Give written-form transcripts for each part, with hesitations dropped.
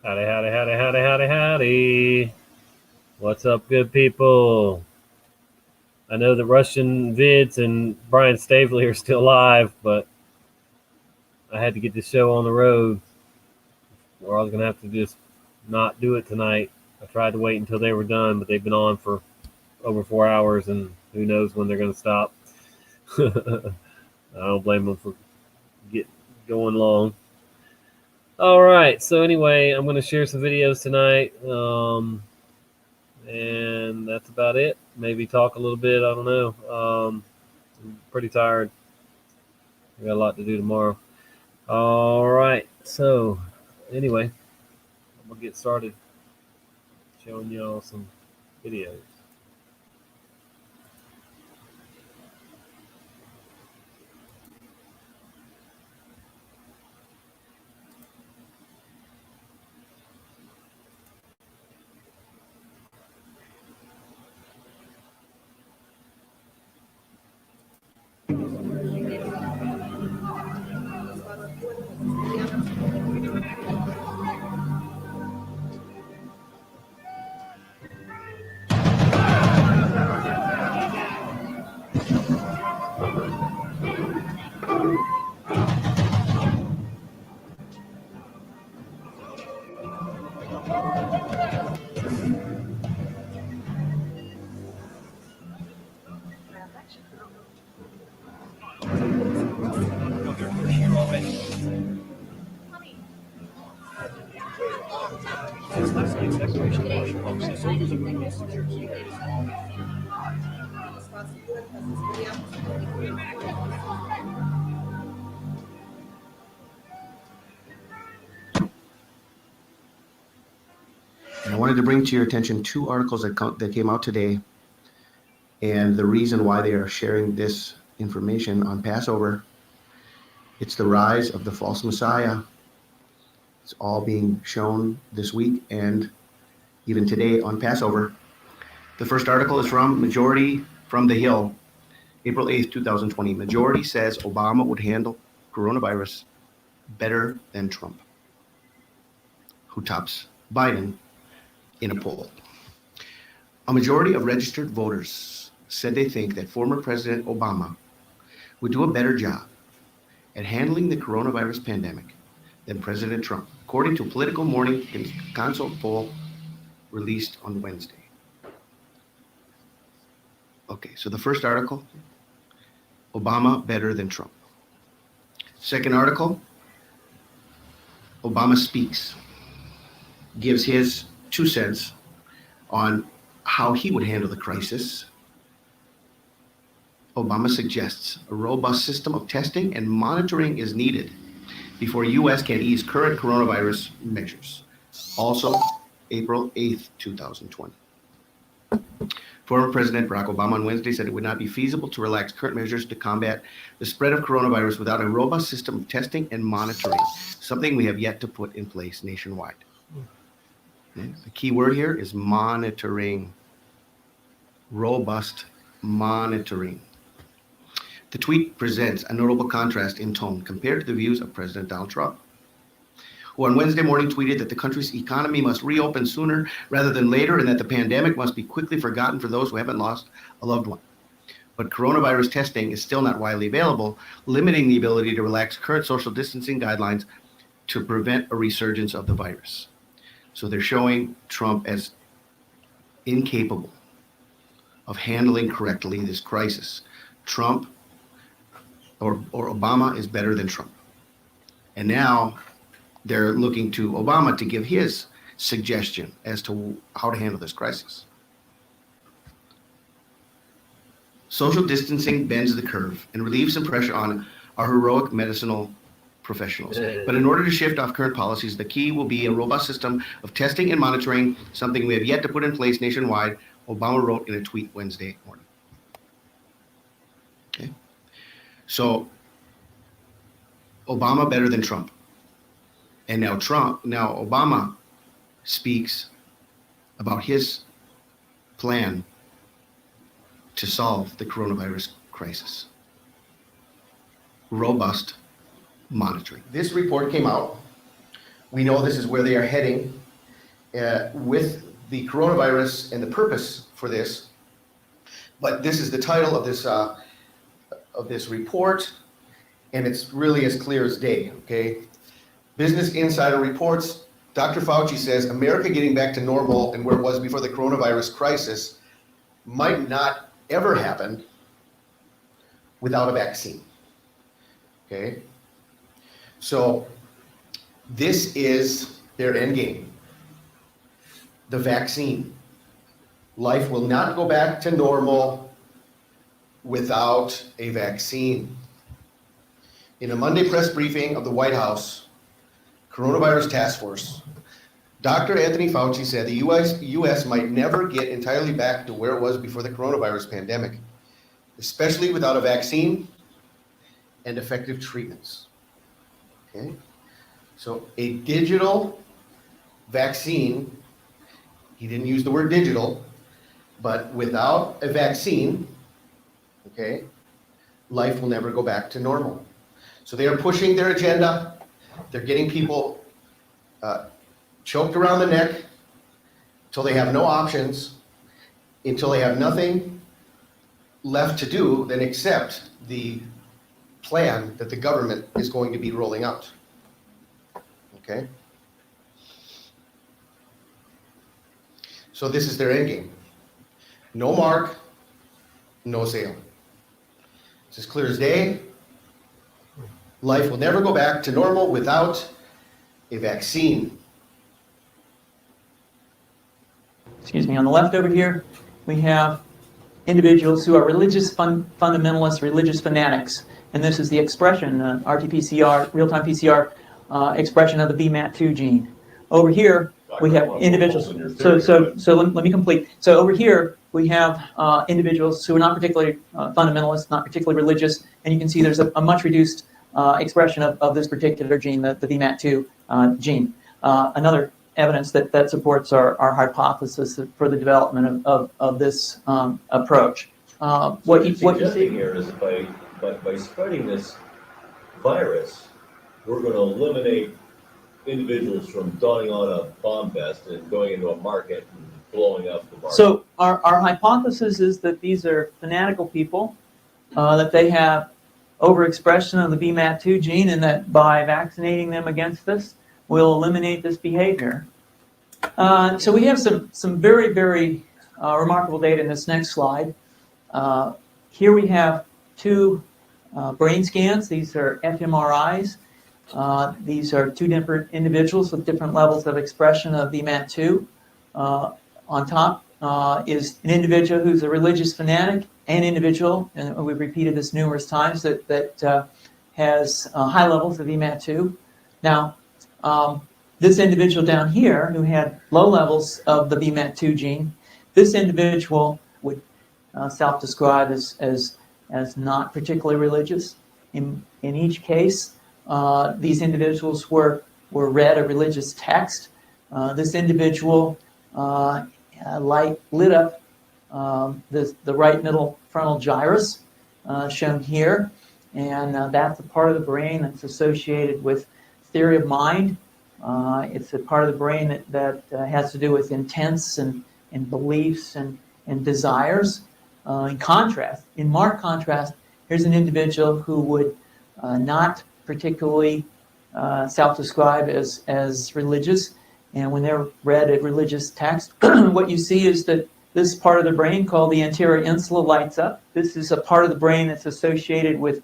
Howdy, howdy, howdy, howdy, howdy, howdy. What's up, good people? I know the Russian Vids and Brian Stavely are still live, but I had to get this show on the road, or I was going to have to just not do it tonight. I tried to wait until they were done, but they've been on for over 4 hours, and who knows when they're going to stop. I don't blame them for going long. All right, so anyway, I'm going to share some videos tonight. And that's about it. Maybe talk a little bit. I don't know. I'm pretty tired. I got a lot to do tomorrow. All right. So, anyway, I'm gonna get started showing y'all some videos. And I wanted to bring to your attention two articles that came out today, and the reason why they are sharing this information on Passover. It's the rise of the false Messiah. It's all being shown this week and even today on Passover. The first article is from Majority from the Hill, April 8th, 2020. Majority says Obama would handle coronavirus better than Trump, who tops Biden in a poll. A majority of registered voters said they think that former President Obama would do a better job at handling the coronavirus pandemic than President Trump, according to a Political Morning Consult poll released on Wednesday. Okay, so the first article, Obama better than Trump. Second article, Obama speaks, gives his 2 cents on how he would handle the crisis. Obama suggests a robust system of testing and monitoring is needed before U.S. can ease current coronavirus measures. Also, April 8th, 2020. Former President Barack Obama on Wednesday said it would not be feasible to relax current measures to combat the spread of coronavirus without a robust system of testing and monitoring, something we have yet to put in place nationwide. Okay. The key word here is monitoring. Robust monitoring. The tweet presents a notable contrast in tone compared to the views of President Donald Trump, who on Wednesday morning tweeted that the country's economy must reopen sooner rather than later and that the pandemic must be quickly forgotten for those who haven't lost a loved one. But coronavirus testing is still not widely available, limiting the ability to relax current social distancing guidelines to prevent a resurgence of the virus. So they're showing Trump as incapable of handling correctly this crisis. Trump or Obama is better than Trump. And now they're looking to Obama to give his suggestion as to how to handle this crisis. Social distancing bends the curve and relieves some pressure on our heroic medicinal professionals. But in order to shift off current policies, the key will be a robust system of testing and monitoring, something we have yet to put in place nationwide, Obama wrote in a tweet Wednesday morning. Okay. So Obama better than Trump. And now Obama speaks about his plan to solve the coronavirus crisis. Robust monitoring. This report came out We know this is where they are heading with the coronavirus and the purpose for this. But this is the title of this report, and it's really as clear as day, okay? Business Insider reports, Dr. Fauci says America getting back to normal and where it was before the coronavirus crisis might not ever happen without a vaccine, okay? So this is their end game, the vaccine. Life will not go back to normal without a vaccine. In a Monday press briefing of the White House Coronavirus Task Force, Dr. Anthony Fauci said the U.S. might never get entirely back to where it was before the coronavirus pandemic, especially without a vaccine and effective treatments. Okay? So a digital vaccine, he didn't use the word digital, but without a vaccine, okay, life will never go back to normal. So they are pushing their agenda. They're getting people choked around the neck until they have no options, until they have nothing left to do than accept the plan that the government is going to be rolling out. Okay? So this is their end game. No mark, no sale. It's as clear as day. Life will never go back to normal without a vaccine. Excuse me, on the left over here, we have individuals who are religious fundamentalists, religious fanatics. And this is the expression, RT-PCR, real-time PCR expression of the VMAT2 gene. Over here, we have individuals. So let me complete. So over here, we have individuals who are not particularly fundamentalist, not particularly religious, and you can see there's a much reduced expression of this particular gene, the VMAT2 gene. Another evidence that supports our hypothesis for the development of this approach. What you see here is by spreading this virus, we're going to eliminate individuals from donning on a bomb vest and going into a market and blowing up the market. So our hypothesis is that these are fanatical people, that they have overexpression of the VMAT2 gene, and that by vaccinating them against this, we'll eliminate this behavior. So we have some very, very remarkable data in this next slide. Here we have two brain scans. These are fMRIs. These are two different individuals with different levels of expression of VMAT2. On top is an individual who's a religious fanatic, an individual, and we've repeated this numerous times, that has high levels of VMAT2. Now, this individual down here who had low levels of the VMAT2 gene, this individual would self-describe as not particularly religious. In each case, these individuals were read a religious text. This individual lit up the right middle frontal gyrus, shown here, and that's a part of the brain that's associated with theory of mind. It's a part of the brain that has to do with intents and beliefs and desires. In marked contrast, here's an individual who would not particularly self-describe as religious, and when they're read a religious text, what you see is that this part of the brain called the anterior insula lights up. This is a part of the brain that's associated with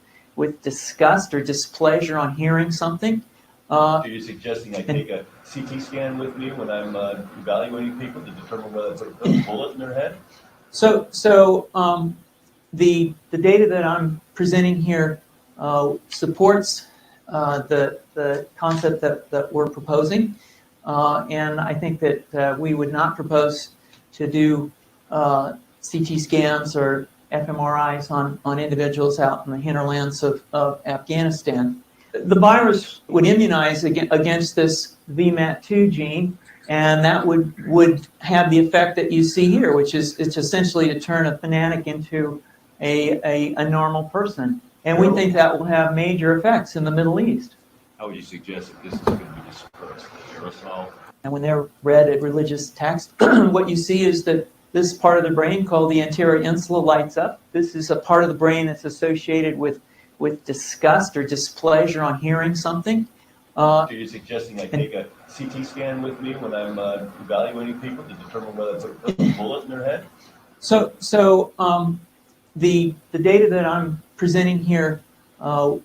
disgust or displeasure on hearing something. Are you suggesting I take a CT scan with me when I'm evaluating people to determine whether to put a bullet in their head? So the data that I'm presenting here supports the concept that we're proposing, and I think that we would not propose to do CT scans or fMRIs on individuals out in the hinterlands of Afghanistan. The virus would immunize against this VMAT2 gene, and that would have the effect that you see here, which is it's essentially to turn a fanatic into a normal person. And we think that will have major effects in the Middle East. How would you suggest that this is going to be dispersed? aerosol. And when they're read a religious text, what you see is that this part of the brain called the anterior insula lights up. This is a part of the brain that's associated with disgust or displeasure on hearing something. So you're suggesting I take a CT scan with me when I'm evaluating people to determine whether to put a bullet in their head? So the data that I'm presenting here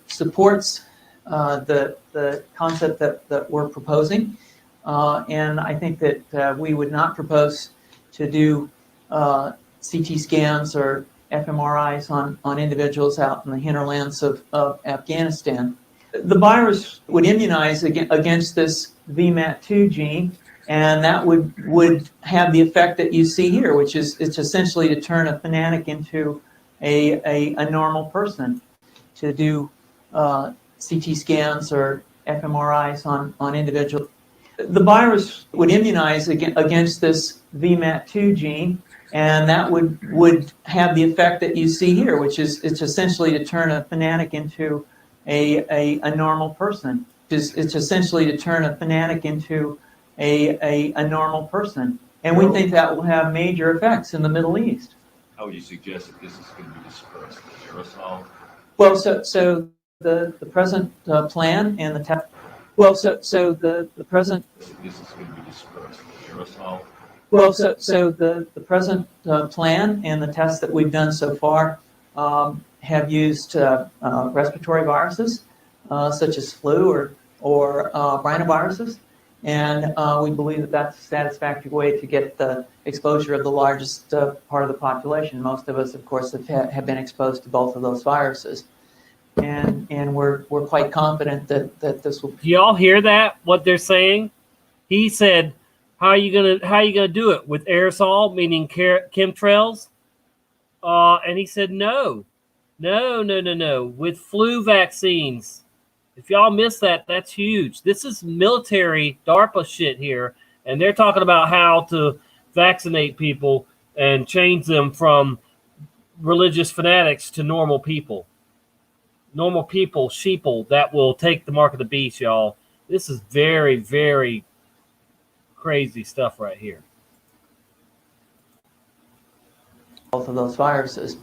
supports the concept that we're proposing, and I think that we would not propose to do CT scans or fMRIs on individuals out in the hinterlands of Afghanistan. The virus would immunize against this VMAT2 gene, and that would have the effect that you see here, which is it's essentially to turn a fanatic into a normal person, to do CT scans or fMRIs on individuals. The virus would immunize against this VMAT2 gene, and that would have the effect that you see here, which is it's essentially to turn a fanatic into a normal person. It's essentially to turn a fanatic into a normal person. And we think that will have major effects in the Middle East. How would you suggest that this is going to be dispersed? Aerosol? Well, so the present plan and the test. Well, so the present. This is going to be dispersed. Aerosol? Well, so the present plan and the tests that we've done so far have used respiratory viruses such as flu or rhinoviruses, and we believe that that's a satisfactory way to get the exposure of the largest part of the population. Most of us, of course, have been exposed to both of those viruses, and we're quite confident that this will. Do y'all hear that? What they're saying? He said, "How are you gonna do it with aerosol, meaning chemtrails?" And he said, "No, with flu vaccines." If y'all missed that, that's huge. This is military DARPA shit here, and they're talking about how to vaccinate people and change them from religious fanatics to normal people. Normal people, sheeple, that will take the mark of the beast, y'all. This is very, very crazy stuff right here. Both of those viruses,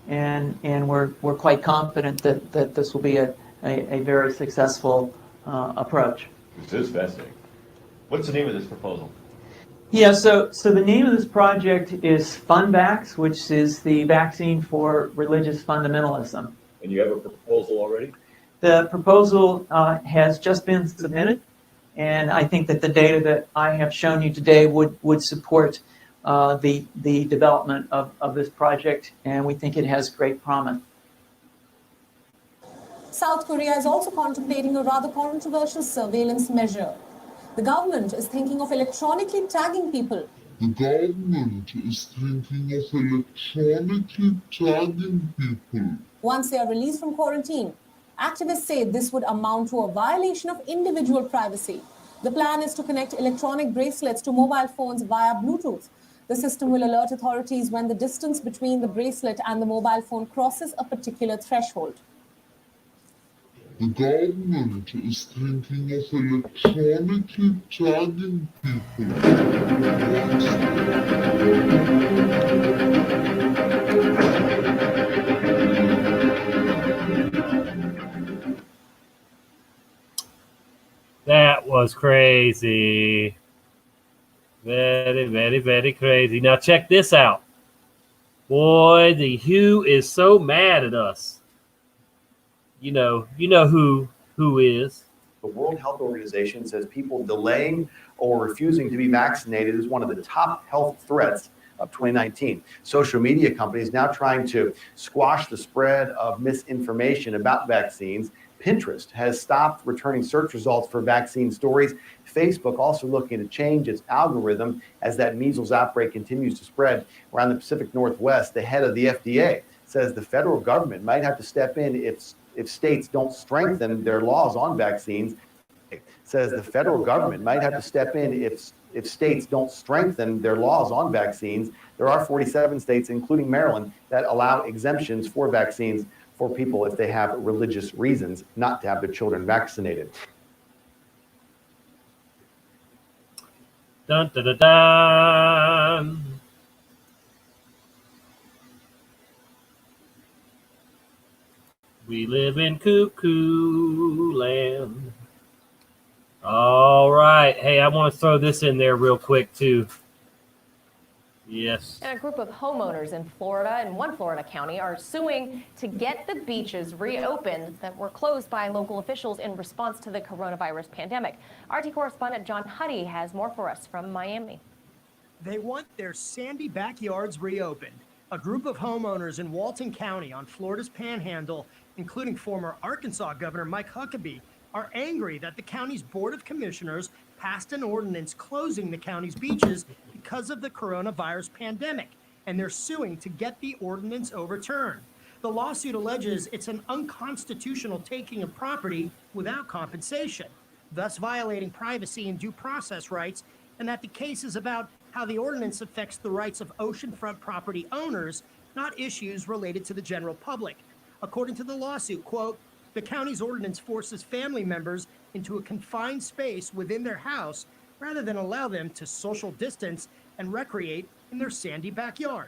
and we're quite confident that this will be a very successful approach. This is fascinating. What's the name of this proposal? Yeah, so the name of this project is FunVax, which is the vaccine for religious fundamentalism. And you have a proposal already? The proposal has just been submitted, and I think that the data that I have shown you today would support the development of this project, and we think it has great promise. South Korea is also contemplating a rather controversial surveillance measure. The government is thinking of electronically tagging people. The government is thinking of electronically tagging people Once they are released from quarantine. Activists say this would amount to a violation of individual privacy. The plan is to connect electronic bracelets to mobile phones via Bluetooth. The system will alert authorities when the distance between the bracelet and the mobile phone crosses a particular threshold. The government is thinking of electronically tagging people That was crazy. Very, very, very crazy. Now check this out. Boy, the WHO is so mad at us. You know who is. The World Health Organization says people delaying or refusing to be vaccinated is one of the top health threats of 2019. Social media companies now trying to squash the spread of misinformation about vaccines. Pinterest has stopped returning search results for vaccine stories. Facebook also looking to change its algorithm as that measles outbreak continues to spread around the Pacific Northwest. The head of the FDA says the federal government might have to step in if states don't strengthen their laws on vaccines. Says the federal government might have to step in if states don't strengthen their laws on vaccines. There are 47 states, including Maryland, that allow exemptions for vaccines for people if they have religious reasons not to have their children vaccinated. Dun dun dun dun. We live in cuckoo land. All right. Hey, I want to throw this in there real quick, too. Yes. And a group of homeowners in Florida and one Florida county are suing to get the beaches reopened that were closed by local officials in response to the coronavirus pandemic. RT correspondent John Huddy has more for us from Miami. They want their sandy backyards reopened. A group of homeowners in Walton County on Florida's Panhandle, including former Arkansas Governor Mike Huckabee, are angry that the county's Board of Commissioners passed an ordinance closing the county's beaches because of the coronavirus pandemic, and they're suing to get the ordinance overturned. The lawsuit alleges it's an unconstitutional taking of property without compensation, thus violating privacy and due process rights, and that the case is about how the ordinance affects the rights of oceanfront property owners, not issues related to the general public. According to the lawsuit, quote, the county's ordinance forces family members into a confined space within their house rather than allow them to social distance and recreate in their sandy backyard.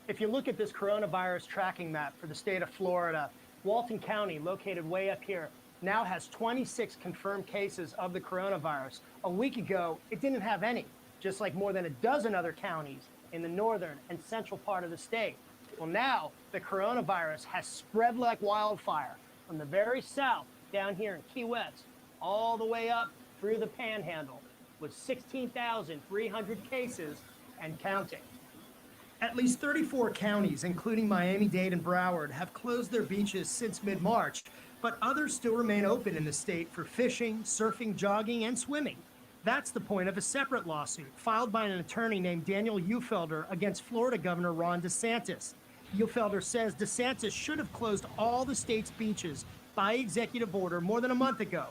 If you look at this coronavirus tracking map for the state of Florida, Walton County, located way up here, now has 26 confirmed cases of the coronavirus. A week ago, it didn't have any, just like more than a dozen other counties in the northern and central part of the state. Well, now the coronavirus has spread like wildfire from the very south down here in Key West, all the way up through the Panhandle, with 16,300 cases and counting. At least 34 counties, including Miami-Dade and Broward, have closed their beaches since mid-March, but others still remain open in the state for fishing, surfing, jogging, and swimming. That's the point of a separate lawsuit filed by an attorney named Daniel Uhlfelder against Florida Governor Ron DeSantis. Uhlfelder says DeSantis should have closed all the state's beaches by executive order more than a month ago.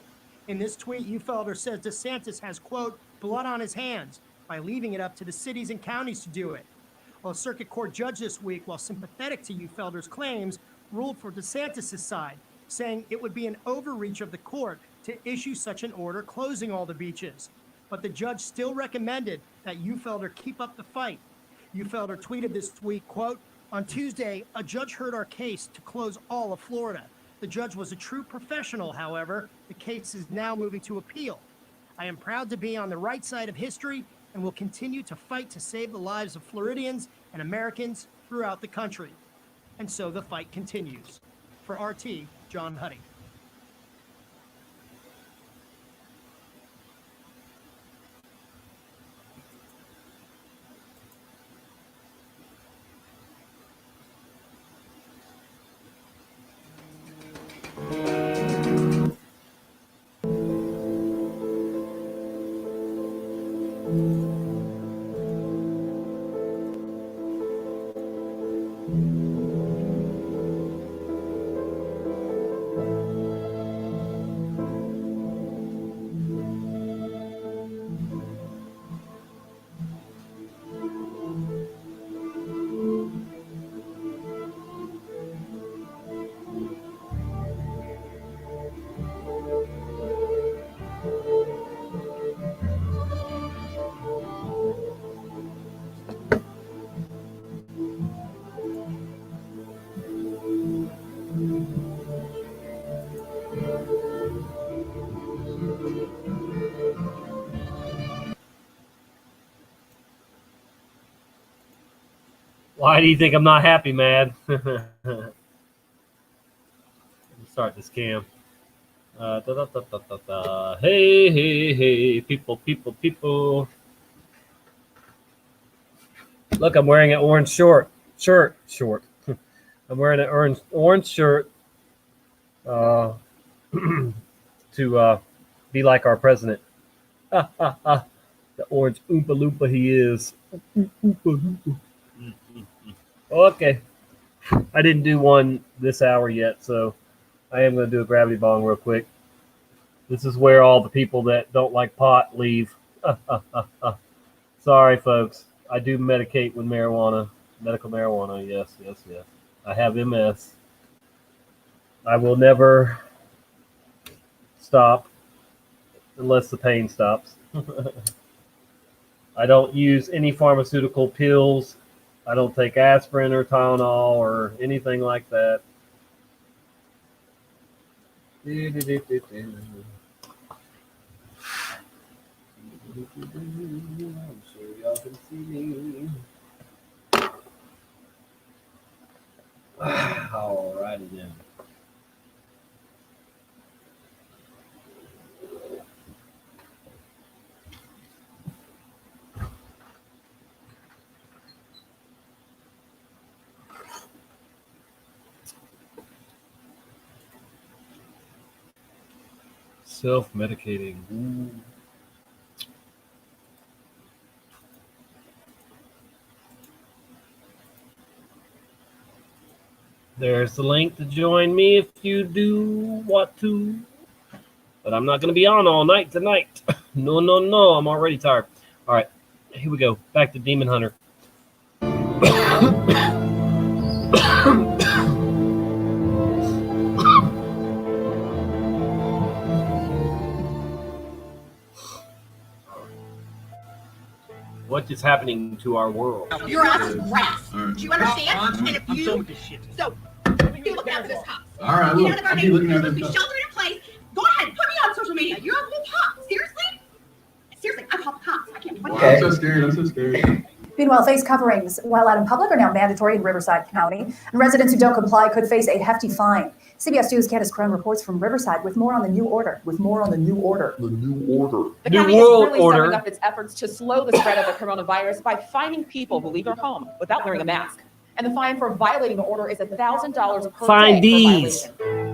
In this tweet, Uhlfelder says DeSantis has, quote, blood on his hands by leaving it up to the cities and counties to do it. Well, a circuit court judge this week, while sympathetic to Uhlfelder's claims, ruled for DeSantis' side, saying it would be an overreach of the court to issue such an order closing all the beaches. But the judge still recommended that Uhlfelder keep up the fight. Uhlfelder tweeted this week, quote, on Tuesday, a judge heard our case to close all of Florida. The judge was a true professional, however. The case is now moving to appeal. I am proud to be on the right side of history and will continue to fight to save the lives of Floridians and Americans throughout the country. And so the fight continues. For RT, John Huddy. Why do you think I'm not happy, man? Let me start this cam. Hey, hey, hey, people, people, people. Look, I'm wearing an orange shirt. I'm wearing an orange shirt to be like our president. The orange Oompa Loompa he is. Okay. I didn't do one this hour yet, so I am going to do a gravity bong real quick. This is where all the people that don't like pot leave. Sorry, folks. I do medicate with marijuana, medical marijuana. Yes, yes, yes. I have MS. I will never stop unless the pain stops. I don't use any pharmaceutical pills. I don't take aspirin or Tylenol or anything like that. I'm sure y'all can see me. All righty then. Self-medicating. Ooh. There's the link to join me if you do want to. But I'm not going to be on all night tonight. No. I'm already tired. All right. Here we go. Back to Demon Hunter. What is happening to our world? Your ass is grass. Do you understand? And if you done with this shit. so be looking after this house. All right, You look, know, I'll be looking after be this. sheltered in place. Go ahead, put me on social media. You're a little cop. Seriously? Seriously, I call the cops. I can't do I'm so scared. I'm so scared. Meanwhile, face coverings while out in public are now mandatory in Riverside County, and residents who don't comply could face a hefty fine. CBS News' Candace Crone reports from Riverside with more on the new order. The new order. The New county world is really order. stepping up its efforts to slow the spread of the coronavirus by fining people who leave their home without wearing a mask. And the fine for violating the order is $1,000 per Fine day for these. violation.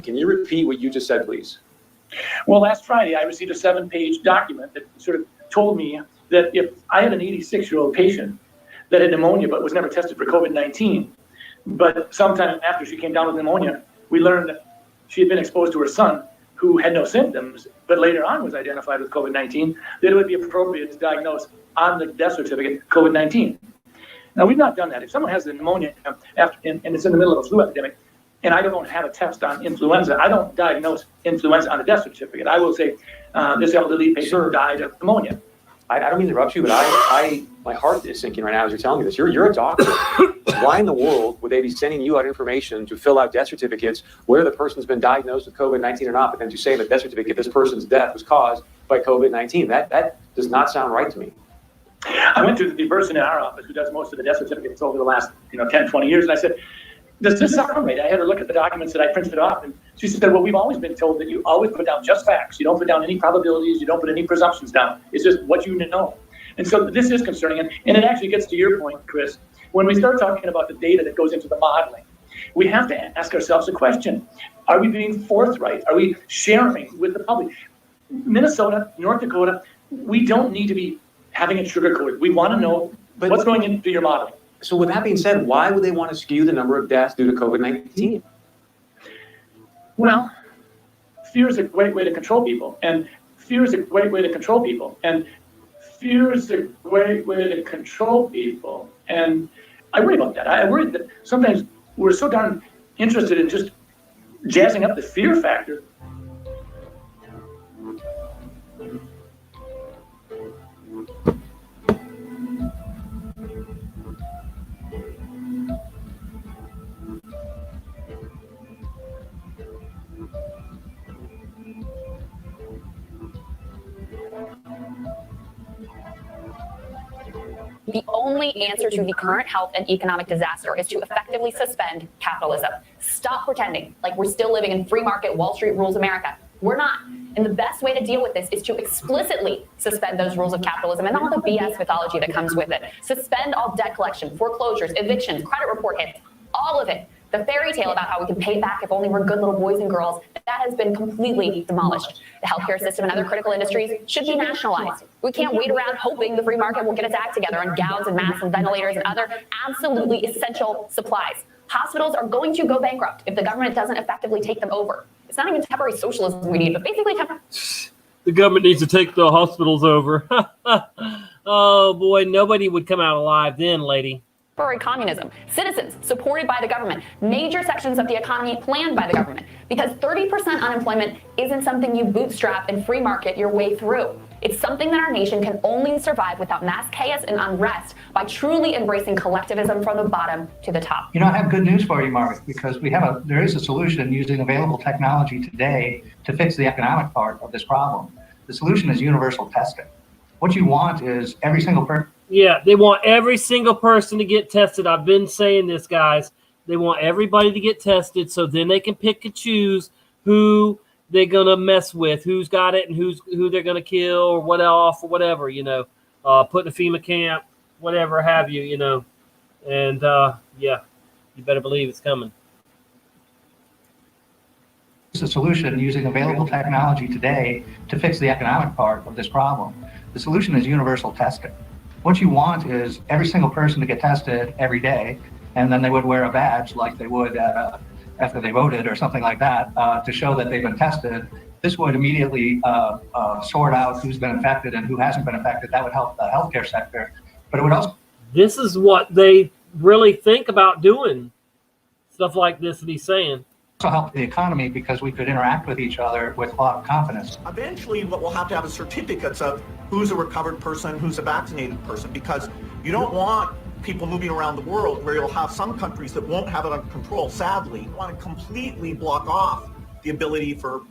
Can you repeat what you just said, please? Well, last Friday, I received a 7-page document that sort of told me that if I had an 86-year-old patient that had pneumonia but was never tested for COVID-19, but sometime after she came down with pneumonia, we learned that she had been exposed to her son who had no symptoms, but later on was identified with COVID-19, that it would be appropriate to diagnose on the death certificate COVID-19. Now, we've not done that. If someone has the pneumonia and it's in the middle of a flu epidemic, and I don't have a test on influenza, I don't diagnose influenza on the death certificate. I will say this elderly patient died of pneumonia. I don't mean to interrupt you, but my heart is sinking right now as you're telling me this. You're a doctor. Why in the world would they be sending you out information to fill out death certificates, whether the person's been diagnosed with COVID-19 or not, but then to say in the death certificate this person's death was caused by COVID-19? That does not sound right to me. I went to the person in our office who does most of the death certificates over the last 10, 20 years, and I said, does this sound right? I had her look at the documents that I printed off, and she said, well, we've always been told that you always put down just facts. You don't put down any probabilities. You don't put any presumptions down. It's just what you know. And so this is concerning, and it actually gets to your point, Chris. When we start talking about the data that goes into the modeling, we have to ask ourselves a question. Are we being forthright? Are we sharing with the public? Minnesota, North Dakota, we don't need to be having it sugar-coated. We want to know what's going into your modeling. So with that being said, why would they want to skew the number of deaths due to COVID-19? Well, fear is a great way to control people, and fear is a great way to control people, and fear is a great way to control people. And I worry about that. I worry that sometimes we're so darn interested in just jazzing up the fear factor. The only answer to the current health and economic disaster is to effectively suspend capitalism. Stop pretending like we're still living in free market, Wall Street rules America. We're not. And the best way to deal with this is to explicitly suspend those rules of capitalism and all the BS mythology that comes with it. Suspend all debt collection, foreclosures, evictions, credit report hits, all of it. The fairy tale about how we can pay it back if only we're good little boys and girls, that has been completely demolished. The healthcare system and other critical industries should be nationalized. We can't wait around hoping the free market will get its act together on gowns and masks and ventilators and other absolutely essential supplies. Hospitals are going to go bankrupt if the government doesn't effectively take them over. It's not even temporary socialism we need, but basically temporary. The government needs to take the hospitals over. Oh boy, nobody would come out alive then, lady. Communism, citizens supported by the government, major sections of the economy planned by the government, because 30% unemployment isn't something you bootstrap and free market your way through. It's something that our nation can only survive without mass chaos and unrest by truly embracing collectivism from the bottom to the top. You know, I have good news for you, Mark, because there is a solution using available technology today to fix the economic part of this problem. The solution is universal testing. What you want is every single person. Yeah, they want every single person to get tested. I've been saying this, guys. They want everybody to get tested so then they can pick and choose who they're going to mess with, who's got it and who they're going to kill or what off or whatever, you know, put in a FEMA camp, whatever have you, you know. And, yeah, you better believe it's coming. It's a solution using available technology today to fix the economic part of this problem. The solution is universal testing. What you want is every single person to get tested every day, and then they would wear a badge like they would after they voted or something like that to show that they've been tested. This would immediately sort out who's been infected and who hasn't been infected. That would help the healthcare sector, but it would also. This is what they really think about doing, stuff like this that he's saying. Also help the economy because we could interact with each other with a lot of confidence. Eventually, what we'll have to have is certificates of who's a recovered person, who's a vaccinated person, because you don't want people moving around the world where you'll have some countries that won't have it under control. Sadly, you want to completely block off the ability for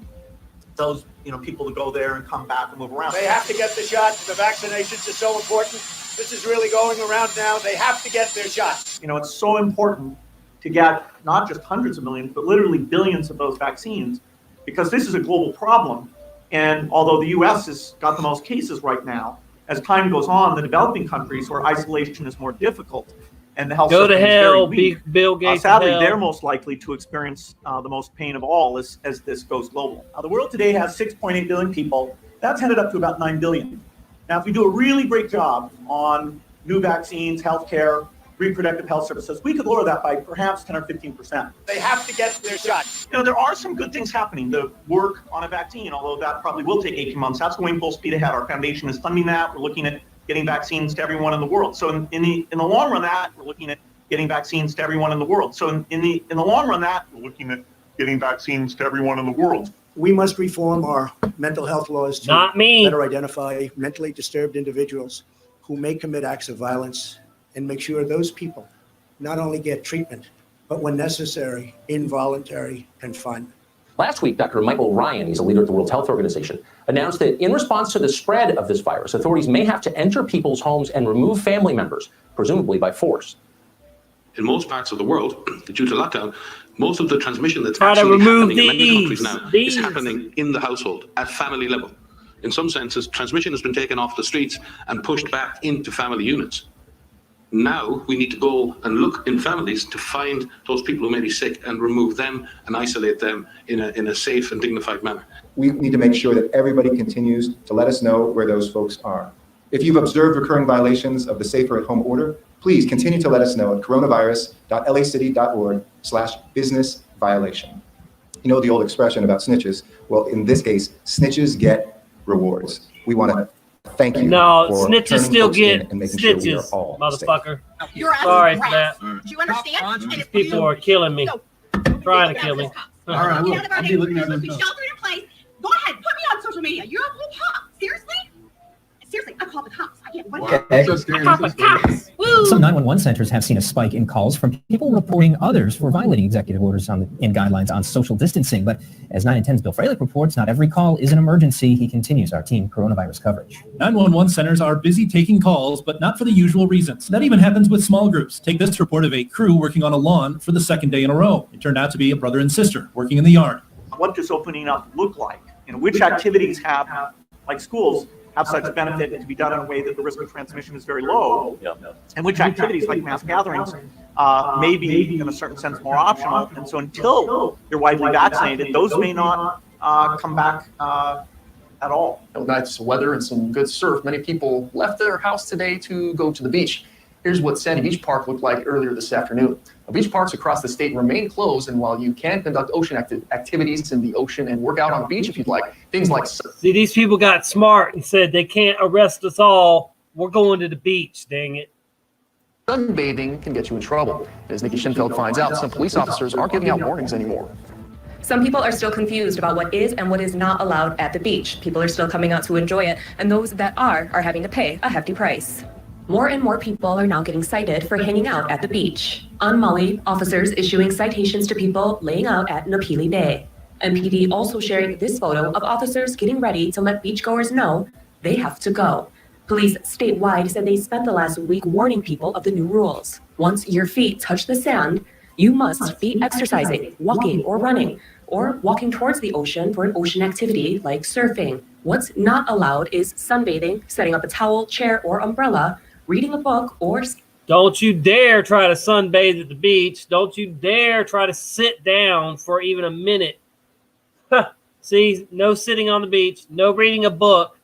those, people to go there and come back and move around. They have to get the shot. The vaccinations are so important. This is really going around now. They have to get their shot. It's so important to get not just hundreds of millions, but literally billions of those vaccines, because this is a global problem. And although the U.S. has got the most cases right now, as time goes on, the developing countries where isolation is more difficult and the health go system to hell, is very weak, Bill Gates. sadly, they're most likely to experience the most pain of all as this goes global. The world today has 6.8 billion people. That's headed up to about 9 billion. Now, if we do a really great job on new vaccines, healthcare, reproductive health services, we could lower that by perhaps 10 or 15%. They have to get their shot. There are some good things happening. The work on a vaccine, although that probably will take 18 months, that's going full speed ahead. Our foundation is funding that. We're looking at getting vaccines to everyone in the world. So in the long run, we're looking at getting vaccines to everyone in the world. So in the long run, we're looking at getting vaccines to everyone in the world. We must reform our mental health laws to better identify mentally disturbed individuals who may commit acts of violence and make sure those people not only get treatment, but when necessary, involuntary confinement. Last week, Dr. Michael Ryan, he's a leader at the World Health Organization, announced that in response to the spread of this virus, authorities may have to enter people's homes and remove family members, presumably by force. In most parts of the world, due to lockdown, most of the transmission that's Try to actually remove happening in many countries now is these. happening in the household at family level. In some senses, transmission has been taken off the streets and pushed back into family units. Now we need to go and look in families to find those people who may be sick and remove them and isolate them in a safe and dignified manner. We need to make sure that everybody continues to let us know where those folks are. If you've observed recurring violations of the Safer at Home order, please continue to let us know at coronavirus.lacity.org/business violation. You know the old expression about snitches? Well, in this case, snitches get rewards. We want to thank you. No, for snitches turning still folks in get and making sure we are stitches, all motherfucker. You're Sorry for that. Do you understand? These people are killing me. Trying to kill me. All right, I will. I'll be looking at them. Shelter in place. Go ahead, put me on social media. You're a whole cop. Seriously? Seriously, I call the cops. I can't. Some 911 centers have seen a spike in calls from people reporting others for violating executive orders and guidelines on social distancing. But as 9 and 10's Bill Freilich reports, not every call is an emergency. He continues our team coronavirus coverage. 911 centers are busy taking calls, but not for the usual reasons. That even happens with small groups. Take this report of a crew working on a lawn for the second day in a row. It turned out to be a brother and sister working in the yard. What does opening up look like? Which activities have, like schools, have such benefit to be done in a way that the risk of transmission is very low, and which activities like mass gatherings may be, in a certain sense, more optional. And so until you're widely vaccinated, those may not come back at all. Nice weather and some good surf. Many people left their house today to go to the beach. Here's what Sandy Beach Park looked like earlier this afternoon. Beach parks across the state remain closed, and while you can conduct ocean activities in the ocean and work out on the beach if you'd like, things like... See, these people got smart and said they can't arrest us all. We're going to the beach, dang it. Sunbathing can get you in trouble. As Nikki Schinfeld finds out, some police officers aren't giving out warnings anymore. Some people are still confused about what is and what is not allowed at the beach. People are still coming out to enjoy it, and those that are having to pay a hefty price. More and more people are now getting cited for hanging out at the beach. On Maui, officers issuing citations to people laying out at Napili Bay. MPD also sharing this photo of officers getting ready to let beachgoers know they have to go. Police statewide said they spent the last week warning people of the new rules. Once your feet touch the sand, you must be exercising, walking or running, or walking towards the ocean for an ocean activity like surfing. What's not allowed is sunbathing, setting up a towel, chair, or umbrella, reading a book, or... Don't you dare try to sunbathe at the beach. Don't you dare try to sit down for even a minute. See, no sitting on the beach, no reading a book.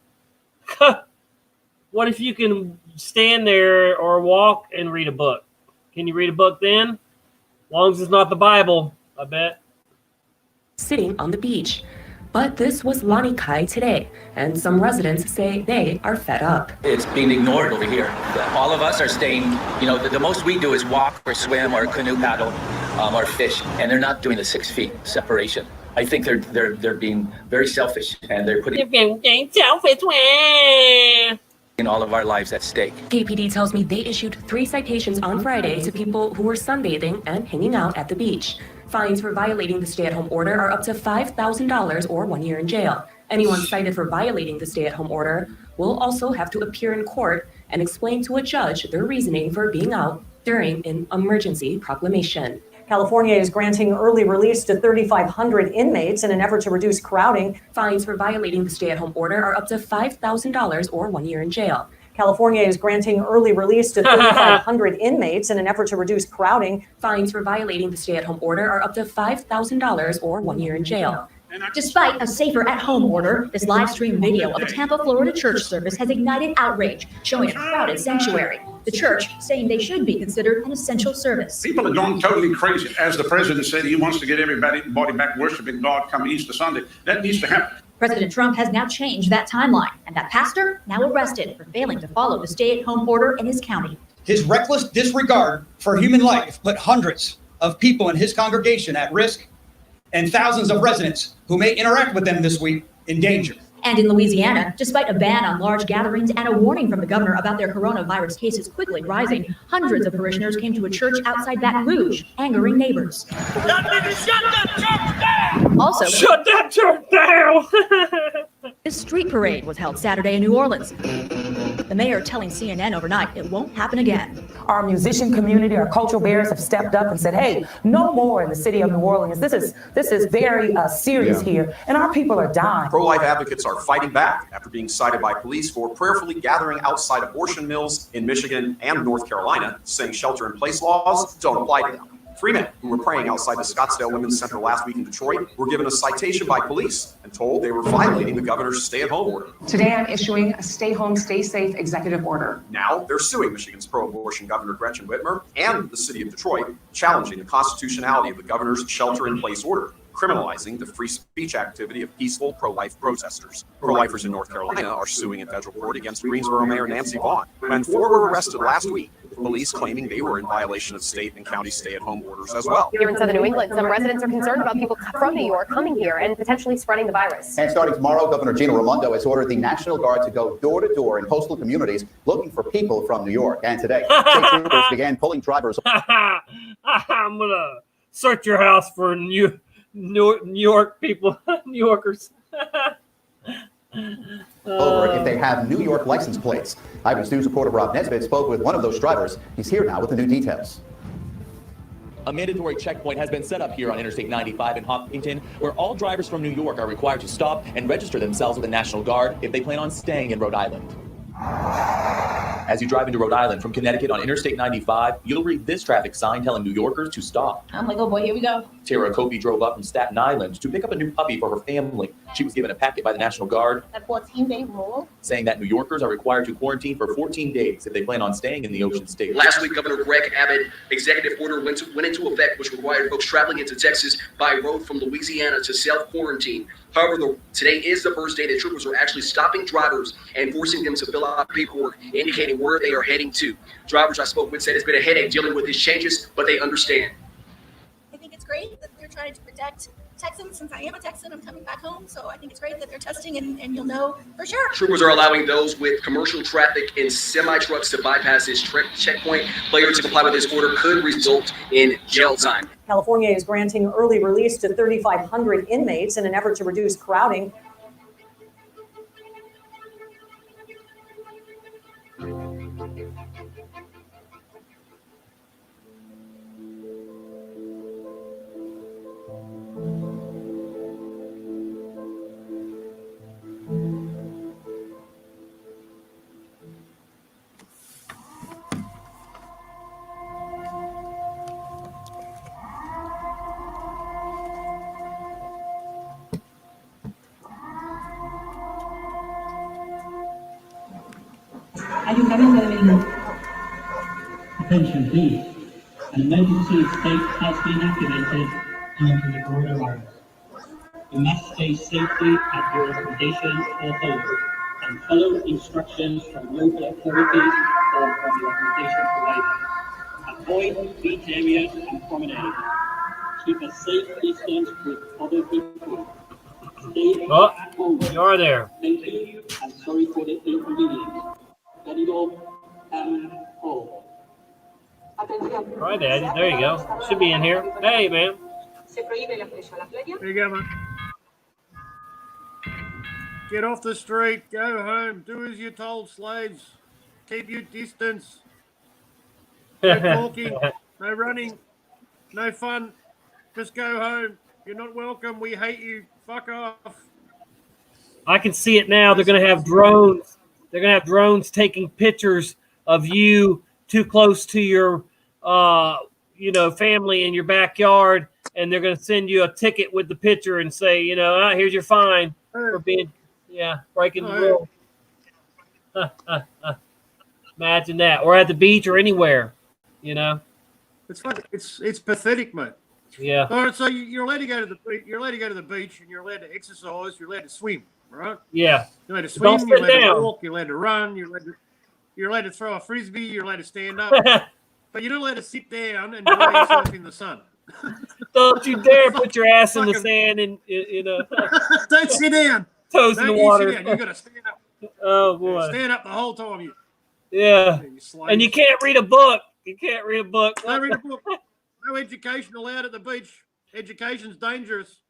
What if you can stand there or walk and read a book? Can you read a book then? As long as it's not the Bible, I bet. Sitting on the beach. But this was Lanikai today, and some residents say they are fed up. It's being ignored over here. All of us are staying, the most we do is walk or swim or canoe paddle or fish, and they're not doing the 6 feet separation. I think they're being very selfish, and they're putting in all of our lives at stake. KPD tells me they issued 3 citations on Friday to people who were sunbathing and hanging out at the beach. Fines for violating the stay-at-home order are up to $5,000 or 1 year in jail. Anyone cited for violating the stay-at-home order will also have to appear in court and explain to a judge their reasoning for being out during an emergency proclamation. California is granting early release to 3,500 inmates in an effort to reduce crowding. Fines for violating the stay-at-home order are up to $5,000 or 1 year in jail. California is granting early release to 3,500 inmates in an effort to reduce crowding. Fines for violating the stay-at-home order are up to $5,000 or 1 year in jail. Despite a safer at-home order, this live stream video of a Tampa, Florida church service has ignited outrage, showing a crowded sanctuary. The church saying they should be considered an essential service. People are going totally crazy. As the president said, he wants to get everybody back worshiping God come Easter Sunday. That needs to happen. President Trump has now changed that timeline, and that pastor now arrested for failing to follow the stay-at-home order in his county. His reckless disregard for human life put hundreds of people in his congregation at risk, and thousands of residents who may interact with them this week in danger. And in Louisiana, despite a ban on large gatherings and a warning from the governor about their coronavirus cases quickly rising, hundreds of parishioners came to a church outside Baton Rouge, angering neighbors. Shut that church down! Also, shut that church down! A street parade was held Saturday in New Orleans. The mayor telling CNN overnight it won't happen again. Our musician community, our cultural bearers have stepped up and said, hey, no more in the city of New Orleans. This is very serious here, and our people are dying. Pro-life advocates are fighting back after being cited by police for prayerfully gathering outside abortion mills in Michigan and North Carolina, saying shelter-in-place laws don't apply to them. 3 men who were praying outside the Scottsdale Women's Center last week in Detroit were given a citation by police and told they were violating the governor's stay-at-home order. Today, I'm issuing a stay home, stay safe executive order. Now, they're suing Michigan's pro-abortion governor Gretchen Whitmer and the city of Detroit, challenging the constitutionality of the governor's shelter-in-place order, criminalizing the free speech activity of peaceful pro-life protesters. Pro-lifers in North Carolina are suing in federal court against Greensboro Mayor Nancy Vaughn, when 4 were arrested last week, police claiming they were in violation of state and county stay-at-home orders as well. Here in southern New England, some residents are concerned about people from New York coming here and potentially spreading the virus. And starting tomorrow, Governor Gina Raimondo has ordered the National Guard to go door-to-door in coastal communities looking for people from New York. And today, state troopers began pulling drivers. I'm going to search your house for New York people, New Yorkers. Over if they have New York license plates. Eyewitness News reporter Rob Nesbitt spoke with one of those drivers. He's here now with the new details. A mandatory checkpoint has been set up here on Interstate 95 in Hopkinton, where all drivers from New York are required to stop and register themselves with the National Guard if they plan on staying in Rhode Island. As you drive into Rhode Island from Connecticut on Interstate 95, you'll read this traffic sign telling New Yorkers to stop. I'm like, oh boy, here we go. Tara Kopi drove up from Staten Island to pick up a new puppy for her family. She was given a packet by the National Guard A 14-day rule. saying that New Yorkers are required to quarantine for 14 days if they plan on staying in the Ocean State. Last week, Governor Greg Abbott executive order went into effect, which required folks traveling into Texas by road from Louisiana to self-quarantine. However, today is the first day that troopers are actually stopping drivers and forcing them to fill out paperwork indicating where they are heading to. Drivers I spoke with said it's been a headache dealing with these changes, but they understand. I think it's great that they're trying to protect Texans. Since I am a Texan, I'm coming back home, so I think it's great that they're testing and you'll know for sure. Troopers are allowing those with commercial traffic and semi-trucks to bypass this checkpoint. Failure to comply with this order could result in jail time. California is granting early release to 3,500 inmates in an effort to reduce crowding. Attention please, an emergency state has been activated due to the coronavirus. You must stay safely at your accommodation or home and follow instructions from local authorities or from your accommodation provider. Avoid beach areas and promenades. Keep a safe distance with other people. Stay at home. You are there. Thank you and sorry for the inconvenience. Benito and home. All right, Daddy. There you go. Should be in here. Hey, man. Here you go, man. Get off the street. Go home. Do as you're told, slaves. Keep your distance. No talking. No running. No fun. Just go home. You're not welcome. We hate you. Fuck off. I can see it now. They're going to have drones. They're going to have drones taking pictures of you too close to your, family in your backyard, and they're going to send you a ticket with the picture and say, here's your fine for being, breaking the rule. Imagine that, or at the beach or anywhere, It's like it's pathetic, mate. Yeah. All right, so you're allowed to go to the beach, and you're allowed to exercise. You're allowed to swim, right? Yeah. You're allowed to Don't swim. sit You're allowed down. to walk. You're allowed to run. You're allowed to throw a frisbee. You're allowed to stand up, but you're not allowed to sit down and dry yourself in the sun. Don't you dare put your ass in the sand and Don't sit down. Toes in the water. Sit down. You got to stand up. Oh boy. Stand up the whole time. Yeah. And you can't read a book. You can't read a book. No read a book. No education allowed at the beach. Education's dangerous.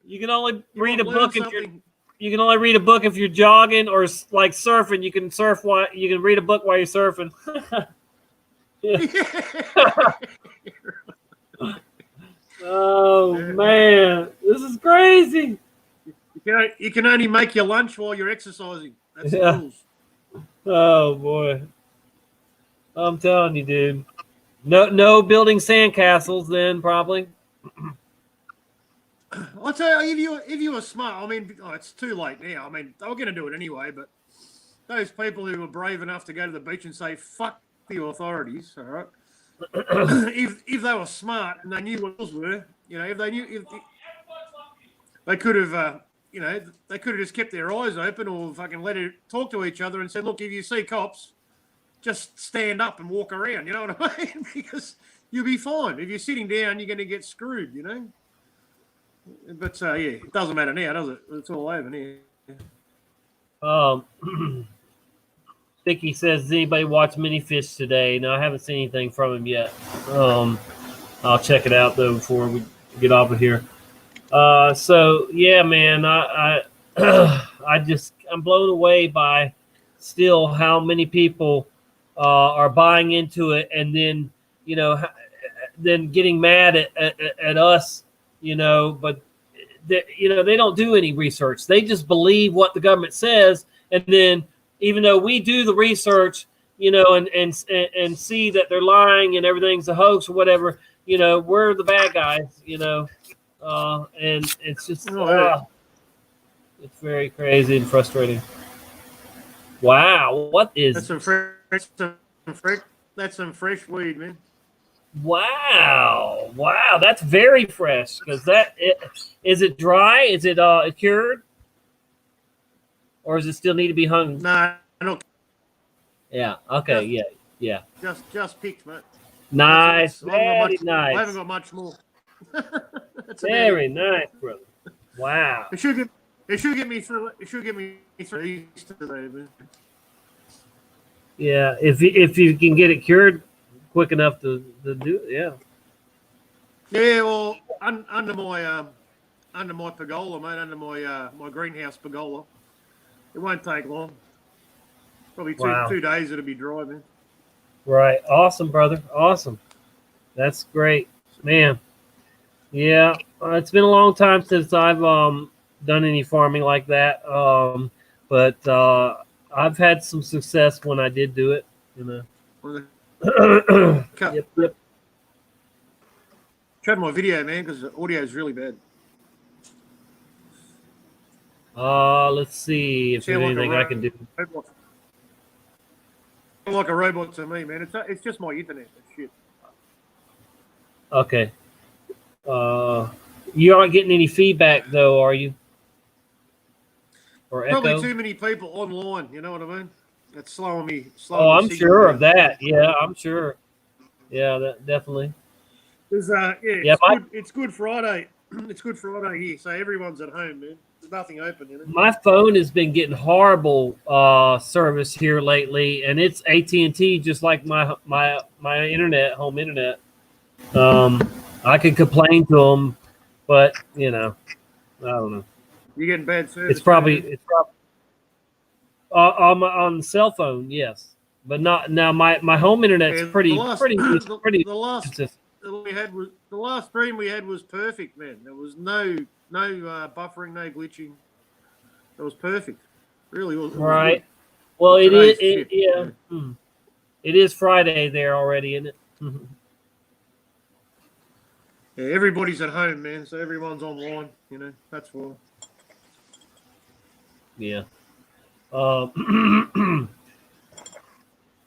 You can only read a learn book if something. you can only read a book if you're jogging or like surfing. You can surf while you can read a book while you're surfing. Oh man, this is crazy. You can only make your lunch while you're exercising. That's the Yeah. rules. Oh boy, I'm telling you, dude. No building sandcastles then probably. I'll tell you, if you were smart, I mean, it's too late now. I mean, they were going to do it anyway, but those people who were brave enough to go to the beach and say, fuck the authorities, all right? if they were smart and they knew what rules were, if they knew, they could have, they could have just kept their eyes open or fucking let it talk to each other and said, look, if you see cops, just stand up and walk around, you know what I mean? Because you'll be fine. If you're sitting down, you're going to get screwed, But, it doesn't matter now, does it? It's all over now. Vicky says, does anybody watch Mini-Fish today? No, I haven't seen anything from him yet. I'll check it out, though, before we get off of here. So, yeah, man, I'm blown away by still how many people are buying into it. And then, than getting mad at us, but they don't do any research. They just believe what the government says. And then even though we do the research, and see that they're lying and everything's a hoax or whatever, we're the bad guys, and it's just, it's very crazy and frustrating. Wow. What is That's some fresh weed, man. Wow. That's very fresh. Is it dry? Is it cured? Or does it still need to be hung? Nah, I don't. Yeah. Okay. Yeah. Just picked, mate. Nice. I haven't Very nice. I haven't got much more. Very nice, brother. Wow. It should get me through Easter today, man. Yeah. If you can get it cured quick enough to do it, yeah. Yeah. Well, under my pergola, mate, under my greenhouse pergola, it won't take long. Probably two days it'll be dry, man. Right. Awesome, brother. Awesome. That's great, man. Yeah. It's been a long time since I've done any farming like that. But I've had some success when I did do it, Yep. Showed my video, man, because the audio is really bad. Let's see if there's anything I can do. Like a robot to me, man. It's just my internet. That shit. Okay. You aren't getting any feedback though, are you? Or Probably echo? too many people online. You know what I mean? That's slowing me. I'm sure of that. Yeah, I'm sure. Yeah, that definitely. It's Good Friday. It's Good Friday here, so everyone's at home, man. There's nothing open, My phone has been getting horrible service here lately, and it's AT&T, just like my internet, home internet. I could complain to them, but I don't know. You're getting bad service. It's probably on the cell phone, yes, but not now. My home internet's pretty The last stream we had was perfect, man. There was no buffering, no glitching. It was perfect. Really was. Right. Well, it is. It is Friday there already, isn't it? Yeah, everybody's at home, man. So everyone's online. That's why. Yeah. Do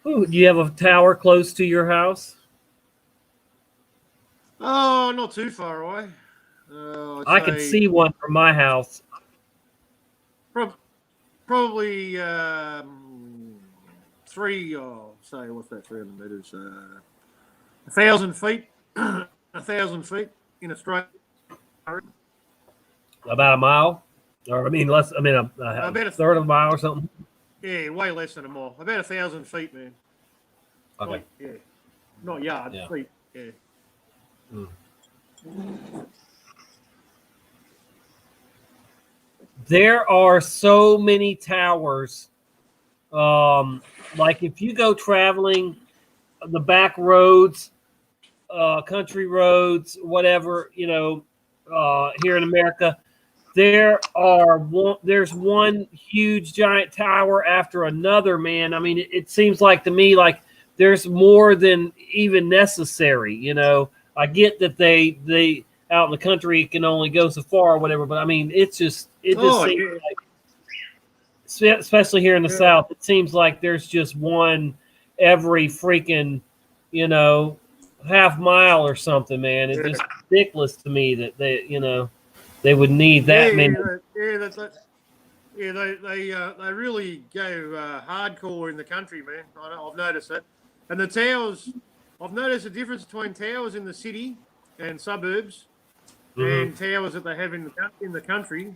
you have a tower close to your house? Oh, not too far away. I can see one from my house. Probably 300 meters? 1,000 feet. 1,000 feet in Australia. About a mile, or less. About a third of a mile or something. Yeah, way less than a mile. About 1,000 feet, man. Okay. Not yards, feet. Yeah. There are so many towers. Like if you go traveling the back roads, country roads, whatever, here in America, there's one huge giant tower after another, man. It seems like to me like there's more than even necessary. I get that they out in the country can only go so far or whatever, but it just seems like, especially here in the South, it seems like there's just one every freaking half mile or something, man. It's just ridiculous to me that they would need that many. They really go hardcore in the country, man. I've noticed that. And the towers, I've noticed a difference between towers in the city and suburbs and towers that they have in the country.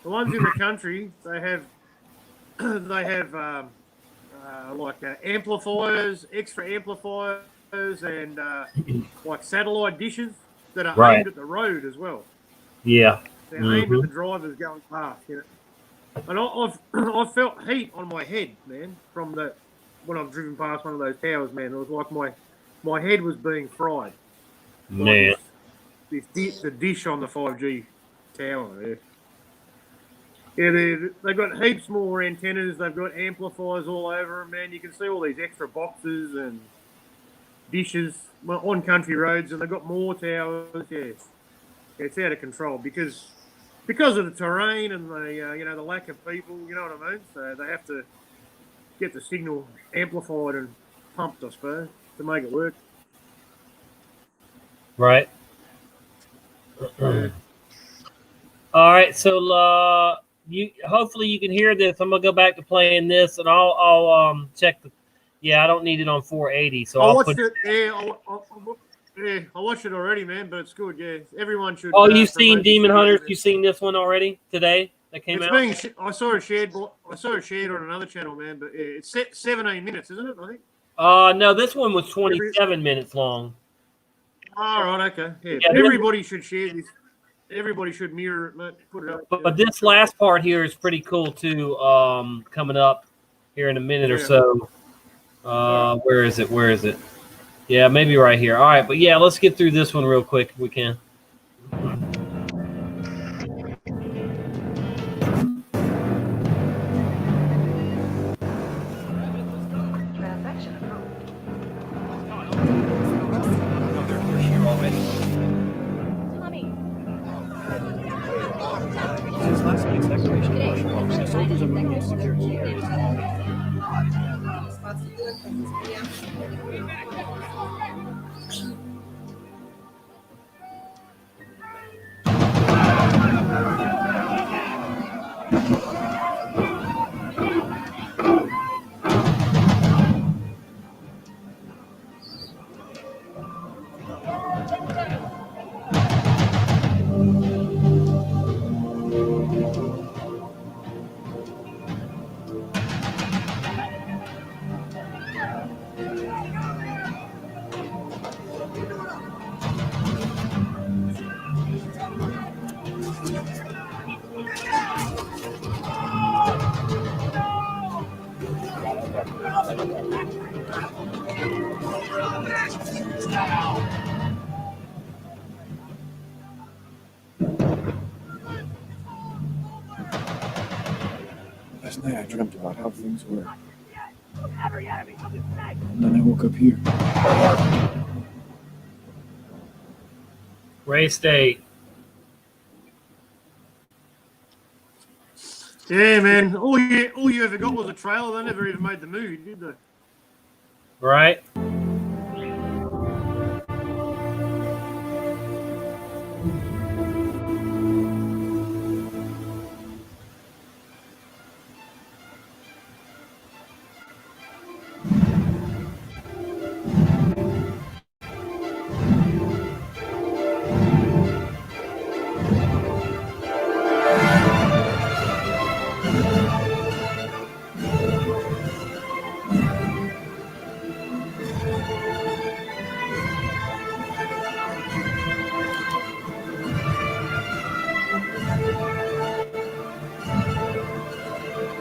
The ones in the country, they have amplifiers, extra amplifiers, and like satellite dishes that are aimed at the road as well. Yeah. They're aimed at the drivers going past, And I've felt heat on my head, man, from when I've driven past one of those towers, man. It was like my head was being fried. Man. The dish on the 5G tower there. Yeah, they've got heaps more antennas. They've got amplifiers all over them, man. You can see all these extra boxes and dishes on country roads, and they've got more towers. Yeah, it's out of control because of the terrain and the lack of people. You know what I mean? So they have to get the signal amplified and pumped, I suppose, to make it work. Right. Yeah. All right, so hopefully you can hear this. I'm gonna go back to playing this, and I'll check the. Yeah, I don't need it on 480, so I I'll watched put. it. Yeah, I watched it already, man. But it's good. Yeah, everyone should. Oh, you've seen promote Demon this Hunters? video. You've seen this one already today that came out? I saw it shared. I saw it shared on another channel, man. But yeah, it's 17 minutes, isn't it? I think. No, this one was 27 minutes long. All right. Okay. Yeah. Yeah, But everybody should share this. Everybody should mirror it, man, put it up. But this last part here is pretty cool too. Coming up here in a minute or so. Where is it? Where is it? Yeah, maybe right here. All right, but yeah, let's get through this one real quick if we can. Since last night's declaration of martial law, the soldiers have moved into security areas. Last night I dreamt about how things were. And then I woke up here. Ray State. Yeah, man. All you ever got was a trailer. They never even made the movie, did they? Right.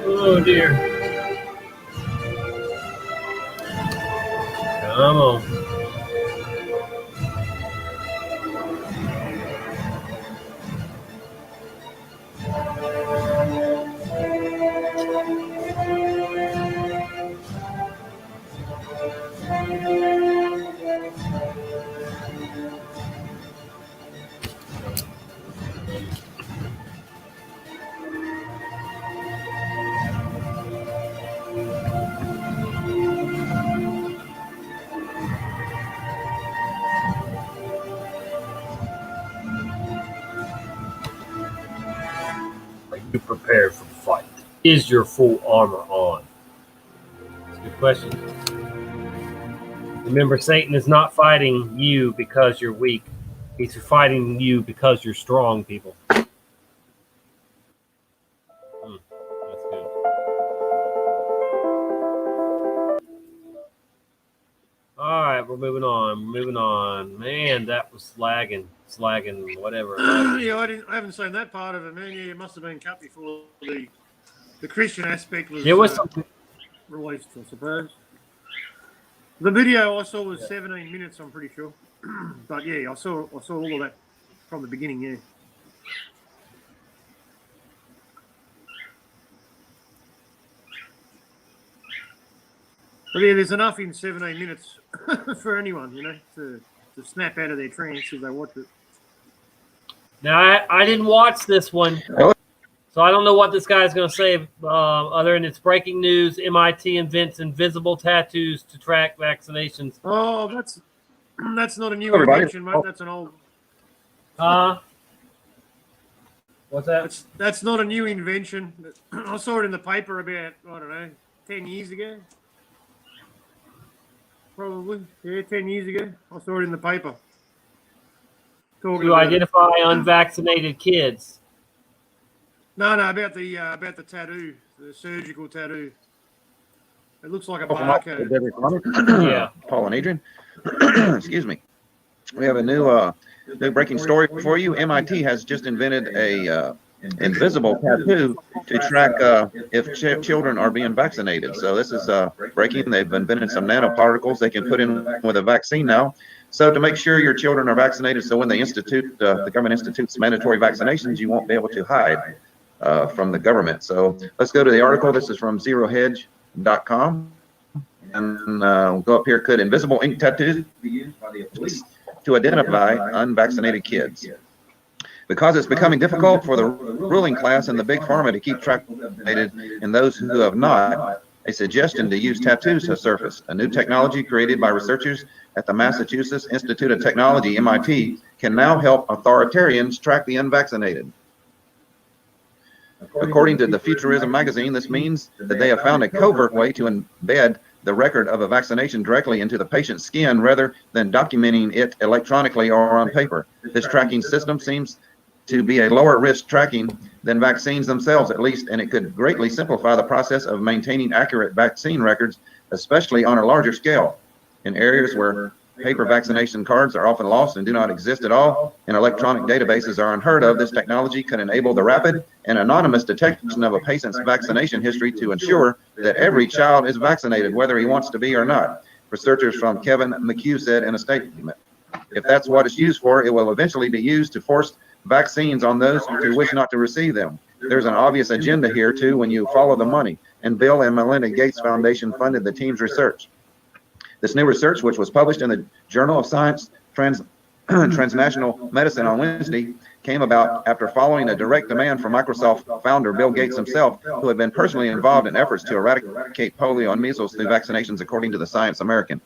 Oh dear. Come on. Are you prepared for the fight? Is your full armor on? That's a good question. Remember, Satan is not fighting you because you're weak. He's fighting you because you're strong, people. That's good. All right, we're moving on. Moving on. Man, that was slagging, whatever. Yeah, I haven't seen that part of it, man. Yeah, it must have been cut before the Christian aspect was There was something. released, I suppose. The video I saw was 17 minutes, I'm pretty sure. But yeah, I saw all of that from the beginning, yeah. But yeah, there's enough in 17 minutes for anyone, to snap out of their trance if they watch it. Now, I didn't watch this one, so I don't know what this guy's going to say other than it's breaking news. MIT invents invisible tattoos to track vaccinations. Oh, that's not a new Everybody. invention, mate. That's an old... What's that? That's not a new invention. I saw it in the paper about, 10 years ago. Probably. Yeah, 10 years ago. I saw it in the paper. Talking To about identify unvaccinated kids. No, about the tattoo, the surgical tattoo. It looks like a barcode. Yeah. Paul and Adrian. Excuse me. We have a new breaking story for you. MIT has just invented a invisible tattoo to track if children are being vaccinated. So this is breaking. They've invented some nanoparticles they can put in with a vaccine now. So to make sure your children are vaccinated, so when they institute, the government institutes mandatory vaccinations, you won't be able to hide from the government. So let's go to the article. This is from zerohedge.com. And we'll go up here. Could invisible ink tattoos be used by the police to identify unvaccinated kids? Because it's becoming difficult for the ruling class and the big pharma to keep track of vaccinated and those who have not, a suggestion to use tattoos has surfaced. A new technology created by researchers at the Massachusetts Institute of Technology, MIT, can now help authoritarians track the unvaccinated. According to the Futurism magazine, this means that they have found a covert way to embed the record of a vaccination directly into the patient's skin rather than documenting it electronically or on paper. This tracking system seems to be a lower risk tracking than vaccines themselves, at least, and it could greatly simplify the process of maintaining accurate vaccine records, especially on a larger scale. In areas where paper vaccination cards are often lost and do not exist at all, and electronic databases are unheard of, this technology can enable the rapid and anonymous detection of a patient's vaccination history to ensure that every child is vaccinated, whether he wants to be or not. Researchers from Kevin McHugh said in a statement, if that's what it's used for, it will eventually be used to force vaccines on those who wish not to receive them. There's an obvious agenda here too when you follow the money, and Bill and Melinda Gates Foundation funded the team's research. This new research, which was published in the Journal of Science Transnational Medicine on Wednesday, came about after following a direct demand from Microsoft founder Bill Gates himself, who had been personally involved in efforts to eradicate polio and measles through vaccinations, according to the Science American.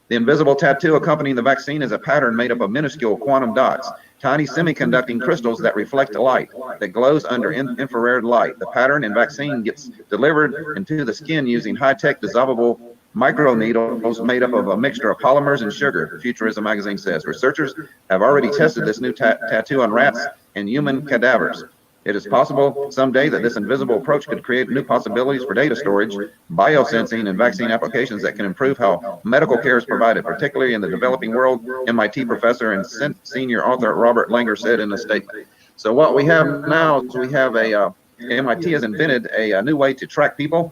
The invisible tattoo accompanying the vaccine is a pattern made up of minuscule quantum dots, tiny semiconducting crystals that reflect light, that glows under infrared light. The pattern in vaccine gets delivered into the skin using high-tech dissolvable microneedles made up of a mixture of polymers and sugar, Futurism magazine says. Researchers have already tested this new tattoo on rats and human cadavers. It is possible someday that this invisible approach could create new possibilities for data storage, biosensing, and vaccine applications that can improve how medical care is provided, particularly in the developing world, MIT professor and senior author Robert Langer said in a statement. So what we have now is we have MIT has invented a new way to track people.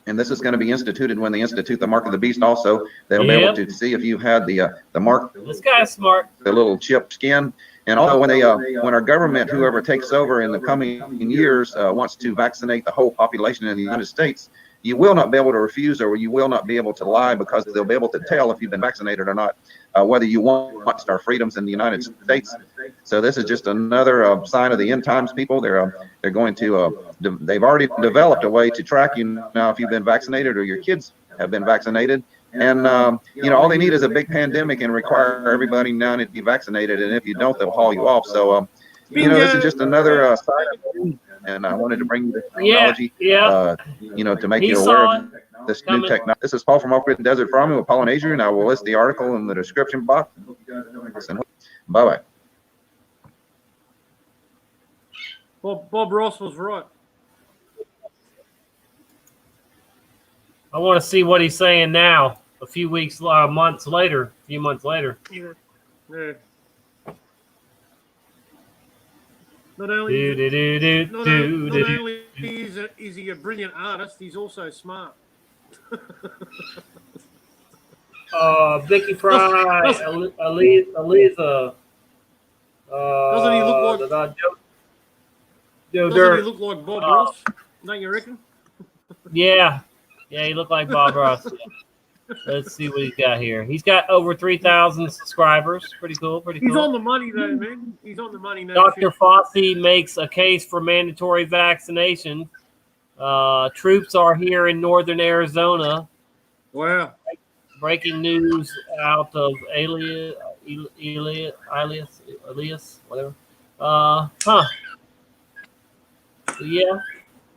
And this is going to be instituted when they institute the mark of the beast. Also, they'll be able to see if you had the mark. This guy's smart. The little chip skin. And also, when our government, whoever takes over in the coming years, wants to vaccinate the whole population in the United States, you will not be able to refuse, or you will not be able to lie, because they'll be able to tell if you've been vaccinated or not, whether you want our freedoms in the United States. So this is just another sign of the end times, people. They're going to they've already developed a way to track you now if you've been vaccinated or your kids have been vaccinated. And all they need is a big pandemic and require everybody now to be vaccinated. And if you don't, they'll haul you off. So this is just another sign of, and I wanted to bring you the technology, to make you aware of this new technology. This is Paul from Oak Ridge Desert Farming with Paul and Adrian. I will list the article in the description box. Bye-bye. Bob Ross was right. I want to see what he's saying now. A few months later. Yeah. Not only is he a brilliant artist, he's also smart. Vicky Fry, Eliza. Doesn't he look like? Joe Doesn't Dirt. he look like Bob Ross? Don't you reckon? Yeah, he looked like Bob Ross. Let's see what he's got here. He's got over 3,000 subscribers. Pretty cool. Pretty cool. He's on the money though, man. He's on the money now. Dr. Fossey makes a case for mandatory vaccination. Troops are here in northern Arizona. Wow. Breaking news out of Elias, whatever. So, yeah.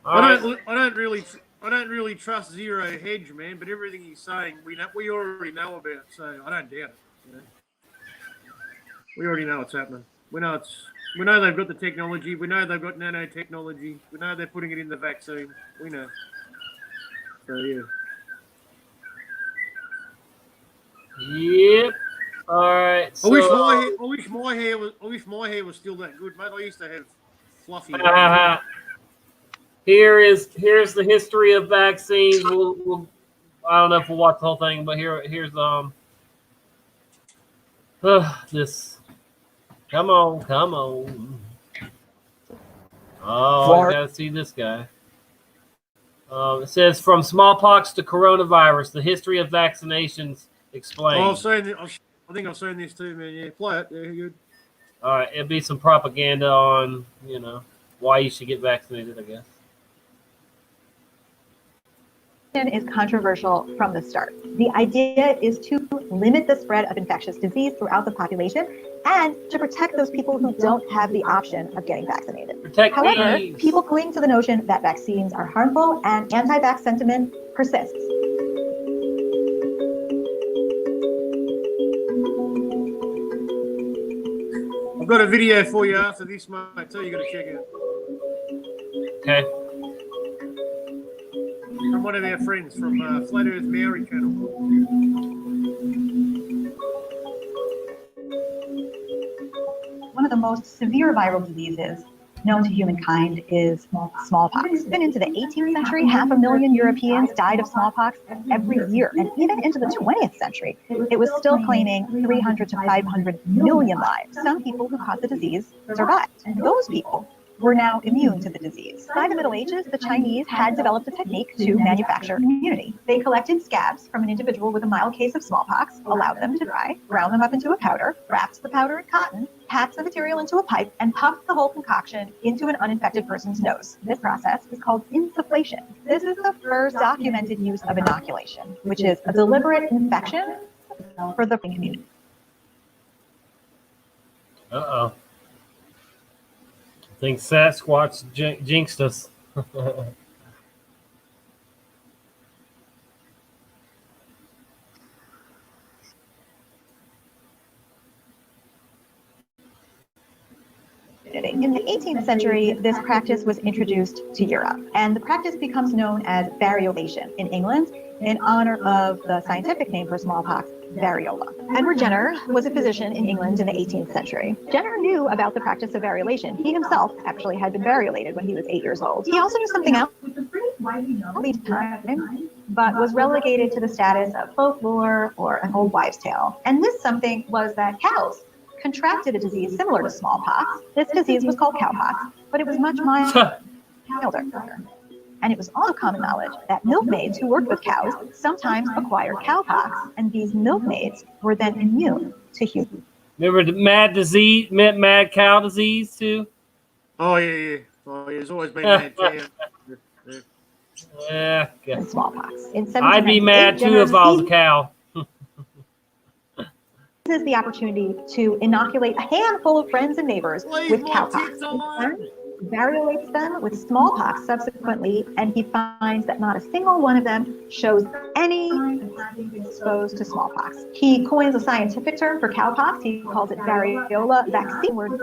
I don't really trust Zero Hedge, man. But everything he's saying, we already know about. So I don't doubt it. You know? We already know what's happening. We know they've got the technology. We know they've got nanotechnology. We know they're putting it in the vaccine. We know. So yeah. Yep. All right. I wish my hair was still that good, mate. I used to have fluffy hair. Here's the history of vaccines. We'll I don't know if we'll watch the whole thing, but here's this. Come on. Oh, I gotta see this guy. It says from smallpox to coronavirus, the history of vaccinations explained. Oh, I think I've seen this too, man. Yeah, play it. Yeah, good. All right, it'll be some propaganda on, why you should get vaccinated, I guess. Is controversial from the start. The idea is to limit the spread of infectious disease throughout the population and to protect those people who don't have the option of getting vaccinated. However, people cling to the notion that vaccines are harmful and anti-vax sentiment persists. I've got a video for you after this, mate. So you got to check it. Okay. From one of our friends from Flat Earth Maori channel. One of the most severe viral diseases known to humankind is smallpox. Even into the 18th century, 500,000 Europeans died of smallpox every year. And even into the 20th century, it was still claiming 300 to 500 million lives. Some people who caught the disease survived. Those people were now immune to the disease. By the Middle Ages, the Chinese had developed a technique to manufacture immunity. They collected scabs from an individual with a mild case of smallpox, allowed them to dry, ground them up into a powder, wrapped the powder in cotton, packed the material into a pipe, and puffed the whole concoction into an uninfected person's nose. This process is called insufflation. This is the first documented use of inoculation, which is a deliberate infection for the community. Uh-oh. I think Sasquatch jinxed us. In the 18th century, this practice was introduced to Europe, and the practice becomes known as variolation in England in honor of the scientific name for smallpox, variola. Edward Jenner was a physician in England in the 18th century. Jenner knew about the practice of variolation. He himself actually had been variolated when he was 8 years old. He also knew something else but was relegated to the status of folklore or an old wives' tale. And this something was that cows contracted a disease similar to smallpox. This disease was called cowpox, but it was much milder. And it was also common knowledge that milkmaids who worked with cows sometimes acquired cowpox, and these milkmaids were then immune to humans. Remember the mad cow disease too? Oh yeah. Oh yeah, it's always been mad cow. Yeah. Smallpox. I'd be mad too if I was a cow. This is the opportunity to inoculate a handful of friends and neighbors with cowpox. Variolates them with smallpox subsequently, and he finds that not a single one of them shows any exposed to smallpox. He coins a scientific term for cowpox. He calls it variola vaccine, word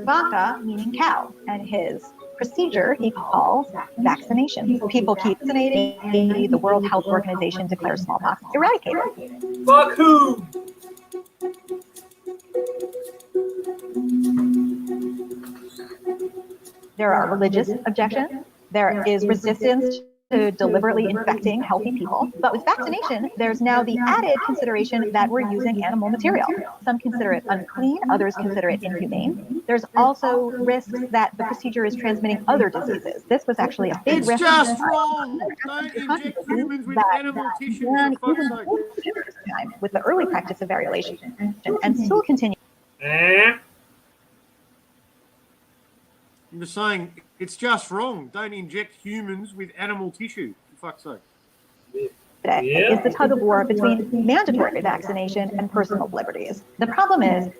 vaca meaning cow, and his procedure he calls vaccination. People keep vaccinating. The World Health Organization declares smallpox eradicated. Fuck who? There are religious objections. There is resistance to deliberately infecting healthy people. But with vaccination, there's now the added consideration that we're using animal material. Some consider it unclean, others consider it inhumane. There's also risks that the procedure is transmitting other diseases. This was actually a big It's risk. just wrong. Don't inject humans with animal tissue. For fuck's sake. With the early practice of variolation, and still continue. I'm just saying, it's just wrong. Don't inject humans with animal tissue. For fuck's sake. Today is the tug of war between mandatory vaccination and personal liberties. The problem is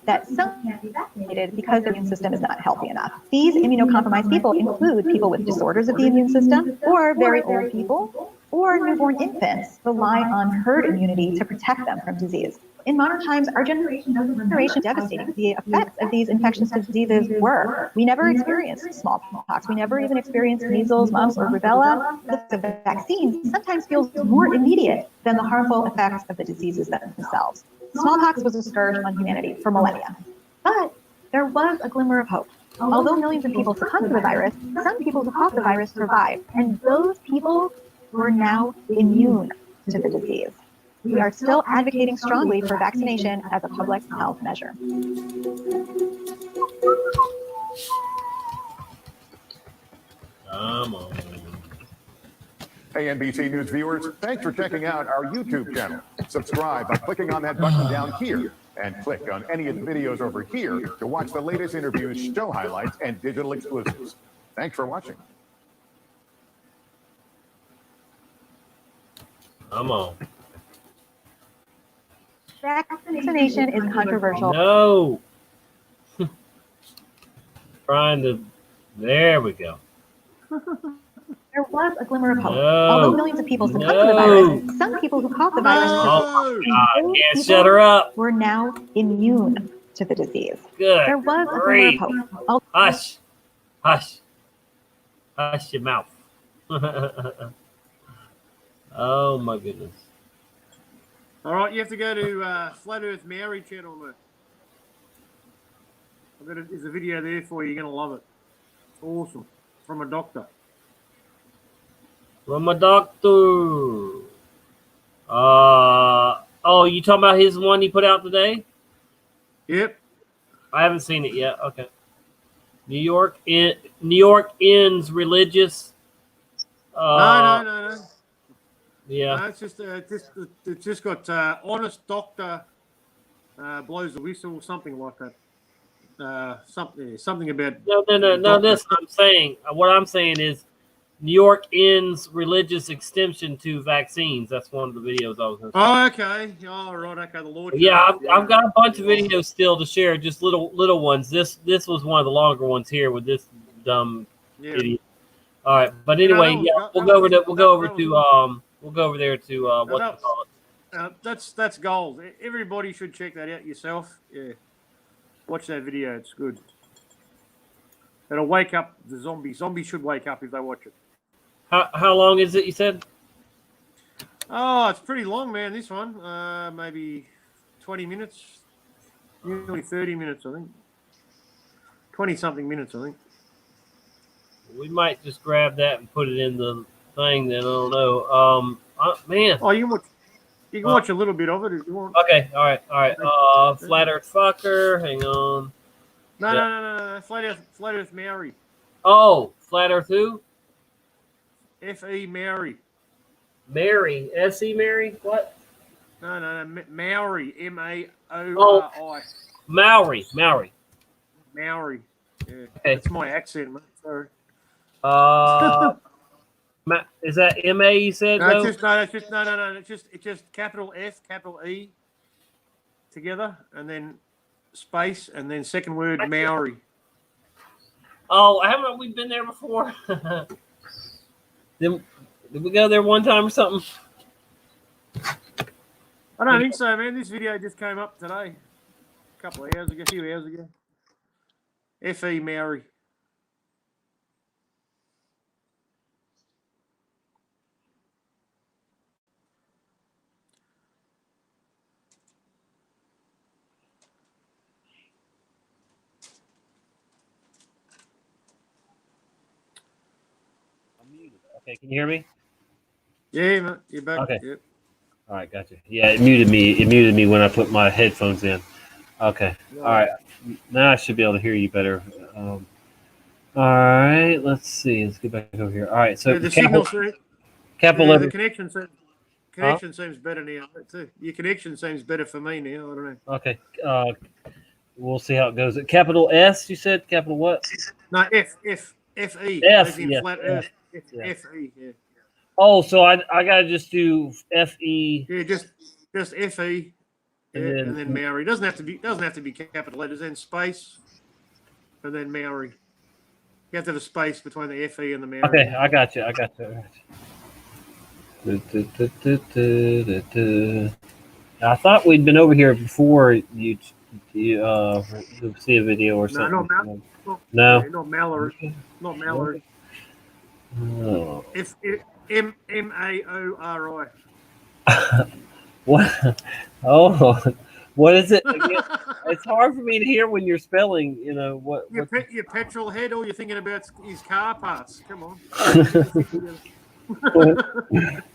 that some can't be vaccinated because their immune system is not healthy enough. These immunocompromised people include people with disorders of the immune system, or very old people, or newborn infants rely on herd immunity to protect them from disease. In modern times, our generation devastating the effects of these infectious diseases were. We never experienced smallpox. We never even experienced measles, mumps, or rubella. The vaccines sometimes feels more immediate than the harmful effects of the diseases themselves. Smallpox was a scourge on humanity for millennia. But there was a glimmer of hope. Although millions of people succumbed to the virus, some people who caught the virus survived, and those people were now immune to the disease. We are still advocating strongly for vaccination as a public health measure. Come on. Hey, NBC News viewers, thanks for checking out our YouTube channel. Subscribe by clicking on that button down here, and click on any of the videos over here to watch the latest interviews, show highlights, and digital exclusives. Thanks for watching. Come on. Vaccination is controversial. No. Trying to. There we go. There was a glimmer of hope. No. Although millions of people succumbed to the virus, some people who caught the virus I can't shut her up. were now immune to the disease. Good. There was a grief. glimmer of hope. Hush. Hush. Hush your mouth. Oh my goodness. All right, you have to go to Flat Earth Mary channel, mate. There's a video there for you. You're going to love it. It's awesome. From a doctor. From a doctor. Oh, you talking about his one he put out today? Yep. I haven't seen it yet. Okay. New York ends religious. No. Yeah. No, it's just got honest doctor blows the whistle, something like that. Something about No. That's what I'm saying. What I'm saying is, New York ends religious exemption to vaccines. That's one of the videos I was going to say. Oh, okay. Oh, right. Okay. The Lord. Yeah, I've got a bunch of videos still to share, just little ones. This was one of the longer ones here with this dumb idiot. All right, but anyway, we'll go over there to what you call it. That's gold. Everybody should check that out yourself. Yeah, watch that video. It's good. It'll wake up the zombie. Zombies should wake up if they watch it. How long is it? You said? Oh, it's pretty long, man. This one, maybe 20 minutes, nearly 30 minutes, I think. 20-something minutes, I think. We might just grab that and put it in the thing. Then I don't know. Man. Oh, you can watch a little bit of it if you want. Okay. All right. Flat Earth fucker. Hang on. No. Flat Earth Maori. Oh, Flat Earth who? F.E. Maori. Mary. S.E. Mary? What? No. Maori. M-A-O-R-I. Oh, Maori. Maori. Yeah. Okay. That's my accent, mate. Sorry. Is that M-A you said? No. It's just capital F, capital E together, and then space, and then second word Maori. Oh, haven't we been there before? Did we go there one time or something? I don't think so, man. This video just came up today, a few hours ago. F.E. Maori. Okay, can you hear me? Yeah, man, you're back. Okay. Yep. All right, gotcha. Yeah, it muted me. It muted me when I put my headphones in. Okay. All right. Now I should be able to hear you better. All right. Let's see. Let's get back over here. All right. So Yeah, the signal, capital the letter. connection seems better now too. Your connection seems better for me now. I don't know. Okay. We'll see how it goes. Capital S, you said? Capital what? No, F E. F, As in yeah, flat F, Earth. yeah. F E. Yeah. Oh, so I gotta just do FE. Yeah, just FE. Yeah, And and then- then Maori. Doesn't have to be capital letters. Then space, and then Maori. You have to have a space between the FE and the Maori. Okay, I got you. I thought we'd been over here before. You see a video or No, something. not No? not Mallory. Not Mallory. Oh. Maori. What? Oh, what is it? It's hard for me to hear when you're spelling. You know what? Your petrol head, all you're thinking about is car parts. Come on.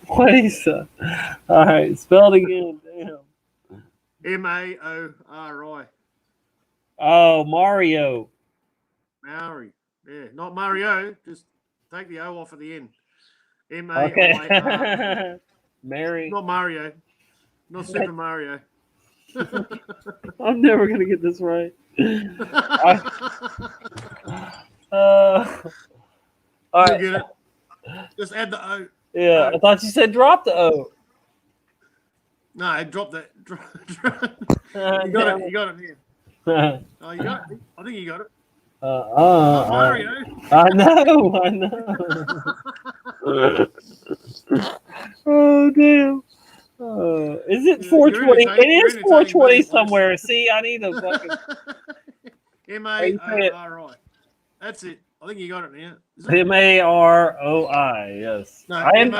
What is that? All right, spell it again. Damn. Maori. Oh, Mario. Maori. Yeah, not Mario. Just take the O off at the end. Okay. Maori. Mary. Not Mario. Not Super Mario. I'm never gonna get this right. All right. You get it. Just add the O. Yeah, I thought you said drop the O. No, I dropped that. You got it. You got it here. Oh, you got it. I think you got it. Mario. I know. Oh damn. Is it 420? It is 420 somewhere. See, I need a fucking Maori. That's it. I think you got it now. Maroi. Yes. No, I am.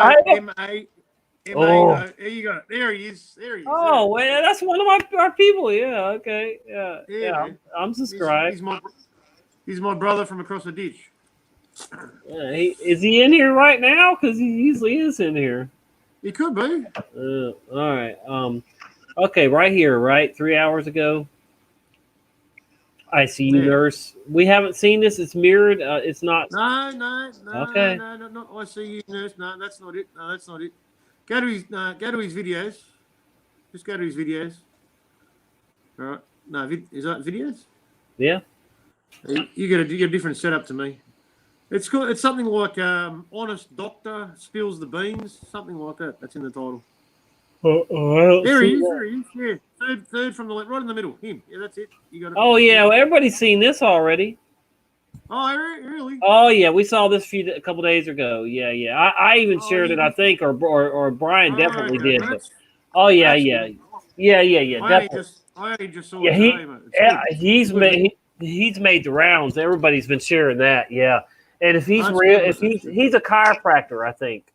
Oh, there you got it. There he is. Oh, well, that's one of our people. Yeah. Okay. Yeah. I'm subscribed. He's my brother from across the ditch. Is he in here right now? Because he usually is in here. He could be. All right. Okay, right here, right? 3 hours ago. ICU nurse. We haven't seen this. It's mirrored. It's not. No. Okay. No, not ICU nurse. No, that's not it. No, that's not it. Go to his videos. Just go to his videos. All right. No, is that videos? Yeah. You get a different setup to me. It's cool. It's something like honest doctor spills the beans, something like that. That's in the title. There he is. Yeah, third from the left, right in the middle. Him. Yeah, that's it. You got it. Oh yeah, well, everybody's seen this already. Oh really? Oh yeah, we saw this a couple days ago. Yeah. I even shared it, I think, or Brian definitely did. But, oh yeah. Definitely. I just saw he's made the rounds. Everybody's been sharing that. Yeah. And if he's real, he's a chiropractor, I think.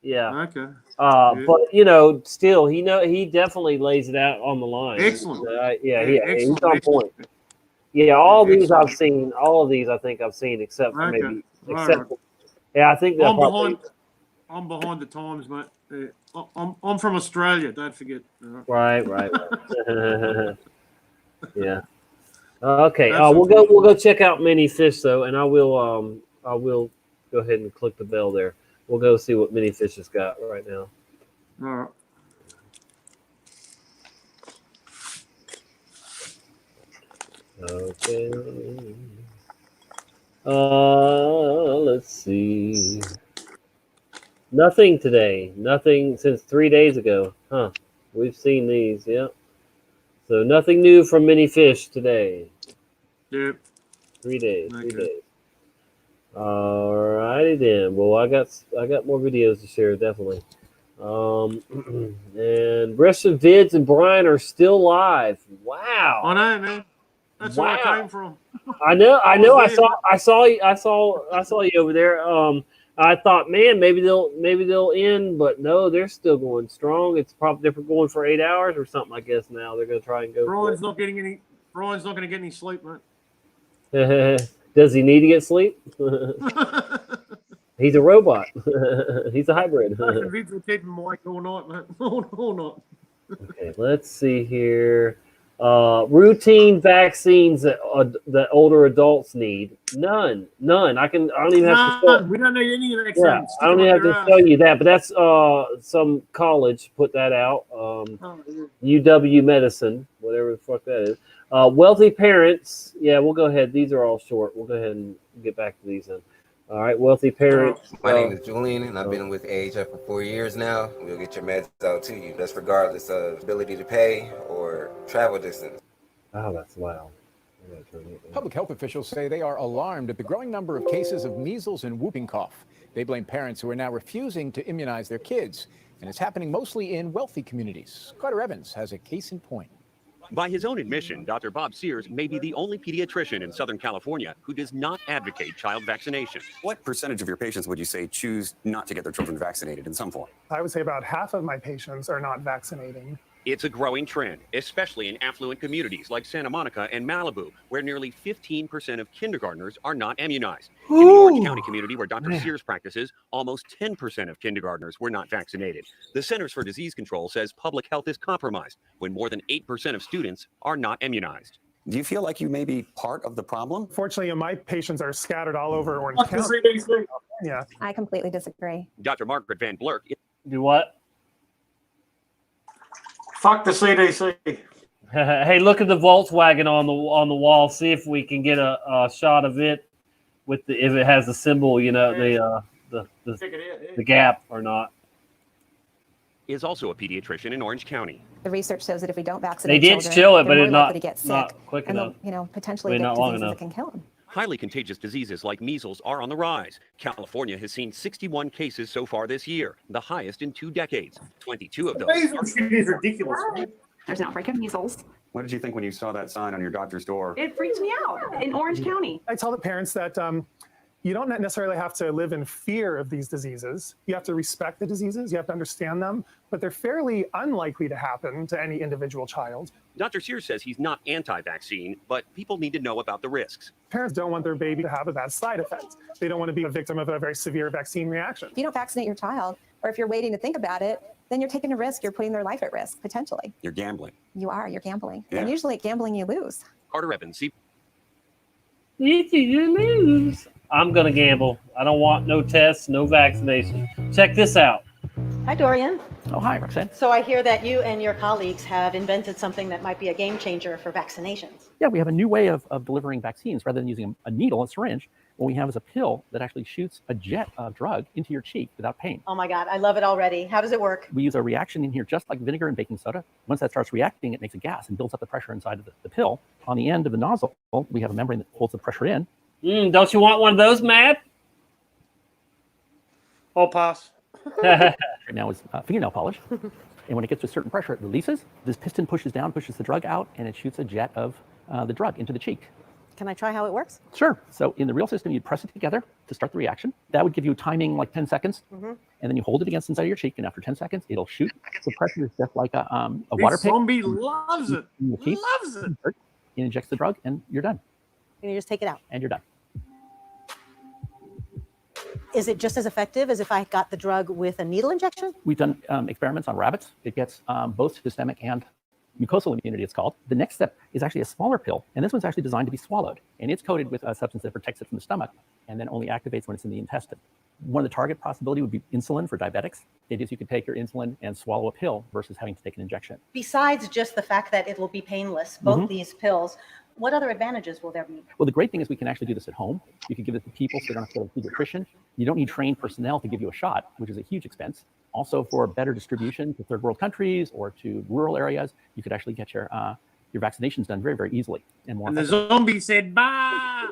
Yeah. Okay. But still, he definitely lays it out on the line. Excellent. He's on point. Yeah, all of these I've seen. All of these I think I've seen, except for I think they're I'm behind the times, mate. I'm from Australia. Don't forget. Right. Yeah. Okay. We'll go check out Mini Fish though, and I will go ahead and click the bell there. We'll go see what Mini Fish has got right now. All right. Okay. Let's see. Nothing today. Nothing since 3 days ago. Huh. We've seen these. Yep. So nothing new from Mini Fish today. Yep. 3 days. Okay. 3 days. All righty then. Well, I got more videos to share, definitely. And Russian Vids and Brian are still live. Wow. I know, man. That's where I came from. I know. I saw you over there. I thought, man, maybe they'll end, but no, they're still going strong. It's probably they're going for 8 hours or something. I guess now they're going to try and go. Brian's not going to get any sleep, mate. Does he need to get sleep? He's a robot. He's a hybrid. Fucking Vince will keep him awake all night, man. All night. Okay, let's see here. Routine vaccines that older adults need. None. I don't even have to. We don't need any of that. Yeah, I don't even have to tell you that, but that's some college put that out. UW Medicine, whatever the fuck that is. Wealthy parents. Yeah, we'll go ahead. These are all short. We'll go ahead and get back to these then. All right, wealthy parents. My name is Julian, and I've been with AHF for 4 years now. We'll get your meds out to you. That's regardless of ability to pay or travel distance. Oh, that's loud. Public health officials say they are alarmed at the growing number of cases of measles and whooping cough. They blame parents who are now refusing to immunize their kids, and it's happening mostly in wealthy communities. Carter Evans has a case in point. By his own admission, Dr. Bob Sears may be the only pediatrician in Southern California who does not advocate child vaccination. What percentage of your patients would you say choose not to get their children vaccinated in some form? I would say about half of my patients are not vaccinating. It's a growing trend, especially in affluent communities like Santa Monica and Malibu, where nearly 15% of kindergartners are not immunized. In the Orange County community where Dr. Sears practices, almost 10% of kindergartners were not vaccinated. The Centers for Disease Control says public health is compromised when more than 8% of students are not immunized. Do you feel like you may be part of the problem? Fortunately, my patients are scattered all over Orange Fuck the County. CDC. Yeah. I completely disagree. Dr. Margaret Van Blurk. Do what? Fuck the CDC. Hey, look at the Volkswagen on the wall. See if we can get a shot of it with if it has the symbol, the gap or not. Is also a pediatrician in Orange County. The research shows that if we don't vaccinate They did children, show it, but they're it's more not likely to get sick, not quick and enough. they'll, potentially Maybe get not long diseases enough. that can kill them. Highly contagious diseases like measles are on the rise. California has seen 61 cases so far this year, the highest in 2 decades. 22 of those. Measles shit is ridiculous. There's an outbreak of measles. What did you think when you saw that sign on your doctor's door? It freaked me out in Orange County. I tell the parents that you don't necessarily have to live in fear of these diseases. You have to respect the diseases, you have to understand them, but they're fairly unlikely to happen to any individual child. Dr. Sears says he's not anti-vaccine, but people need to know about the risks. Parents don't want their baby to have a bad side effect. They don't want to be a victim of a very severe vaccine reaction. If you don't vaccinate your child, or if you're waiting to think about it, then you're taking a risk. You're putting their life at risk, potentially. You're gambling. You are. You're gambling. Yeah. And usually at gambling, you lose. Carter Evans, You lose. I'm gonna gamble. I don't want no tests, no vaccination. Check this out. Hi, Dorian. Oh, hi, Roxanne. So I hear that you and your colleagues have invented something that might be a game changer for vaccinations. Yeah, we have a new way of delivering vaccines. Rather than using a needle and syringe, what we have is a pill that actually shoots a jet of drug into your cheek without pain. Oh my God, I love it already. How does it work? We use a reaction in here just like vinegar and baking soda. Once that starts reacting, it makes a gas and builds up the pressure inside of the pill. On the end of the nozzle, we have a membrane that holds the pressure in. Don't you want one of those, Matt? I'll pass. Right now is fingernail polish. And when it gets to a certain pressure, it releases. This piston pushes down, pushes the drug out, and it shoots a jet of the drug into the cheek. Can I try how it works? Sure. So in the real system, you'd press it together to start the reaction. That would give you timing like 10 seconds. Mm-hmm. And then you hold it against inside your cheek. And after 10 seconds, it'll shoot. The pressure is just like a water This pick. zombie loves it. In your teeth. Loves it. It injects the drug, and you're done. And you just take it out. And you're done. Is it just as effective as if I got the drug with a needle injection? We've done experiments on rabbits. It gets both systemic and mucosal immunity, it's called. The next step is actually a smaller pill, and this one's actually designed to be swallowed. And it's coated with a substance that protects it from the stomach and then only activates when it's in the intestine. One of the target possibility would be insulin for diabetics. The idea is you could take your insulin and swallow a pill versus having to take an injection. Besides just the fact that it will be painless, both Mhm. these pills, what other advantages will there be? Well, the great thing is we can actually do this at home. You can give it to people so they don't have to go to a pediatrician. You don't need trained personnel to give you a shot, which is a huge expense. Also, for better distribution to third world countries or to rural areas, you could actually get your vaccinations done very, very easily and more And the effectively. zombie said, bah!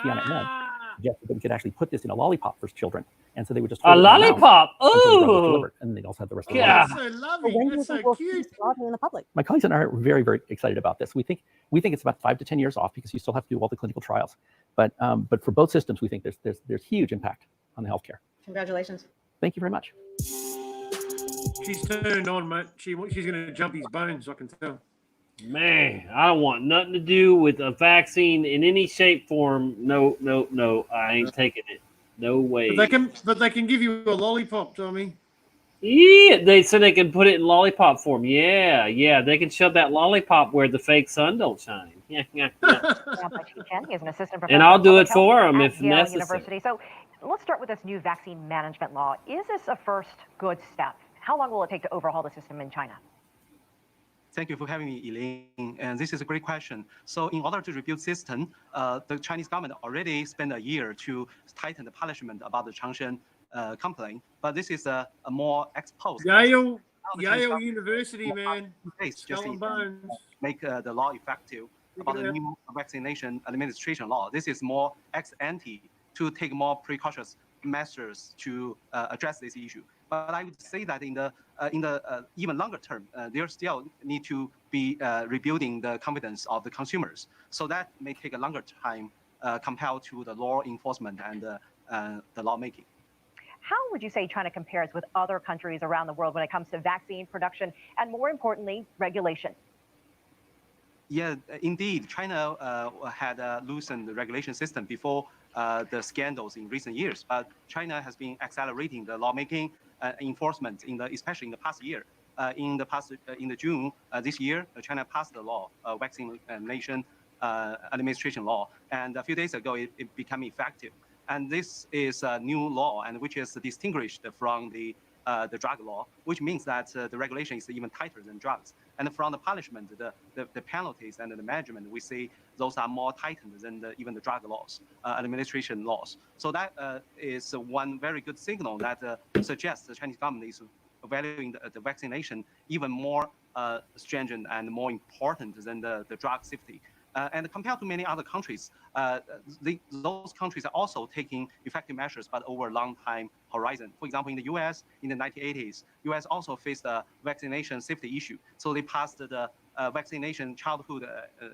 See on it now, suggested that we could actually put this in a lollipop for children. And so they would just A hold it in their mouth lollipop? until the drug was Ooh. delivered, and they'd also have the rest of the Yeah. life. So So lovely. when do you That's think so we'll see cute. this broadly in the public? My colleagues and I are very, very excited about this. We think it's about 5 to 10 years off because you still have to do all the clinical trials. But for both systems, we think there's huge impact on the healthcare. Congratulations. Thank you very much. She's turned on, mate. She's going to jump his bones, I can tell. Man, I don't want nothing to do with a vaccine in any shape, form. No. I ain't taking it. No way. But they can give you a lollipop, Tommy. Yeah, they can put it in lollipop form. Yeah, they can shove that lollipop where the fake sun don't shine. Yeah. He is an assistant professor And I'll of do public it for health him at if Yale necessary. University. So let's start with this new vaccine management law. Is this a first good step? How long will it take to overhaul the system in China? Thank you for having me, Elaine. And this is a great question. So in order to rebuild system, the Chinese government already spent a year to tighten the punishment about the Changshan complaint. But this is a more exposed. Yale University, man. Skull and bones. Make the law effective about the new vaccination administration law. This is more ex ante to take more precautious measures to address this issue. But I would say that in the even longer term, there still need to be rebuilding the confidence of the consumers. So that may take a longer time compared to the law enforcement and the lawmaking. How would you say China compares with other countries around the world when it comes to vaccine production and, more importantly, regulation? Yeah, indeed. China had a loosened the regulation system before the scandals in recent years, but China has been accelerating the lawmaking enforcement especially in the past year. In the June this year, China passed the law, vaccination administration law, and a few days ago it became effective. And this is a new law, and which is distinguished from the drug law, which means that the regulation is even tighter than drugs. And from the punishment, the penalties and the management, we see those are more tightened than even the drug laws, administration laws. So that is one very good signal that suggests the Chinese government is valuing the vaccination even more stringent and more important than the drug safety. And compared to many other countries, those countries are also taking effective measures, but over a long time horizon. For example, in the U.S., in the 1980s, U.S. also faced a vaccination safety issue. So they passed the vaccination childhood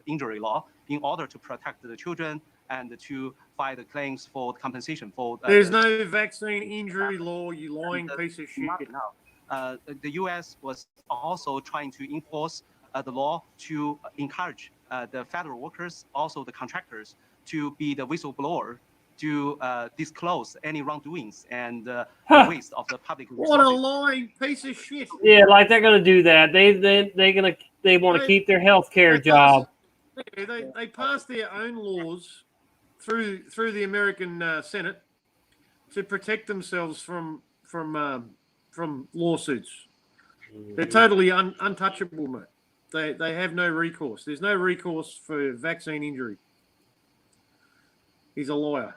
injury law in order to protect the children and to file the claims for compensation for. There's no vaccine injury law, you lying piece of shit. The U.S. was also trying to enforce the law to encourage the federal workers, also the contractors, to be the whistleblower, to disclose any wrongdoings and the waste of the public resources. What a lying piece of shit! Yeah, like they're gonna do that. They want to keep their healthcare job. They passed their own laws through the American Senate to protect themselves from lawsuits. They're totally untouchable, mate. They have no recourse. There's no recourse for vaccine injury. He's a lawyer.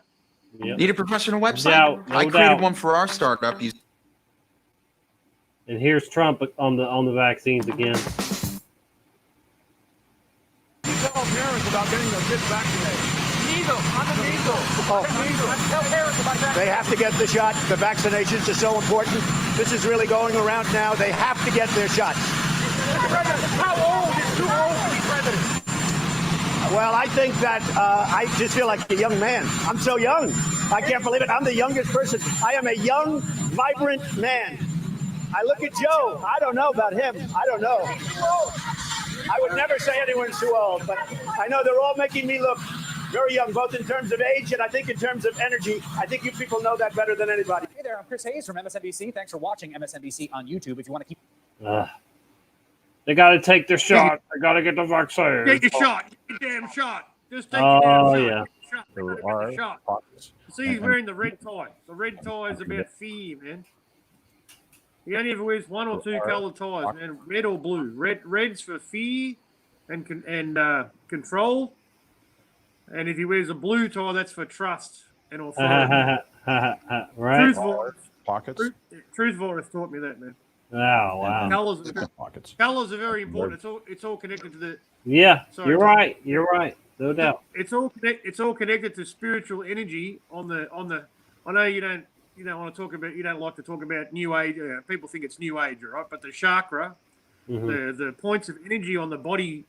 Yep. Need a professional website? I created one for our startup. And here's Trump on the vaccines again. Tell parents about getting their kids vaccinated. Measles, I'm a measles. Tell parents about that. They have to get the shot. The vaccinations are so important. This is really going around now. They have to get their shots. How old is too old to be president? Well, I think that I just feel like a young man. I'm so young. I can't believe it. I'm the youngest person. I am a young, vibrant man. I look at Joe. I don't know about him. I don't know. I would never say anyone's too old, but I know they're all making me look very young, both in terms of age and I think in terms of energy. I think you people know that better than anybody. Hey there, I'm Chris Hayes from MSNBC. Thanks for watching MSNBC on YouTube. If you want to keep... They got to take their shot. They got to get the vaccine. Get your shot. Get your damn shot. Just take your damn shot. Yeah. Get the shot. See, he's wearing the red tie. The red tie is about fear, man. He only ever wears one or two colored ties, man. Red or blue. Red's for fear and control. And if he wears a blue tie, that's for trust and authority. Right. Pockets. Truth Virus taught me that, man. Oh, wow. Colors are very important. It's all connected to the. Yeah, Sorry, you're right. You're right. No doubt. It's all connected to spiritual energy on the. I know you don't want to talk about. You don't like to talk about New Age. People think it's New Age, right? But the chakra, the points of energy on the body,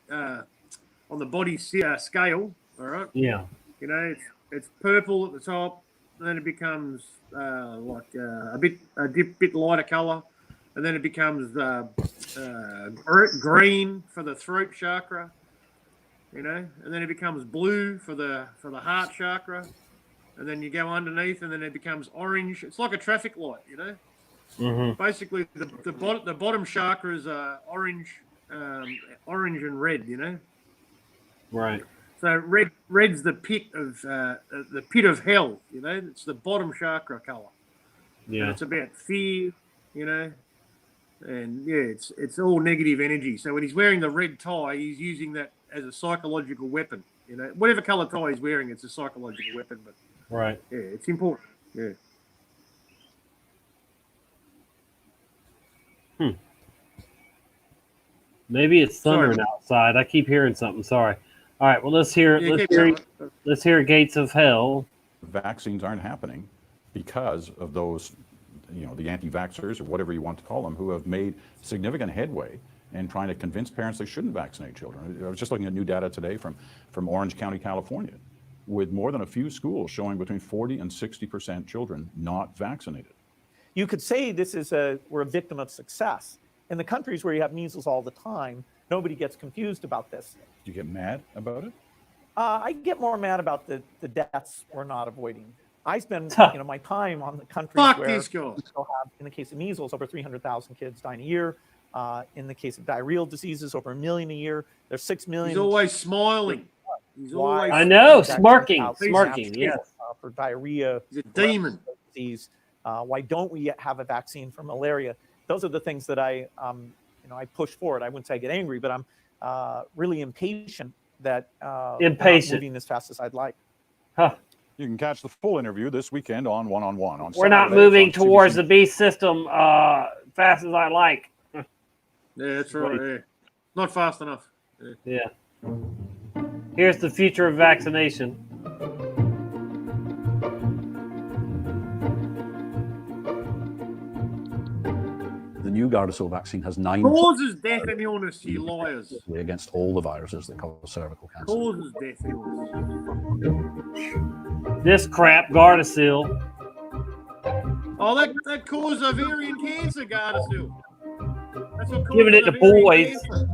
scale. All right. Yeah. You know, it's purple at the top, and then it becomes a bit lighter color. And then it becomes green for the throat chakra, you know, and then it becomes blue for the heart chakra, and then you go underneath, and then it becomes orange. It's like a traffic light, you know. Basically, the bottom chakra is orange, orange and red, you know. Right. So red's the pit of hell, you know. It's the bottom chakra color. Yeah. And it's about fear, you know. And yeah, it's all negative energy. So when he's wearing the red tie, he's using that as a psychological weapon. You know, whatever color tie he's wearing, it's a psychological weapon. But Right. yeah, it's important. Yeah. Maybe it's thundering Sorry. outside. I keep hearing something. Sorry. All right. Well, let's hear. Yeah, Let's hear Gates of Hell. Vaccines aren't happening because of those, the anti-vaxxers or whatever you want to call them, who have made significant headway in trying to convince parents they shouldn't vaccinate children. I was just looking at new data today from Orange County, California, with more than a few schools showing between 40 and 60% children not vaccinated. You could say we're a victim of success. In the countries where you have measles all the time, nobody gets confused about this. Do you get mad about it? I get more mad about the deaths we're not avoiding. I spend my time on the countries where we still have, in the case of measles, over 300,000 kids dying a year. In the case of diarrheal diseases, over 1 million a year. There's 6 million. He's always smiling. He's always. I know, smirking. Yes. For diarrhea. He's a demon. Disease. Why don't we have a vaccine for malaria? Those are the things that I push forward. I wouldn't say I get angry, but I'm really impatient that we're not moving as fast as I'd like. Huh. You can catch the full interview this weekend on One-on-One. We're not moving towards the beast system fast as I like. Yeah, that's right. Yeah. Not fast enough. Yeah. Here's the future of vaccination. The new Gardasil vaccine has 9 Causes death and illness, you liars. against all the viruses that cause cervical cancer. Causes death and illness. This crap, Gardasil. Oh, that causes ovarian cancer, Gardasil. That's what causes Giving it to ovarian boys. cancer.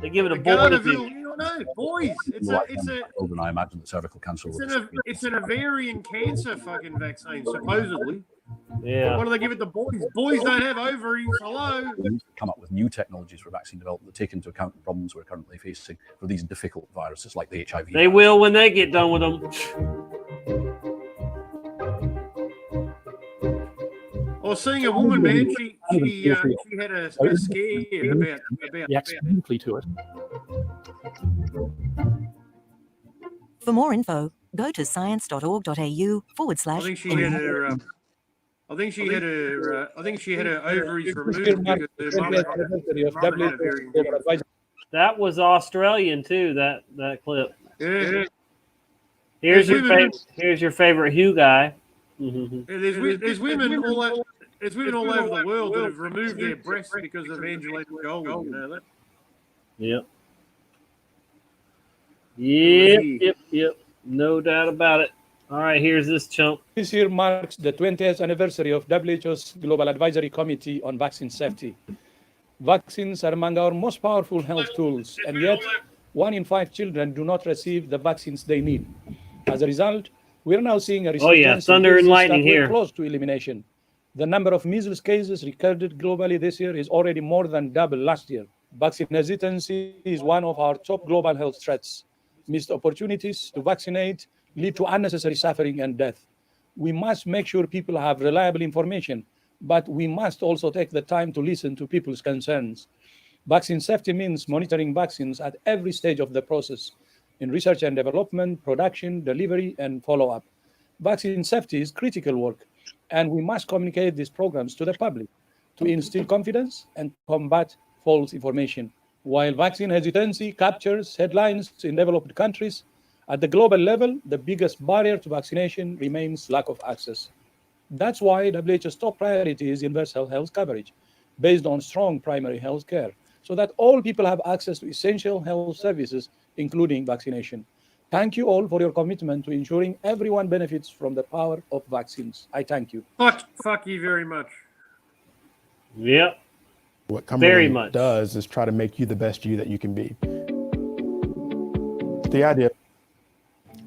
They give it a The boy. Gardasil, no, boys. Children, I imagine that cervical cancer will It's an ovarian cancer fucking vaccine, supposedly. Yeah. Why do they give it to boys? Boys don't have ovaries. Hello. come up with new technologies for vaccine development that take into account the problems we're currently facing for these difficult viruses like the HIV. They will when they get done with them. I was seeing a woman, man. She had a scare about Reacts beautifully to it. For more info, go to science.org.au/. I think she had her. I think she had her ovaries removed because her mother had ovarian cancer. That was Australian too. That clip. Yeah. Here's your favorite Hugh guy. Yeah, there's women all over the world that have removed their breasts because of Angelina Jolie. You know that? Yep. Yep. No doubt about it. All right, here's this chump. This year marks the 20th anniversary of WHO's Global Advisory Committee on Vaccine Safety. Vaccines are among our most powerful health tools, and yet 1 in 5 children do not receive the vaccines they need. As a result, we are now seeing a resurgence thunder and lightning that were here. close to elimination. The number of measles cases recorded globally this year is already more than double last year. Vaccine hesitancy is one of our top global health threats. Missed opportunities to vaccinate lead to unnecessary suffering and death. We must make sure people have reliable information, but we must also take the time to listen to people's concerns. Vaccine safety means monitoring vaccines at every stage of the process, in research and development, production, delivery, and follow-up. Vaccine safety is critical work, and we must communicate these programs to the public to instill confidence and combat false information. While vaccine hesitancy captures headlines in developed countries, at the global level, the biggest barrier to vaccination remains lack of access. That's why WHO's top priority is universal health coverage, based on strong primary health care, so that all people have access to essential health services, including vaccination. Thank you all for your commitment to ensuring everyone benefits from the power of vaccines. I thank you. Fuck you very much. Yep. What Very Cumberland much. does is try to make you the best you that you can be. The idea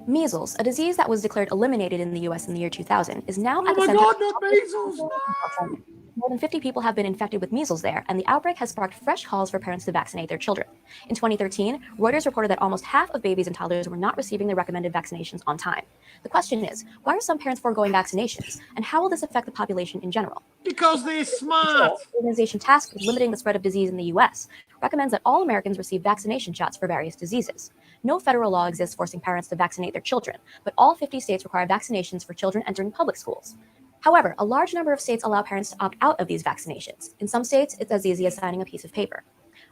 Measles, a disease that was declared eliminated in the US in the year 2000, is now at the Oh my center God, not measles! No! More than 50 people have been infected with measles there, and the outbreak has sparked fresh calls for parents to vaccinate their children. In 2013, Reuters reported that almost half of babies and toddlers were not receiving the recommended vaccinations on time. The question is, why are some parents foregoing vaccinations, and how will this affect the population in general? Because they're smart. The organization tasked with limiting the spread of disease in the US recommends that all Americans receive vaccination shots for various diseases. No federal law exists forcing parents to vaccinate their children, but all 50 states require vaccinations for children entering public schools. However, a large number of states allow parents to opt out of these vaccinations. In some states, it's as easy as signing a piece of paper.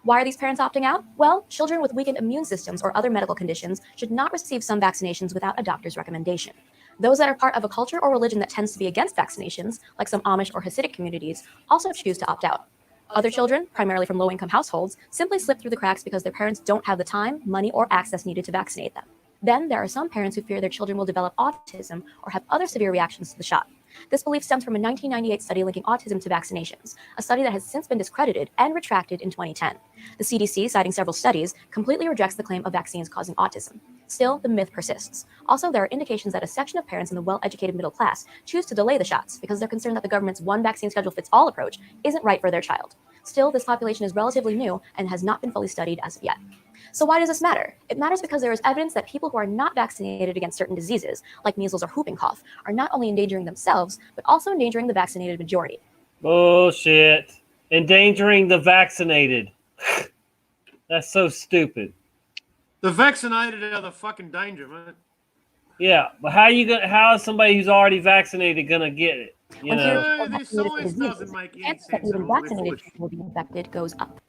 Why are these parents opting out? Well, children with weakened immune systems or other medical conditions should not receive some vaccinations without a doctor's recommendation. Those that are part of a culture or religion that tends to be against vaccinations, like some Amish or Hasidic communities, also choose to opt out. Other children, primarily from low-income households, simply slip through the cracks because their parents don't have the time, money, or access needed to vaccinate them. Then there are some parents who fear their children will develop autism or have other severe reactions to the shot. This belief stems from a 1998 study linking autism to vaccinations, a study that has since been discredited and retracted in 2010. The CDC, citing several studies, completely rejects the claim of vaccines causing autism. Still, the myth persists. Also, there are indications that a section of parents in the well-educated middle class choose to delay the shots because they're concerned that the government's one vaccine schedule fits all approach isn't right for their child. Still, this population is relatively new and has not been fully studied as of yet. So why does this matter? It matters because there is evidence that people who are not vaccinated against certain diseases, like measles or whooping cough, are not only endangering themselves, but also endangering the vaccinated majority. Bullshit. Endangering the vaccinated. That's so stupid. The vaccinated are the fucking danger, man. Yeah, but how is somebody who's already vaccinated gonna get it? You know? This science doesn't make any sense at Even all. They're vaccinated foolish. people will be infected goes up.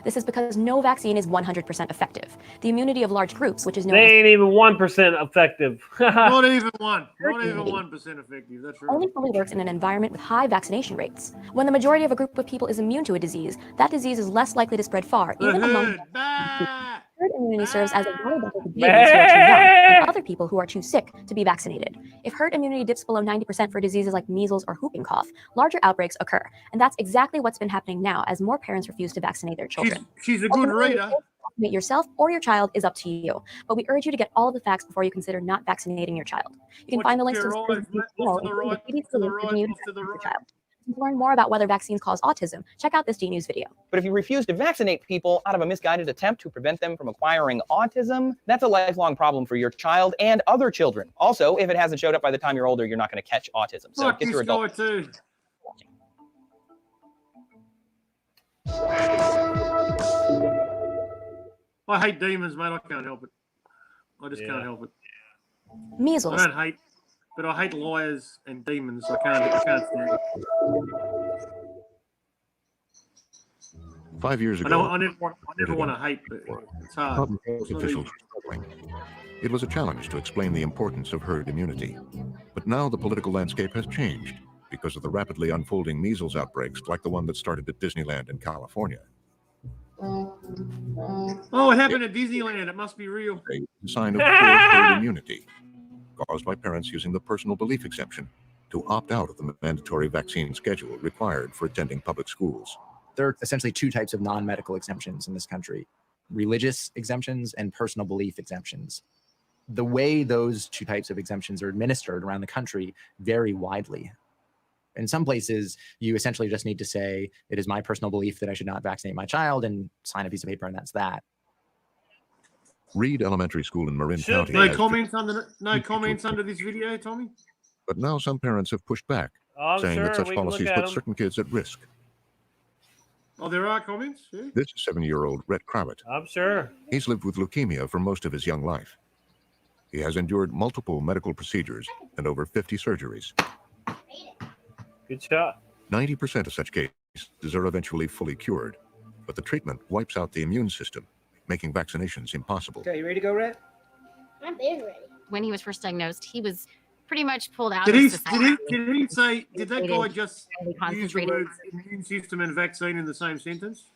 This is because no vaccine is 100% effective. The immunity of large groups, which is known They as ain't even 1% effective. Not even one. Not even 1% effective. That's right. only fully works in an environment with high vaccination rates. When the majority of a group of people is immune to a disease, that disease is less likely to spread far, even among herd immunity serves as a variable for babies who are too young and other people who are too sick to be vaccinated. If herd immunity dips below 90% for diseases like measles or whooping cough, larger outbreaks occur. And that's exactly what's been happening now as more parents refuse to vaccinate their children. She's a good Ultimately, reader. Vaccinate yourself or your child is up to you, but we urge you to get all of the facts before you consider not vaccinating your child. You can find the links to the studies below, including the CDC link giving you to vaccinate your child. To learn more about whether vaccines cause autism, check out this DNews video. But if you refuse to vaccinate people out of a misguided attempt to prevent them from acquiring autism, that's a lifelong problem for your child and other children. Also, if it hasn't showed up by the time you're older, you're not going to catch autism. So Fuck get this your guy adult. too. I hate demons, mate. I can't help it. I just can't help it. Measles. I don't hate, but I hate liars and demons. I can't stand it. 5 years I ago, never want to hate, but it's hard. public health It's not officials easy. were struggling. It was a challenge to explain the importance of herd immunity. But now the political landscape has changed because of the rapidly unfolding measles outbreaks like the one that started at Disneyland in California. Oh, it happened at Disneyland. It must be real. A sign of poor herd immunity caused by parents using the personal belief exemption to opt out of the mandatory vaccine schedule required for attending public schools. There are essentially two types of non-medical exemptions in this country: religious exemptions and personal belief exemptions. The way those two types of exemptions are administered around the country vary widely. In some places, you essentially just need to say, it is my personal belief that I should not vaccinate my child, and sign a piece of paper, and that's that. Reed Elementary School in Marin County No has comments under this video, Tommy? but now some parents have pushed back, I'm saying that sure such we can look policies at put 'em. certain kids at risk. Oh, there are comments? Yeah. This is 7-year-old Rhett Kravitz. I'm sure. He's lived with leukemia for most of his young life. He has endured multiple medical procedures and over 50 surgeries. Good shot. 90% of such cases are eventually fully cured, but the treatment wipes out the immune system, making vaccinations impossible. Okay, you ready to go, Rhett? I'm very ready. When he was first diagnosed, he was pretty much pulled out Did of he society. say, did that guy just Highly use the concentrated. words immune system and vaccine in the same sentence?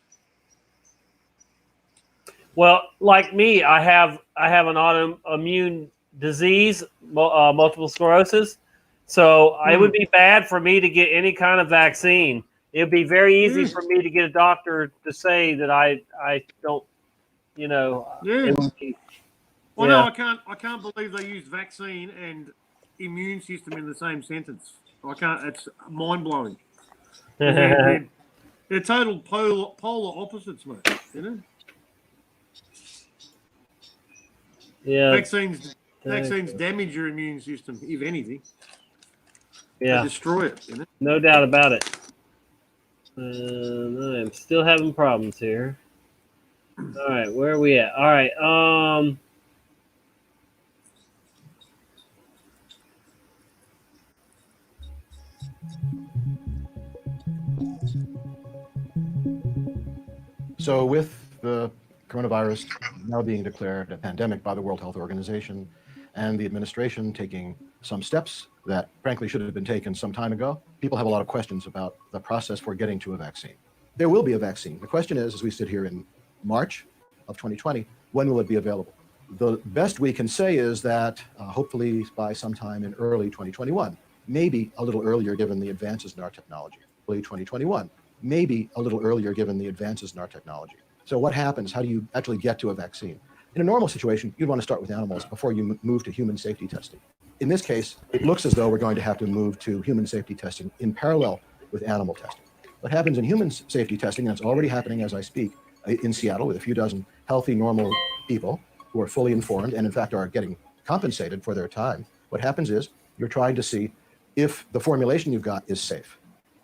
Well, like me, I have an autoimmune disease, multiple sclerosis. So it would be bad for me to get any kind of vaccine. It would be very easy for me to get a doctor to say that I don't, you know. It would be, Well, no, I can't believe they used vaccine and immune system in the same sentence. I can't. It's mind blowing. They're total polar opposites, mate. You know. Yeah. Vaccines damage your immune system, if anything. Yeah. They destroy it. You know? No doubt about it. I'm still having problems here. All right, where are we at? All right. So with the coronavirus now being declared a pandemic by the World Health Organization and the administration taking some steps that frankly should have been taken some time ago, people have a lot of questions about the process for getting to a vaccine. There will be a vaccine. The question is, as we sit here in March of 2020, when will it be available? The best we can say is that hopefully by sometime in early 2021, maybe a little earlier given the advances in our technology. Early 2021, maybe a little earlier given the advances in our technology. So what happens? How do you actually get to a vaccine? In a normal situation, you'd want to start with animals before you move to human safety testing. In this case, it looks as though we're going to have to move to human safety testing in parallel with animal testing. What happens in human safety testing, and it's already happening as I speak in Seattle with a few dozen healthy, normal people who are fully informed and in fact are getting compensated for their time. What happens is you're trying to see if the formulation you've got is safe.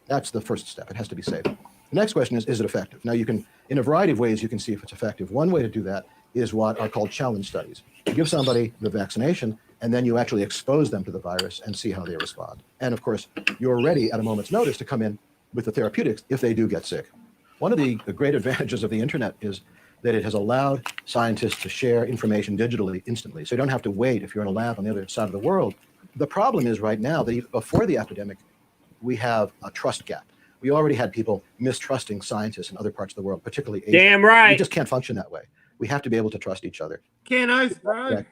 That's the first step. It has to be safe. The next question is it effective? Now you can, in a variety of ways, you can see if it's effective. One way to do that is what are called challenge studies. You give somebody the vaccination and then you actually expose them to the virus and see how they respond. And of course, you're ready at a moment's notice to come in with the therapeutics if they do get sick. One of the great advantages of the internet is that it has allowed scientists to share information digitally instantly. So you don't have to wait if you're in a lab on the other side of the world. The problem is right now that before the epidemic, we have a trust gap. We already had people mistrusting scientists in other parts of the world, particularly Asia. Damn right. We just can't function that way. We have to be able to trust each other. Can't oath, bro.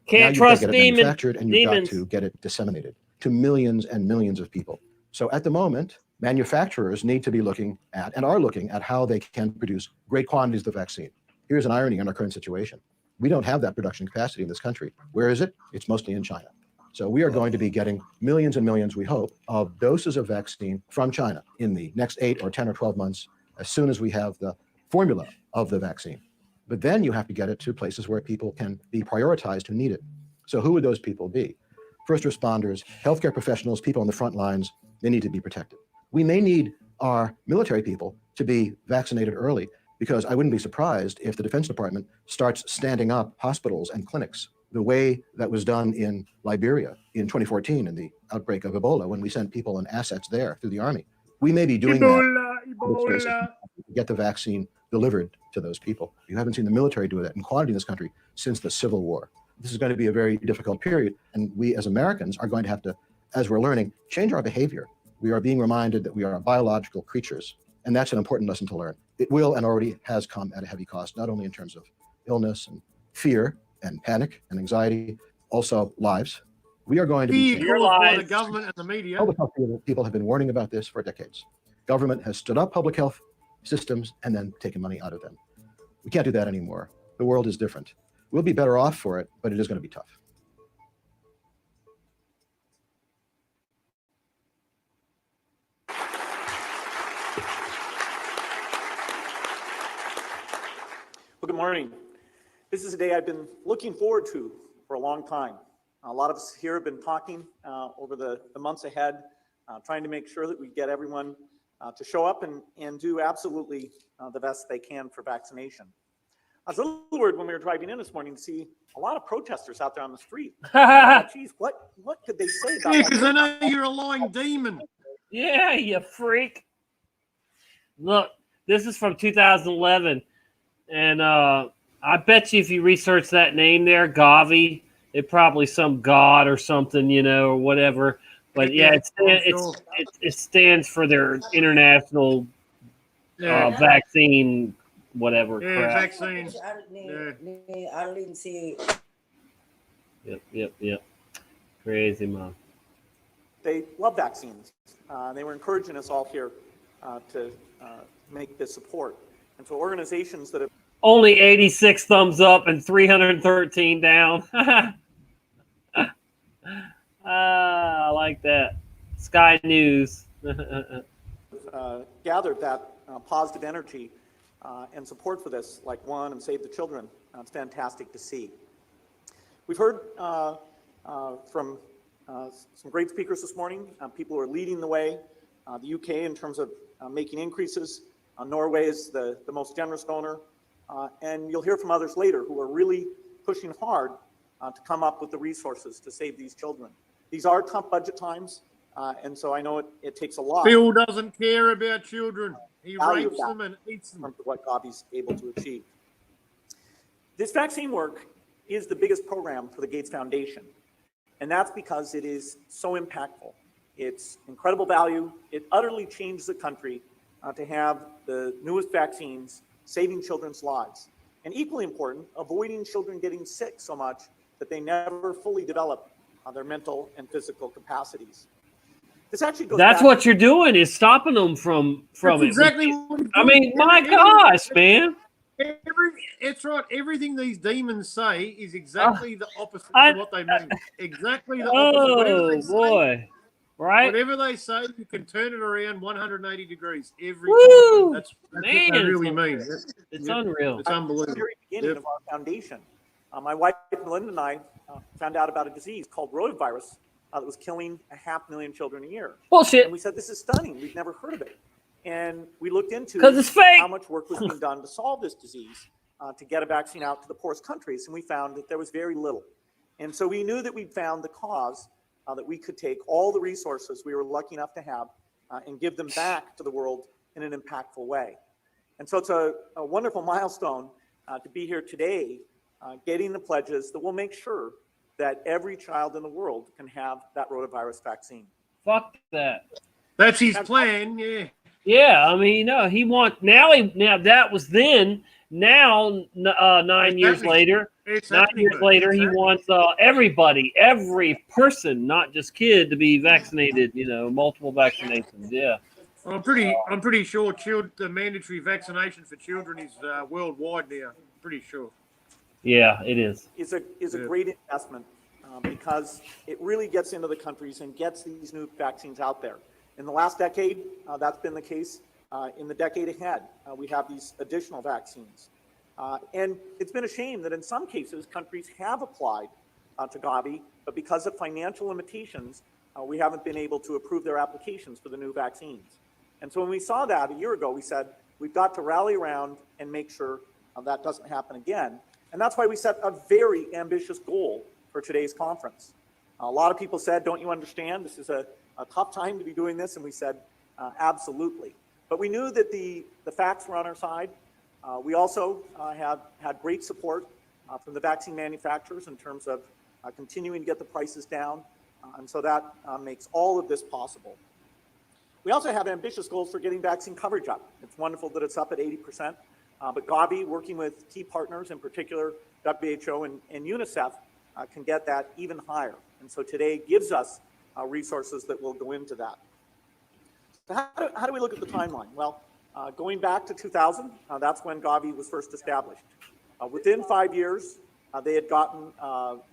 Can't trust demons. Manufactured and you've got to get it disseminated to millions and millions of people. So at the moment, manufacturers need to be looking at and are looking at how they can produce great quantities of the vaccine. Here's an irony in our current situation. We don't have that production capacity in this country. Where is it? It's mostly in China. So we are going to be getting millions and millions, we hope, of doses of vaccine from China in the next 8 or 10 or 12 months, as soon as we have the formula of the vaccine. But then you have to get it to places where people can be prioritized who need it. So who would those people be? First responders, healthcare professionals, people on the front lines, they need to be protected. We may need our military people to be vaccinated early, because I wouldn't be surprised if the Defense Department starts standing up hospitals and clinics the way that was done in Liberia in 2014 in the outbreak of Ebola, when we sent people and assets there through the army. We may be doing that to get the vaccine delivered to those people. You haven't seen the military do that in quantity in this country since the Civil War. This is going to be a very difficult period, and we as Americans are going to have to, as we're learning, change our behavior. We are being reminded that we are biological creatures, and that's an important lesson to learn. It will and already has come at a heavy cost, not only in terms of illness and fear and panic and anxiety, also lives. We are going to be the government and the media. Public health people have been warning about this for decades. Government has stood up public health systems and then taken money out of them. We can't do that anymore. The world is different. We'll be better off for it, but it is going to be tough. Well, good morning. This is a day I've been looking forward to for a long time. A lot of us here have been talking over the months ahead, trying to make sure that we get everyone to show up and do absolutely the best they can for vaccination. I was a little worried when we were driving in this morning to see a lot of protesters out there on the street. Geez, what could they say about that? Because I know you're a lying demon. Yeah, you freak. Look, this is from 2011, and I bet you if you research that name there, Gavi, it's probably some god or something, you know, or whatever. But yeah, it stands for their international vaccine, whatever. Yeah, vaccine. I didn't see it. Yep. Crazy, Mom. They love vaccines. They were encouraging us all here to make this support. And for organizations that have Only 86 thumbs up and 313 down. I like that. Sky News. Gathered that positive energy and support for this, like One and Save the Children. It's fantastic to see. We've heard from some great speakers this morning, people who are leading the way. The UK in terms of making increases. Norway is the most generous donor. And you'll hear from others later who are really pushing hard to come up with the resources to save these children. These are tough budget times, and so I know it takes a lot. Bill doesn't care about children. He rapes them and eats them. From what Gavi's able to achieve. This vaccine work is the biggest program for the Gates Foundation, and that's because it is so impactful. It's incredible value. It utterly changed the country to have the newest vaccines saving children's lives. And equally important, avoiding children getting sick so much that they never fully develop their mental and physical capacities. This actually goes That's back what you're doing, is stopping them from That's it. exactly what he's I doing. mean, my gosh, man. It's right. Everything these demons say is exactly the opposite of what they mean. Exactly the opposite. Whatever they say, boy. Right? Whatever they say, you can turn it around 180 degrees every Woo! time. That's Man, what they really mean. It's unreal. It's unbelievable. At the very beginning of our foundation, my wife Melinda and I found out about a disease called rotavirus that was killing 500,000 children a year. Bullshit. And we said, this is stunning. We've never heard of it. And we looked into 'Cause it's fake. how much work was being done to solve this disease, to get a vaccine out to the poorest countries, and we found that there was very little. And so we knew that we'd found the cause, that we could take all the resources we were lucky enough to have and give them back to the world in an impactful way. And so it's a wonderful milestone to be here today, getting the pledges that will make sure that every child in the world can have that rotavirus vaccine. Fuck that. That's his plan, yeah. Yeah, I mean, he wants now that was then. Now, 9 years later, he wants everybody, every person, not just kid, to be vaccinated. Multiple vaccinations. Yeah. I'm pretty sure the mandatory vaccination for children is worldwide now. Pretty sure. Yeah, it is. Is a great investment because it really gets into the countries and gets these new vaccines out there. In the last decade, that's been the case. In the decade ahead, we have these additional vaccines. And it's been a shame that in some cases, countries have applied to Gavi, but because of financial limitations, we haven't been able to approve their applications for the new vaccines. And so when we saw that a year ago, we said, we've got to rally around and make sure that doesn't happen again. And that's why we set a very ambitious goal for today's conference. A lot of people said, don't you understand? This is a tough time to be doing this. And we said, absolutely. But we knew that the facts were on our side. We also have had great support from the vaccine manufacturers in terms of continuing to get the prices down. And so that makes all of this possible. We also have ambitious goals for getting vaccine coverage up. It's wonderful that it's up at 80%. But Gavi, working with key partners, in particular WHO and UNICEF, can get that even higher. And so today gives us resources that will go into that. So how do we look at the timeline? Well, going back to 2000, that's when Gavi was first established. Within 5 years, they had gotten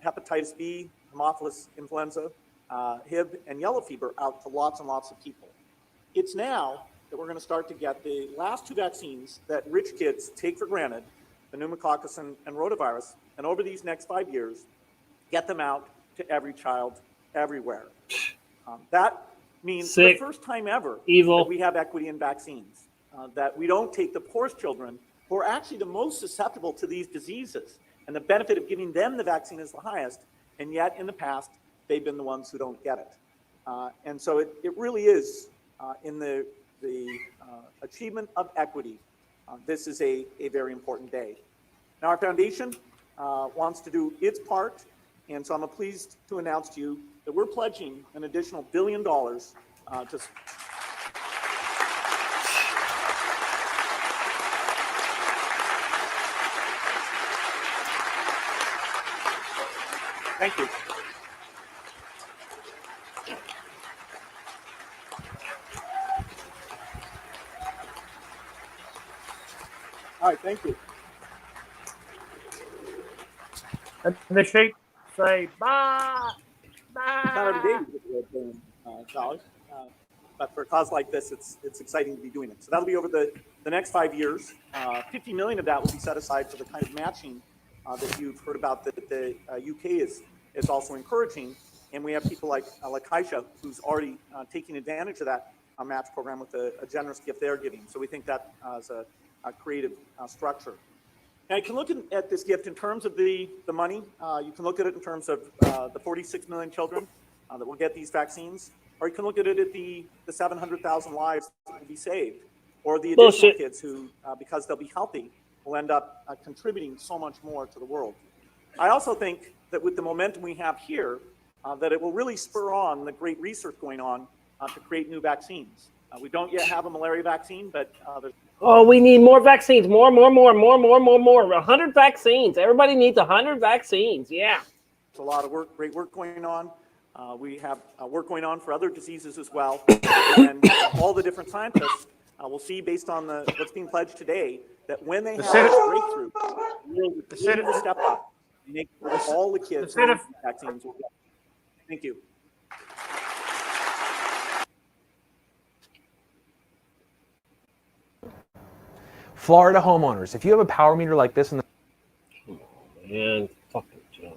hepatitis B, Haemophilus influenza, Hib, and yellow fever out to lots and lots of people. It's now that we're going to start to get the last two vaccines that rich kids take for granted, the pneumococcus and rotavirus, and over these next 5 years, get them out to every child everywhere. That means for the first time ever that we have equity in vaccines, that we don't take the poorest children who are actually the most susceptible to these diseases, and the benefit of giving them the vaccine is the highest, and yet in the past, they've been the ones who don't get it. And so it really is in the achievement of equity. This is a very important day. Now our foundation wants to do its part, and so I'm pleased to announce to you that we're pledging an additional $1 billion to Thank you. All right, thank you. And the sheep say, bye, bye. Not every day we get the red band, Charles. But for a cause like this, it's exciting to be doing it. So that'll be over the next 5 years. 50 million of that will be set aside for the kind of matching that you've heard about that the UK is also encouraging. And we have people like Kaisha, who's already taking advantage of that match program with a generous gift they're giving. So we think that is a creative structure. Now you can look at this gift in terms of the money. You can look at it in terms of the 46 million children that will get these vaccines. Or you can look at it at the 700,000 lives that will be saved, or the additional kids who, because they'll be healthy, will end up contributing so much more to the world. I also think that with the momentum we have here, that it will really spur on the great research going on to create new vaccines. We don't yet have a malaria vaccine, but there's... Oh, we need more vaccines, more. 100 vaccines. Everybody needs 100 vaccines. Yeah. There's a lot of great work going on. We have work going on for other diseases as well. And all the different scientists will see, based on what's being pledged today, that when they have this breakthrough, the Senate will step up and make sure that all the kids who need vaccines will get. Thank you. Florida homeowners, if you have a power meter like this in the Man, fucking junk.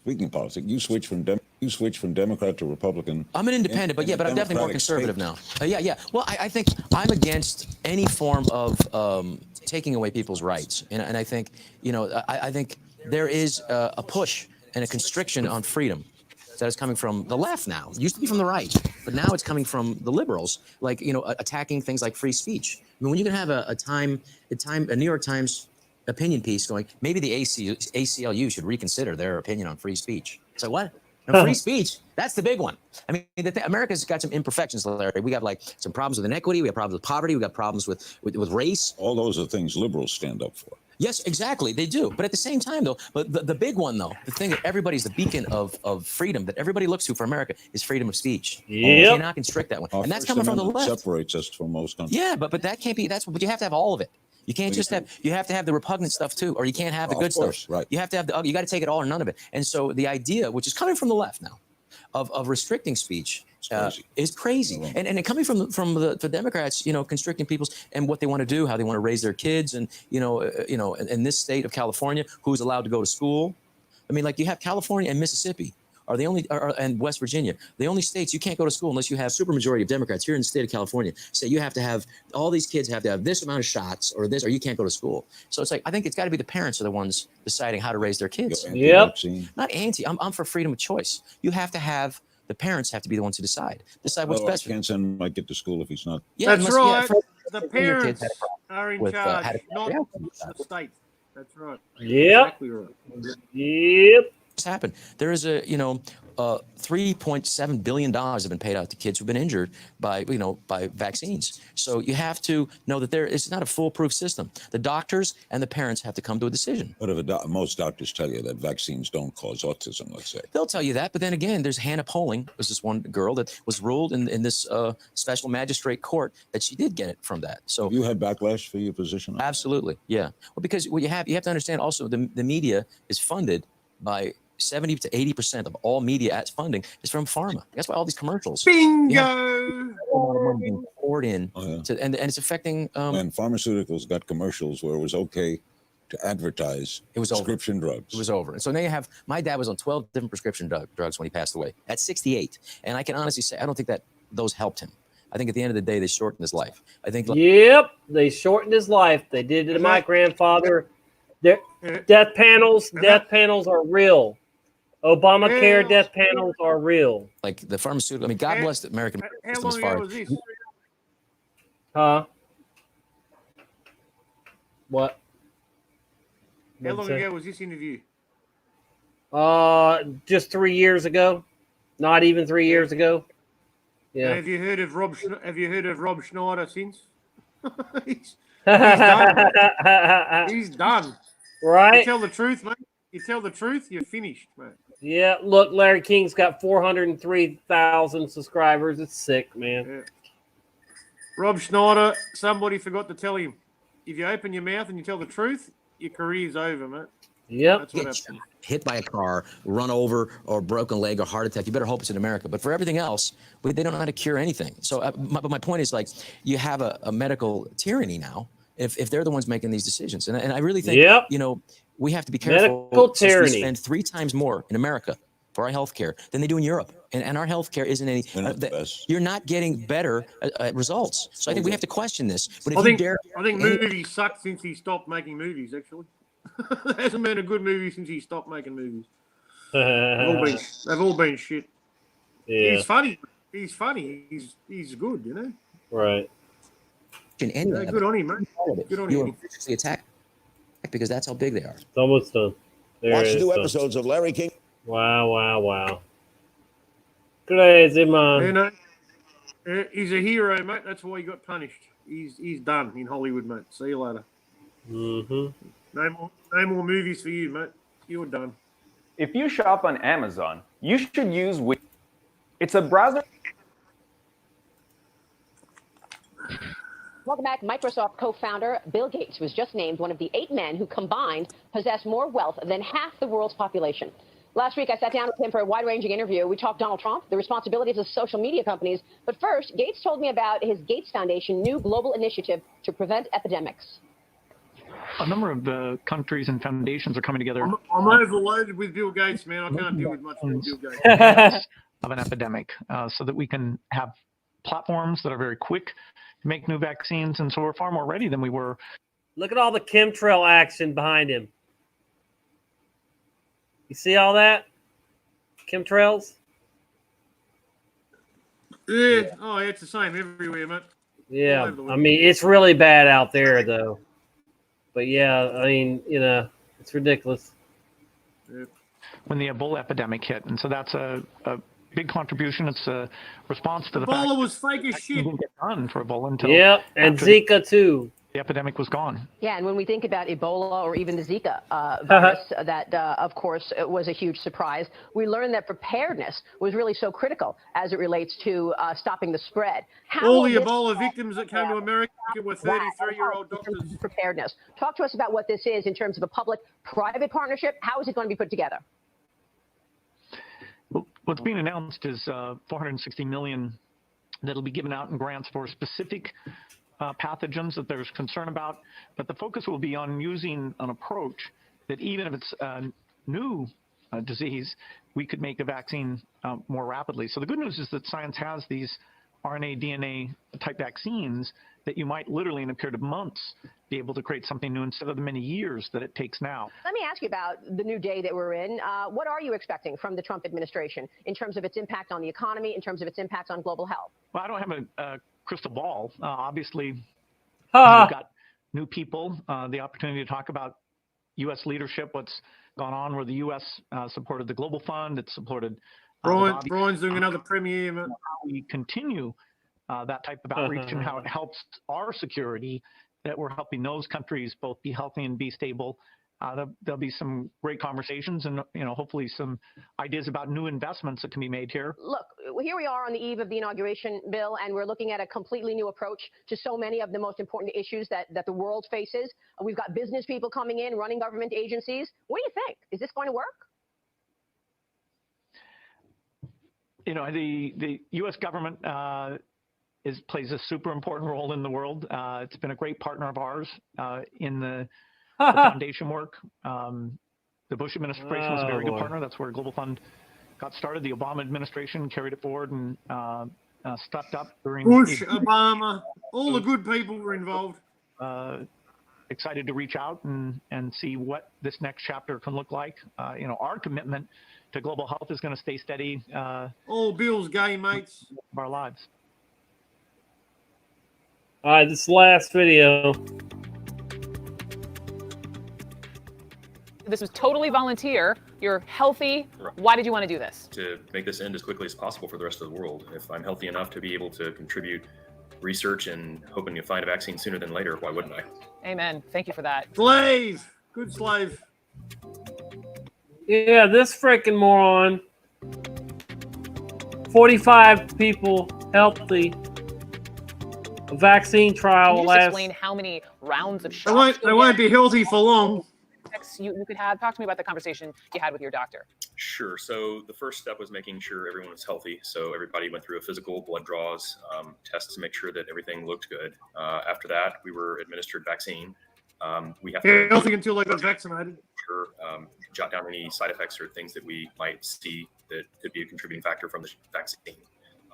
Speaking of politics, you switch from Democrat to Republican. I'm an independent, but I'm definitely more conservative now. Yeah. Well, I think I'm against any form of taking away people's rights, and I think I think there is a push and a constriction on freedom that is coming from the left now. It used to be from the right, but now it's coming from the liberals, like attacking things like free speech. I mean, when you can have a New York Times opinion piece going, maybe the ACLU should reconsider their opinion on free speech. So what? No, free speech, that's the big one. I mean, America's got some imperfections, Larry. We got like some problems with inequity. We have problems with poverty. We got problems with race. All those are things liberals stand up for. Yes, exactly, they do. But at the same time, though, but the big one, though, the thing that everybody's the beacon of freedom that everybody looks to for America is freedom of speech. You cannot constrict that one, and that's coming from the left. Separates us from most countries. Yeah, but that can't be. But you have to have all of it. You can't just have. You have to have the repugnant stuff too, or you can't have the good stuff. Right. You have to have you got to take it all or none of it. And so the idea, which is coming from the left now, of restricting speech. Is crazy, and coming from the Democrats, constricting people's and what they want to do, how they want to raise their kids, and in this state of California, who's allowed to go to school. I mean, like you have California and Mississippi are the only, and West Virginia, the only states you can't go to school unless you have supermajority of Democrats here in the state of California say you have to have all these kids have to have this amount of shots or this, or you can't go to school. So it's like I think it's got to be the parents are the ones deciding how to raise their kids. Yep. Not anti. I'm for freedom of choice. You have to have. The parents have to be the ones who decide what's best. I can't send my kid to school if he's not. Yeah, that's right. The parents are in charge, not the state. That's right. Yep. Exactly right. Yep. What's happened? There is $3.7 billion have been paid out to kids who've been injured by vaccines. So you have to know that it's not a foolproof system. The doctors and the parents have to come to a decision. But if most doctors tell you that vaccines don't cause autism, let's say. They'll tell you that, but then again, there's Hannah Poling. Was this one girl that was ruled in this special magistrate court that she did get it from that. So have you had backlash for your position? Absolutely, yeah. Well, because what you have to understand also the media is funded by 70 to 80% of all media funding is from pharma. That's why all these commercials. Bingo. Poured in, and it's affecting. And pharmaceuticals got commercials where it was okay to advertise prescription drugs. It was over. And so now you have. My dad was on 12 different prescription drugs when he passed away. At 68, and I can honestly say I don't think that those helped him. I think at the end of the day they shortened his life. I think. Yep, they shortened his life. They did it to my grandfather. Death panels are real. Obamacare death panels are real. Like the pharmaceutical. I mean, God bless the American system as far as. Huh? What? How long ago was this interview? Just 3 years ago. Not even 3 years ago. Yeah. Have you heard of Rob Schneider since? he's done. He's done. Right. You tell the truth, mate. You tell the truth, you're finished, mate. Yeah, look, Larry King's got 403,000 subscribers. It's sick, man. Yeah. Rob Schneider, somebody forgot to tell him, if you open your mouth and you tell the truth, your career's over, mate. Yep. That's what Get happened. hit by a car, run over, or broken leg or heart attack. You better hope it's in America. But for everything else, they don't know how to cure anything. So, but my point is, like, you have a medical tyranny now if they're the ones making these decisions. And I really think, you know, we have to be careful. Medical Since tyranny. we spend 3 times more in America for our health care than they do in Europe. And our health care isn't any, you're not getting better results. So I think we have to question this. But if I think any- movies sucked since he stopped making movies, actually. There hasn't been a good movie since he stopped making movies. They've all been shit. Yeah. He's funny. He's funny. He's good, you know? Right. Yeah, good on him, man. Good on you him. are viciously attacked because that's how big they are. It's almost done. There Watch it is, new done. episodes of Larry King. Wow. Crazy, man. You know, he's a hero, mate. That's why he got punished. He's done in Hollywood, mate. See you later. Mm-hmm. No more movies for you, mate. You're done. If you shop on Amazon, you should use Wix. It's a browser. Welcome back. Microsoft co-founder Bill Gates was just named one of the 8 men who combined possess more wealth than half the world's population. Last week, I sat down with him for a wide-ranging interview. We talked Donald Trump, the responsibilities of social media companies. But first, Gates told me about his Gates Foundation new global initiative to prevent epidemics. A number of the countries and foundations are coming together. I'm overloaded with Bill Gates, man. I can't deal with much more Bill Gates. Of an epidemic, so that we can have platforms that are very quick to make new vaccines, and so we're far more ready than we were. Look at all the chemtrail action behind him. You see all that? Chemtrails? Yeah. Oh, it's the same everywhere, mate. Yeah. All over the world. I mean, it's really bad out there, though. But yeah, I mean, you know, it's ridiculous. When the Ebola epidemic hit, and so that's a big contribution. It's a response to the fact Ebola was fake as shit. didn't get done for Ebola until Yep, and after Zika too. The epidemic was gone. Yeah, and when we think about Ebola or even the Zika virus, that, of course, was a huge surprise. We learned that preparedness was really so critical as it relates to stopping the spread. How All will the this Ebola victims that came to America were 33-year-old doctors. preparedness? Talk to us about what this is in terms of a public-private partnership. How is it going to be put together? What's being announced is $460 million that'll be given out in grants for specific pathogens that there's concern about. But the focus will be on using an approach that even if it's a new disease, we could make a vaccine more rapidly. So the good news is that science has these RNA, DNA type vaccines that you might literally in a period of months be able to create something new instead of the many years that it takes now. Let me ask you about the new day that we're in. What are you expecting from the Trump administration in terms of its impact on the economy, in terms of its impact on global health? Well, I don't have a crystal ball. Obviously, we've got new people, the opportunity to talk about U.S. leadership, what's gone on where the U.S. Supported the Global Fund, it supported Brian's doing another premiere, mate. how we continue that type of outreach and how it helps our security, that we're helping those countries both be healthy and be stable. There'll be some great conversations and, you know, hopefully some ideas about new investments that can be made here. Look, here we are on the eve of the inauguration, Bill, and we're looking at a completely new approach to so many of the most important issues that the world faces. We've got business people coming in, running government agencies. What do you think? Is this going to work? You know, the U.S. government plays a super important role in the world. It's been a great partner of ours in the foundation work. The Bush administration was a very good partner. That's where Global Fund got started. The Obama administration carried it forward and stepped up during Bush, Obama, all the good people were involved. Excited to reach out and see what this next chapter can look like. You know, our commitment to global health is going to stay steady. All Bill's gay mates. Of our lives. All right, this last video. This was totally volunteer. You're healthy. Why did you want to do this? To make this end as quickly as possible for the rest of the world. If I'm healthy enough to be able to contribute research and hoping to find a vaccine sooner than later, why wouldn't I? Amen. Thank you for that. Slave. Good slave. Yeah, this freaking moron. 45 people healthy. A vaccine trial Can you just last. explain how many rounds of They shots won't be healthy for long. you could have? Talk to me about the conversation you had with your doctor. Sure. So the first step was making sure everyone was healthy. So everybody went through a physical, blood draws, tests to make sure that everything looked good. After that, we were administered vaccine. We have to Healthy until they got vaccinated. sure, jot down any side effects or things that we might see that could be a contributing factor from the vaccine.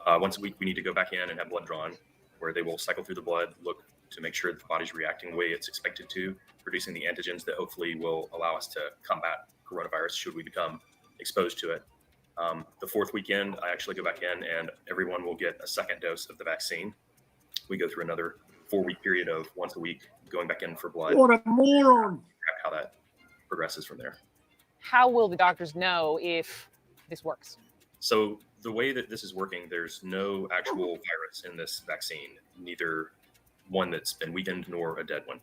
Once a week, we need to go back in and have blood drawn, where they will cycle through the blood, look to make sure that the body's reacting the way it's expected to, producing the antigens that hopefully will allow us to combat coronavirus should we become exposed to it. The fourth weekend, I actually go back in and everyone will get a second dose of the vaccine. We go through another 4-week period of once a week going back in for blood. What a moron! How that progresses from there. How will the doctors know if this works? So the way that this is working, there's no actual virus in this vaccine, neither one that's been weakened nor a dead one.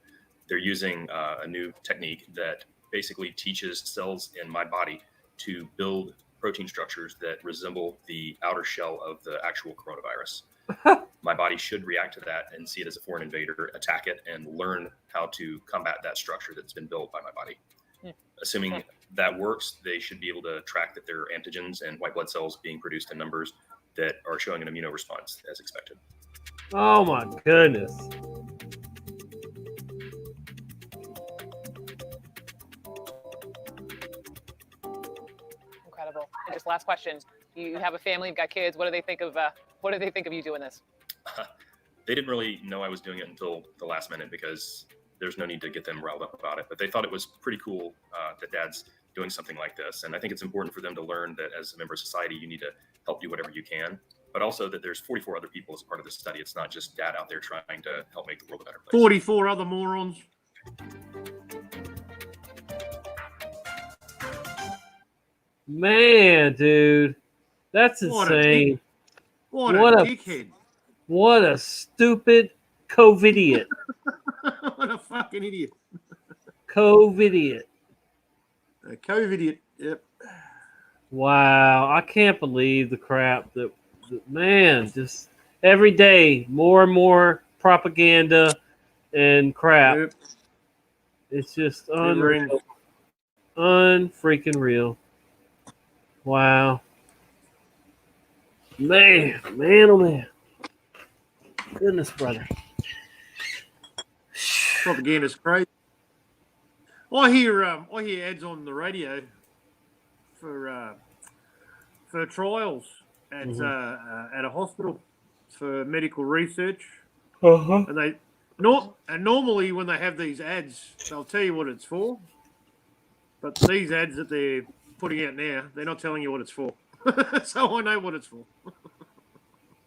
They're using a new technique that basically teaches cells in my body to build protein structures that resemble the outer shell of the actual coronavirus. My body should react to that and see it as a foreign invader, attack it, and learn how to combat that structure that's been built by my body. Assuming that works, they should be able to track that there are antigens and white blood cells being produced in numbers that are showing an immuno response as expected. Oh my goodness. Incredible. And just last question: you have a family, you've got kids. What do they think of? What do they think of you doing this? They didn't really know I was doing it until the last minute because there's no need to get them riled up about it. But they thought it was pretty cool that Dad's doing something like this. And I think it's important for them to learn that as a member of society, you need to help do whatever you can. But also that there's 44 other people as part of this study. It's not just Dad out there trying to help make the world a better place. 44 other morons. Man, dude. That's insane. What a dickhead. What a stupid COVID-idiot. What a fucking idiot. COVID-idiot. A COVID-idiot, yep. Wow, I can't believe the crap that man, just every day more and more propaganda and crap. Yep. It's just unreal. Unfreaking real. Wow. Man, oh man. Goodness, brother. Propaganda's crazy. I hear ads on the radio for trials at a hospital for medical research. And normally when they have these ads, they'll tell you what it's for. But these ads that they're putting out now, they're not telling you what it's for. So I know what it's for.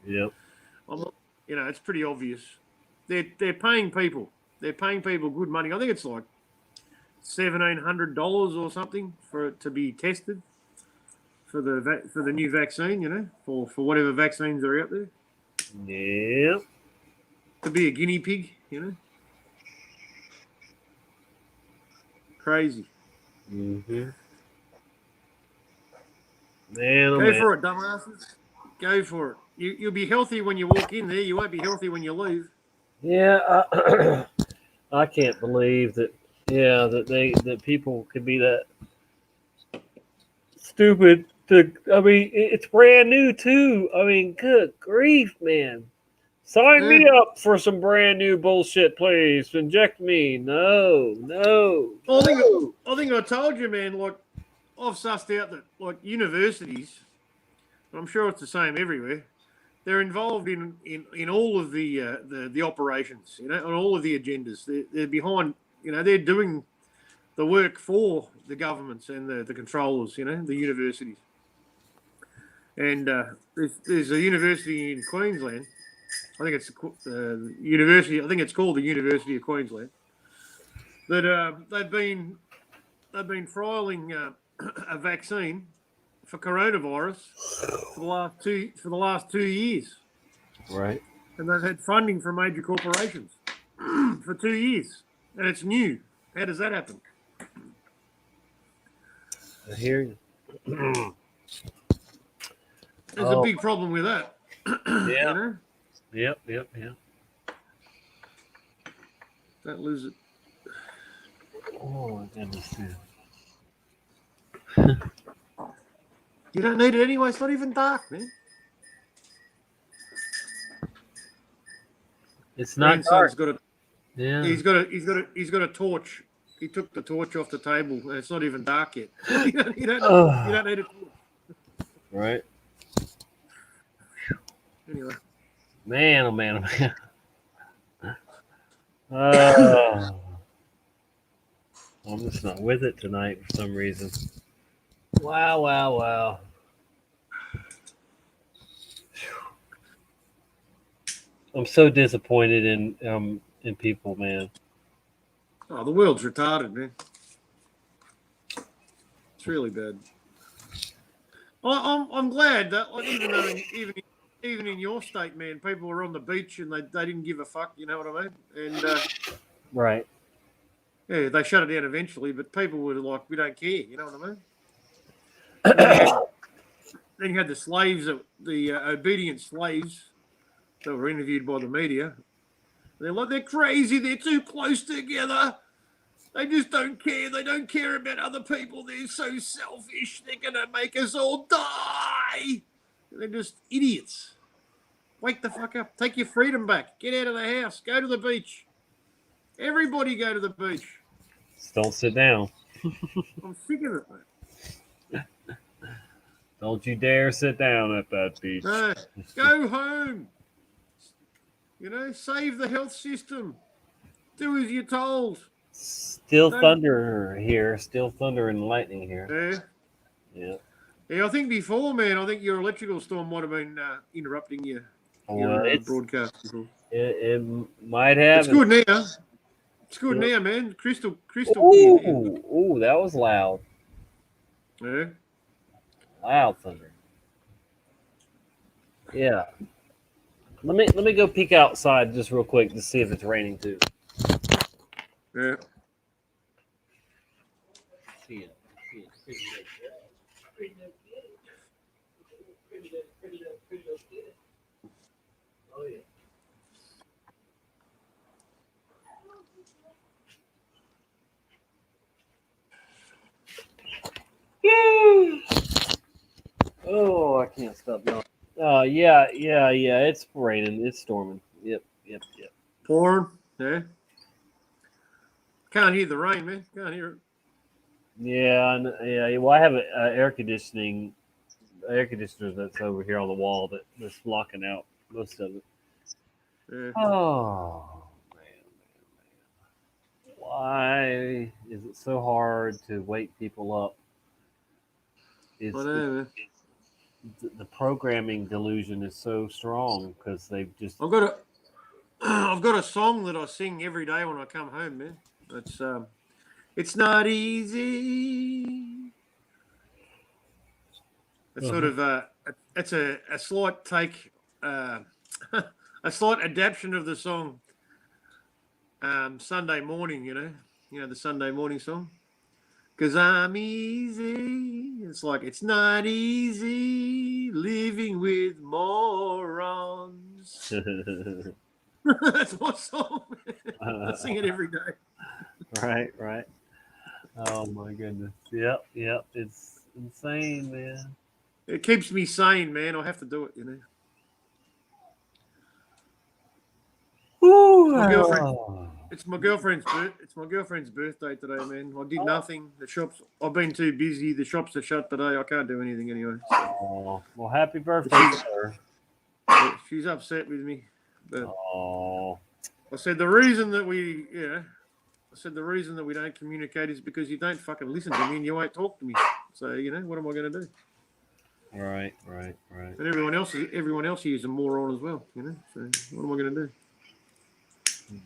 Yep. It's pretty obvious. They're paying people. They're paying people good money. I think it's like $1,700 or something for it to be tested for the new vaccine. For whatever vaccines are out there. Yeah. To be a guinea pig. Crazy. Mm-hmm. Man, Go for it, dumbasses. Go for it. You'll be healthy when you walk in there. You won't be healthy when you leave. Yeah, I can't believe that. Yeah, that people could be that stupid. It's brand new too. I mean, good grief, man! Sign me up for some brand new bullshit, please. Inject me. No. I think I told you, man. Like I've sussed out that like universities, and I'm sure it's the same everywhere. They're involved in all of the operations, and all of the agendas. They're behind, they're doing the work for the governments and the controllers, the universities. And there's a university in Queensland. I think it's the university. I think it's called the University of Queensland. That they've been trialing a vaccine for coronavirus for the last 2 years. Right. And they've had funding from major corporations for 2 years. And it's new. How does that happen? I hear you. There's a big problem with that. Yeah. You know? Yep. Don't lose it. Oh my goodness. You don't need it anyway. It's not even dark, man. It's not dark. Got a, Yeah. He's got a torch. He took the torch off the table, and it's not even dark yet. you don't need a torch. Right. Anyway. Man, oh man, oh man. I'm just not with it tonight for some reason. Wow. I'm so disappointed in people, man. Oh, the world's retarded, man. It's really bad. I'm glad that, like, even in your state, man, people were on the beach and they didn't give a fuck. You know what I mean? And Right. yeah, they shut it down eventually, but people were like, we don't care. You know what I mean? Then you had the slaves, the obedient slaves that were interviewed by the media. They're like, they're crazy. They're too close together. They just don't care. They don't care about other people. They're so selfish. They're going to make us all die. They're just idiots. Wake the fuck up. Take your freedom back. Get out of the house. Go to the beach. Everybody go to the beach. Just don't sit down. I'm sick of it, man. Don't you dare sit down at that beach. No, go home. You know, save the health system. Do as you're told. Still thunder here. Still thunder and lightning here. Yeah. Yeah. Yeah, I think before, man, I think your electrical storm might have been interrupting your it's- broadcast before. It might have. It's good now. It's good now, man. Crystal clear. Ooh, that was loud. Yeah. Loud thunder. Yeah. Let me go peek outside just real quick to see if it's raining too. Yeah. See it. Oh yeah. Oh, I can't stop yawning. Yeah. It's raining. It's storming. Yep. Pouring. Yeah. Can't hear the rain, man. Can't hear it. Yeah. Well, I have an air conditioner that's over here on the wall that's blocking out most of it. Yeah. Oh man. Why is it so hard to wake people up? It's, I know, man. the programming delusion is so strong because they've just. I've got a song that I sing every day when I come home, man. It's not easy. It's sort of it's a slight take, a slight adaptation of the song Sunday Morning. You know the Sunday Morning song. 'Cause I'm easy. It's like, it's not easy living with morons. That's my song. I sing it every day. Right. Oh my goodness. Yep. It's insane, man. It keeps me sane, man. I have to do it, you know. It's my girlfriend's birthday today, man. I did nothing. The shops. I've been too busy. The shops are shut today. I can't do anything anyway. So. Oh, well, happy birthday, sir. She's upset with me. But oh. I said the reason that we don't communicate is because you don't fucking listen to me and you won't talk to me. So what am I going to do? Right. And everyone else here is a moron as well. So what am I going to do?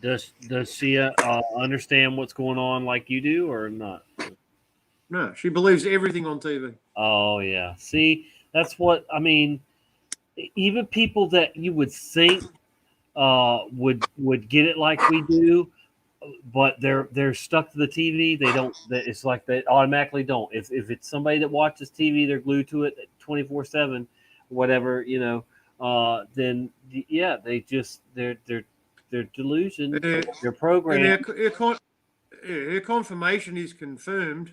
Does she understand what's going on like you do or not? No, she believes everything on TV. Oh yeah. See, that's what I mean. Even people that you would think would get it like we do, but they're stuck to the TV. They don't. It's like they automatically don't. If it's somebody that watches TV, they're glued to it 24/7, whatever, then yeah, they just their delusion, their program. Her confirmation is confirmed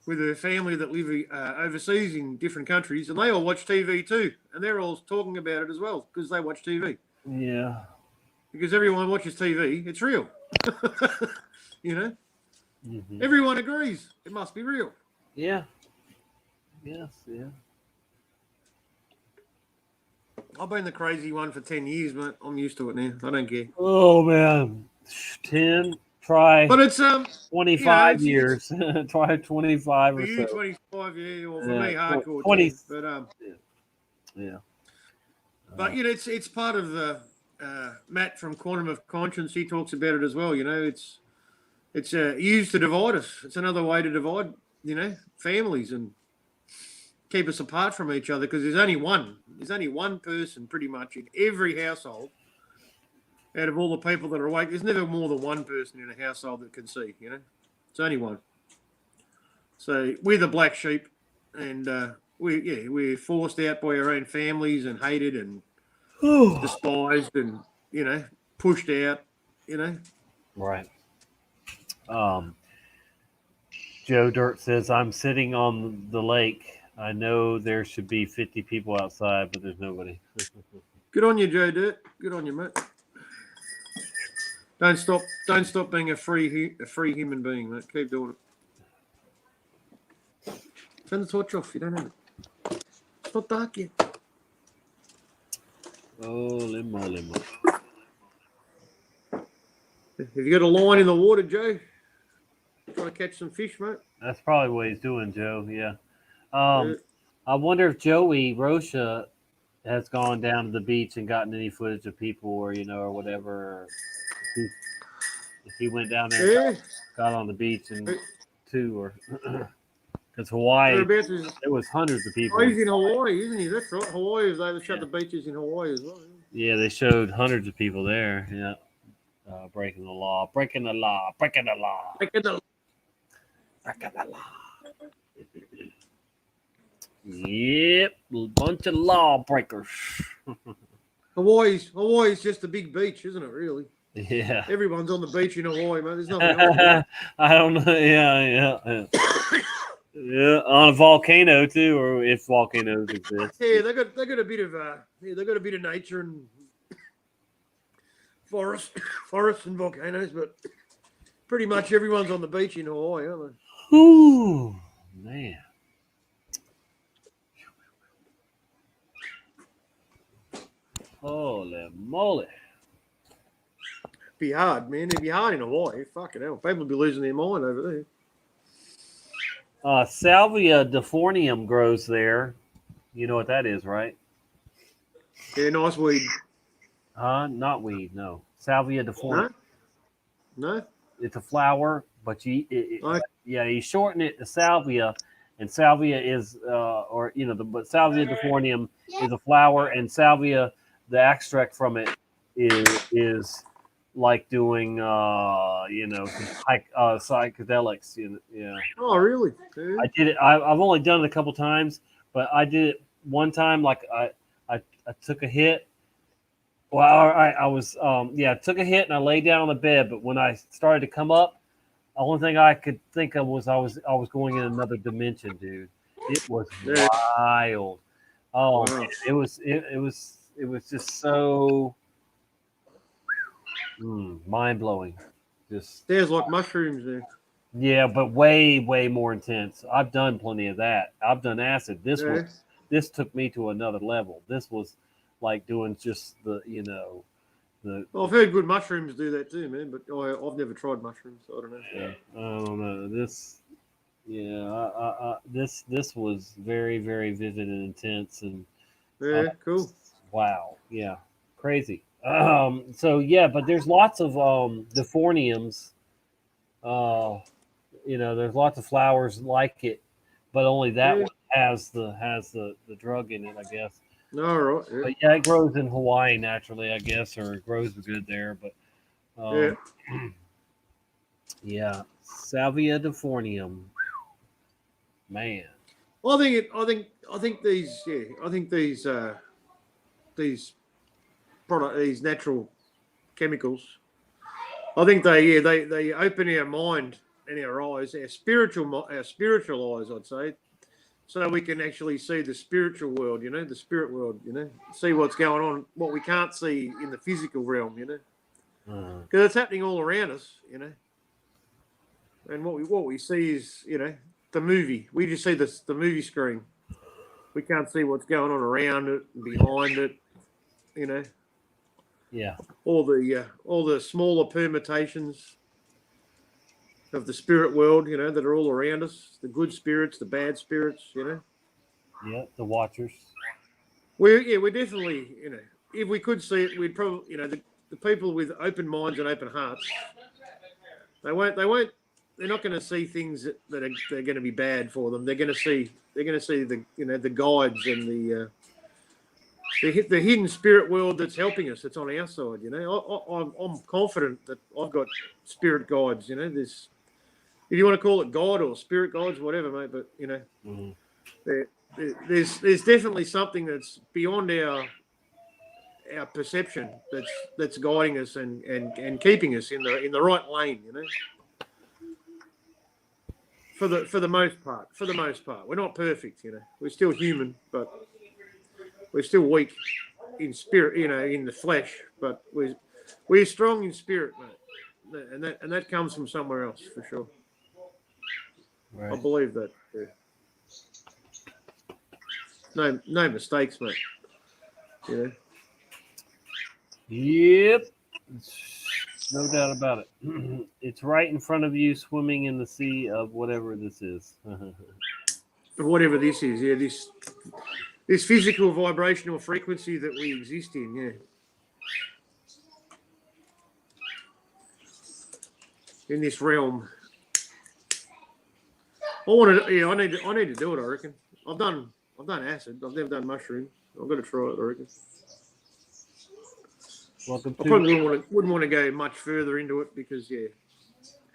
with her family that live overseas in different countries, and they all watch TV too, and they're all talking about it as well because they watch TV. Yeah. Because everyone watches TV, it's real. Mm-hmm. Everyone agrees it must be real. Yeah. Yes. Yeah. I've been the crazy one for 10 years, mate. I'm used to it now. I don't care. Oh man, 10. Try. But it's 25 years. Try 25 for or you, so. 25, yeah. Well, for me, hardcore 20. 10, but Yeah. But it's part of the Matt from Quantum of Conscience. He talks about it as well. It's used to divide us. It's another way to divide, families and keep us apart from each other because there's only one person pretty much in every household. Out of all the people that are awake, there's never more than one person in a household that can see. It's only one. So we're the black sheep, and we're forced out by our own families and hated and despised and pushed out. Right. Joe Dirt says, I'm sitting on the lake. I know there should be 50 people outside, but there's nobody. Good on you, Joe Dirt. Good on you, mate. Don't stop being a free human being, mate. Keep doing it. Turn the torch off. You don't have it. It's not dark yet. Holy moly. Have you got a line in the water, Joe? Trying to catch some fish, mate? That's probably what he's doing, Joe. Yeah. I wonder if Joey Rocha has gone down to the beach and gotten any footage of people or whatever. If he went down there and got on the beach and or because Hawaii, there was hundreds of people. Oh, he's in Hawaii, isn't he? That's right. Hawaii, they shut the beaches in Hawaii as well. Yeah, they showed hundreds of people there. Yeah. Breaking the law. Yep, a bunch of lawbreakers. Hawaii's just a big beach, isn't it? Really? Yeah. Everyone's on the beach in Hawaii, man. There's nothing else. I don't know. Yeah. Yeah, on a volcano too, or if volcanoes exist. Yeah, they got a bit of nature and forests and volcanoes, but pretty much everyone's on the beach in Hawaii, aren't they? Ooh, man. Holy moly. Be hard, man. It'd be hard in Hawaii. Fucking hell. People would be losing their mind over there. Salvia defornium grows there. You know what that is, right? Yeah, nice weed. Not weed, no. Salvia defornium. No? It's a flower, but you shorten it to salvia, and salvia is, but salvia defornium is a flower, and salvia, the extract from it is like doing, psychedelics. Yeah. Oh, really? Yeah. I did it. I've only done it a couple times, but I did it one time. Like I took a hit. Well, I was took a hit and I laid down on the bed. But when I started to come up, the only thing I could think of was I was going in another dimension, dude. It was wild. Oh, wow. Man. It was just so mind blowing. Just there's like mushrooms there. Yeah, but way more intense. I've done plenty of that. I've done acid. This took me to another level. This was like doing just the. Well, I've heard good mushrooms do that too, man. But I've never tried mushrooms, so I don't know. Yeah, I don't know this. Yeah, this was very vivid and intense and. Yeah, cool. Wow. Yeah, crazy. But there's lots of deforniums. There's lots of flowers like it, but only that one has the drug in it, I guess. All right. Yeah. But yeah, it grows in Hawaii naturally, I guess, or it grows good there. But Yeah, Salvia diffornium. Man. Well, I think these these natural chemicals. I think they open our mind and our eyes, our spiritual eyes, I'd say, so we can actually see the spiritual world, the spirit world, see what's going on, what we can't see in the physical realm, because it's happening all around us, and what we see is, the movie. We just see the movie screen. We can't see what's going on around it and behind it, Yeah. all the smaller permutations of the spirit world, that are all around us, the good spirits, the bad spirits, Yeah, the Watchers. We're definitely, if we could see it, we'd probably, the people with open minds and open hearts, they're not going to see things that are going to be bad for them. They're going to see the, the guides and the hidden spirit world that's helping us. That's on our side, I'm confident that I've got spirit guides, this, if you want to call it God or spirit guides, whatever, mate, but, there's definitely something that's beyond our perception that's guiding us and keeping us in the right lane, For the most part, we're not perfect, We're still human, but we're still weak in spirit, in the flesh. But we're strong in spirit, mate, and that comes from somewhere else for sure. Right. I believe that. Yeah. No mistakes, mate. Yep. No doubt about it. It's right in front of you, swimming in the sea of whatever this is. Whatever this is, yeah, this physical vibrational frequency that we exist in, yeah. In this realm. I need to do it, I reckon. I've done acid. I've never done mushroom. I've got to try it, I reckon. Welcome I to. probably wouldn't want to go much further into it because, yeah.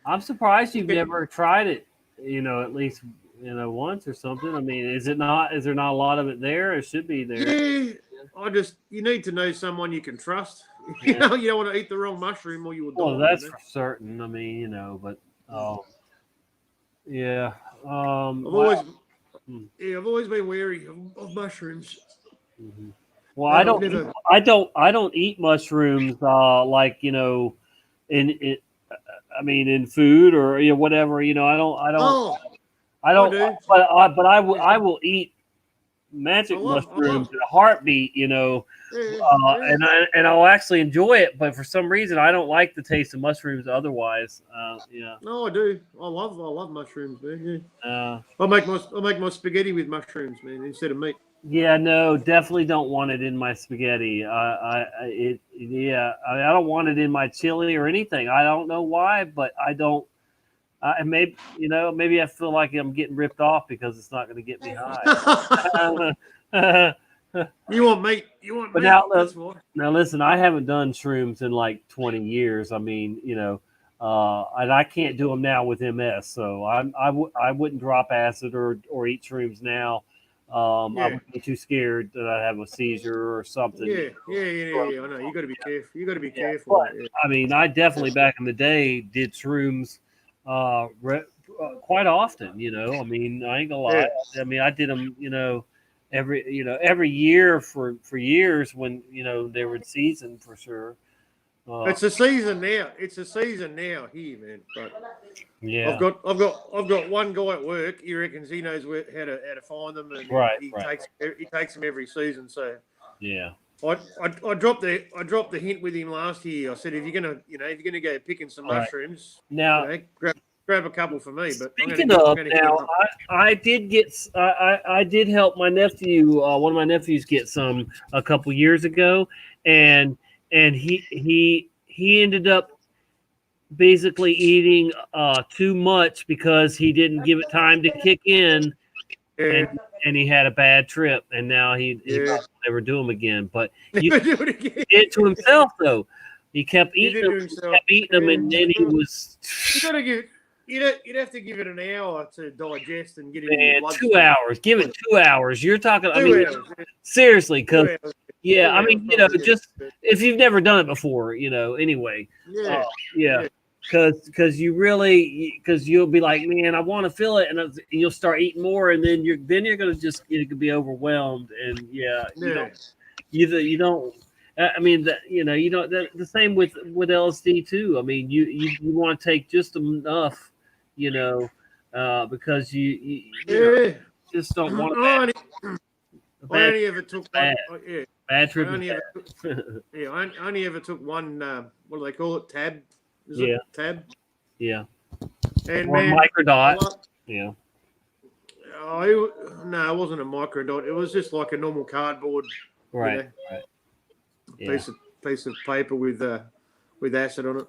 I'm surprised you've never tried it. At least once or something. I mean, is there not a lot of it there? It should be there. Yeah, you need to know someone you can trust. You don't want to eat the wrong mushroom or you will die. Well, that's for certain. I mean, but yeah. I've always been wary of mushrooms. Mm-hmm. Well, I don't eat mushrooms in food or whatever. I don't. But I will eat magic mushrooms in a heartbeat. And I'll actually enjoy it. But for some reason, I don't like the taste of mushrooms. Otherwise, yeah. No, I do. I love mushrooms, man. Yeah. I make my spaghetti with mushrooms, man, instead of meat. Yeah, no, definitely don't want it in my spaghetti. I don't want it in my chili or anything. I don't know why, but I don't. Maybe I feel like I'm getting ripped off because it's not going to get me high. You want meat? But now listen, I haven't done shrooms in like 20 years. I mean, and I can't do them now with MS. So I wouldn't drop acid or eat shrooms now. I would be too scared that I'd have a seizure or something. Yeah. I know. You got to be careful. You got to be careful. But, I mean, I definitely back in the day did shrooms quite often. I mean, I ain't gonna lie. I mean, I did them. Every year for years when they were in season for sure. It's a season now. Here, man. But yeah, I've got one guy at work. He reckons he knows how to find them, and he takes them every season. So yeah, I dropped the hint with him last year. I said if you're gonna go picking some mushrooms, now grab a couple for me. But speaking of now, I did help my nephew. One of my nephews get some a couple years ago, and he ended up basically eating too much because he didn't give it time to kick in, and he had a bad trip, and now he probably never do them again. But he did it to himself though. He kept He eating did them, to himself. kept eating them, and then he was You gotta give. You'd have to give it an hour to digest and get it in your man, bloodstream. 2 hours. Give it 2 hours. You're talking. I 2 mean, hours. seriously, because 2 hours. yeah, 2 I mean, hours you know, probably just gets- if you've never done it before, you know. Anyway, Yeah. yeah. Because you really because you'll be like, man, I want to feel it, and you'll start eating more, and then you're gonna just you could be overwhelmed, and you Yeah. don't you don't. I mean, you know, you don't. The same with LSD too. I mean, you want to take just enough, you know, because you Yeah. just don't want I to. only ever took one. bad. Yeah. Bad trip I is only ever bad. took, yeah, I only ever took one. What do they call it? Tab. Is Yeah. it tab? Yeah. And Or man, microdot. Yeah. No, it wasn't a microdot. It was just like a normal cardboard. Right. You know, Right. piece of paper with acid on it.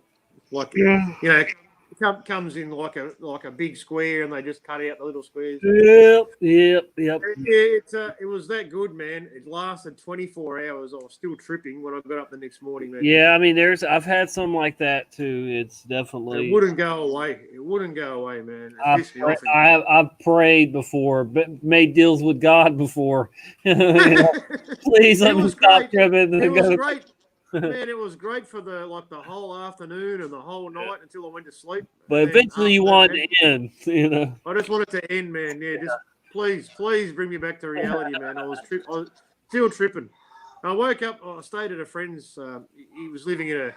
Like Yeah. you know, it comes in like a big square, and they just cut out the little squares. Yep. Yeah, it was that good, man. It lasted 24 hours. I was still tripping when I got up the next morning, man. Yeah, I mean, I've had some like that too. It's definitely. It wouldn't go away. It wouldn't go away, man. It I've, pissed me off. I've prayed before, but made deals with God before. You know, please let It me was stop great. tripping. It and was go- great. Man, it was great for the whole afternoon and the whole night until I went to sleep. But And eventually, you after want that, it to end. You know. I just want it to end, man. Yeah, just please bring me back to reality, man. I was still tripping. I woke up. I stayed at a friend's. He was living in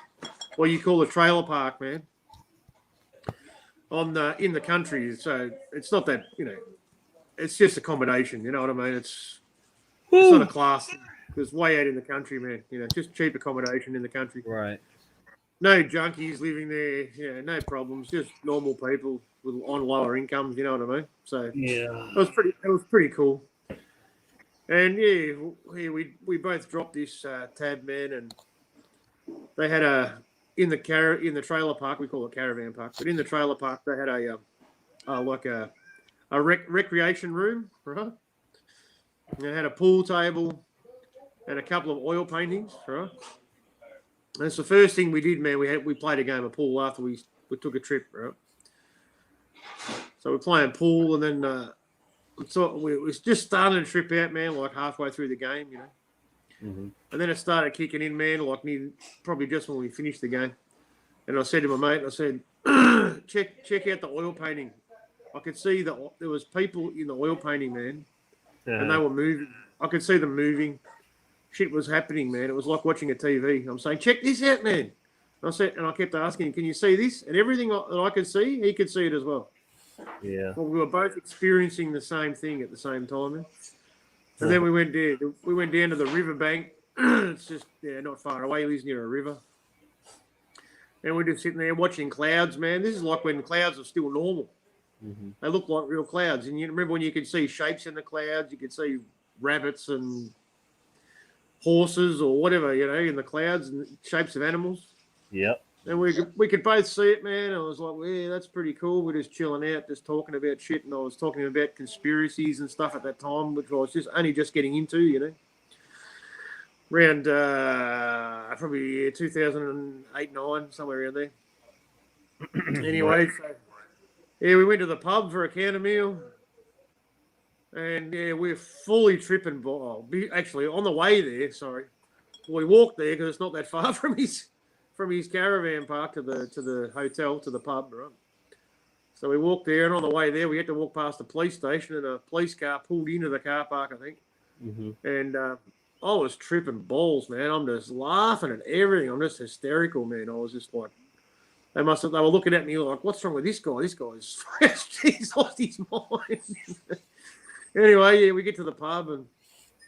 what you call a trailer park, man. In the country, so it's not that it's just accommodation. You know what I mean? It's not a class. It's way out in the country, man. Just cheap accommodation in the country. Right. No junkies living there. Yeah, no problems. Just normal people on lower incomes. You know what I mean? So yeah, it was pretty cool. And we both dropped this tab, man, and they had in the trailer park. We call it caravan park, but in the trailer park they had a recreation room, right? They had a pool table and a couple of oil paintings, right? That's the first thing we did, man. We played a game of pool after we took a trip, right? So we're playing pool, and then so we was just starting to trip out, man, like halfway through the game, Mm-hmm. And then it started kicking in, man, like probably just when we finished the game. And I said to my mate, I said, check out the oil painting. I could see that there was people in the oil painting, man, and they were moving. I could see them moving. Shit was happening, man. It was like watching a TV. I'm saying, check this out, man. And I kept asking him, can you see this? And everything that I could see, he could see it as well. Yeah. Well, we were both experiencing the same thing at the same time, man. And then we went down to the riverbank. It's just not far away. He lives near a river. And we're just sitting there watching clouds, man. This is like when clouds are still normal. Mm-hmm. They look like real clouds. And you remember when you could see shapes in the clouds, you could see rabbits and horses or whatever, in the clouds and shapes of animals. Yep. And we could both see it, man. I was like, yeah, that's pretty cool. We're just chilling out, just talking about shit. And I was talking about conspiracies and stuff at that time, which I was only just getting into, Around probably 2008, 9, somewhere around there. Anyway, so, we went to the pub for a can of meal. And we're fully tripping. Actually, on the way there, we walked there because it's not that far from his caravan park to the hotel, to the pub, right? So we walked there, and on the way there, we had to walk past the police station, and a police car pulled into the car park, I think. Mm-hmm. And I was tripping balls, man. I'm just laughing at everything. I'm just hysterical, man. I was just like, they were looking at me like, what's wrong with this guy? This guy's he's lost his mind. Anyway, we get to the pub and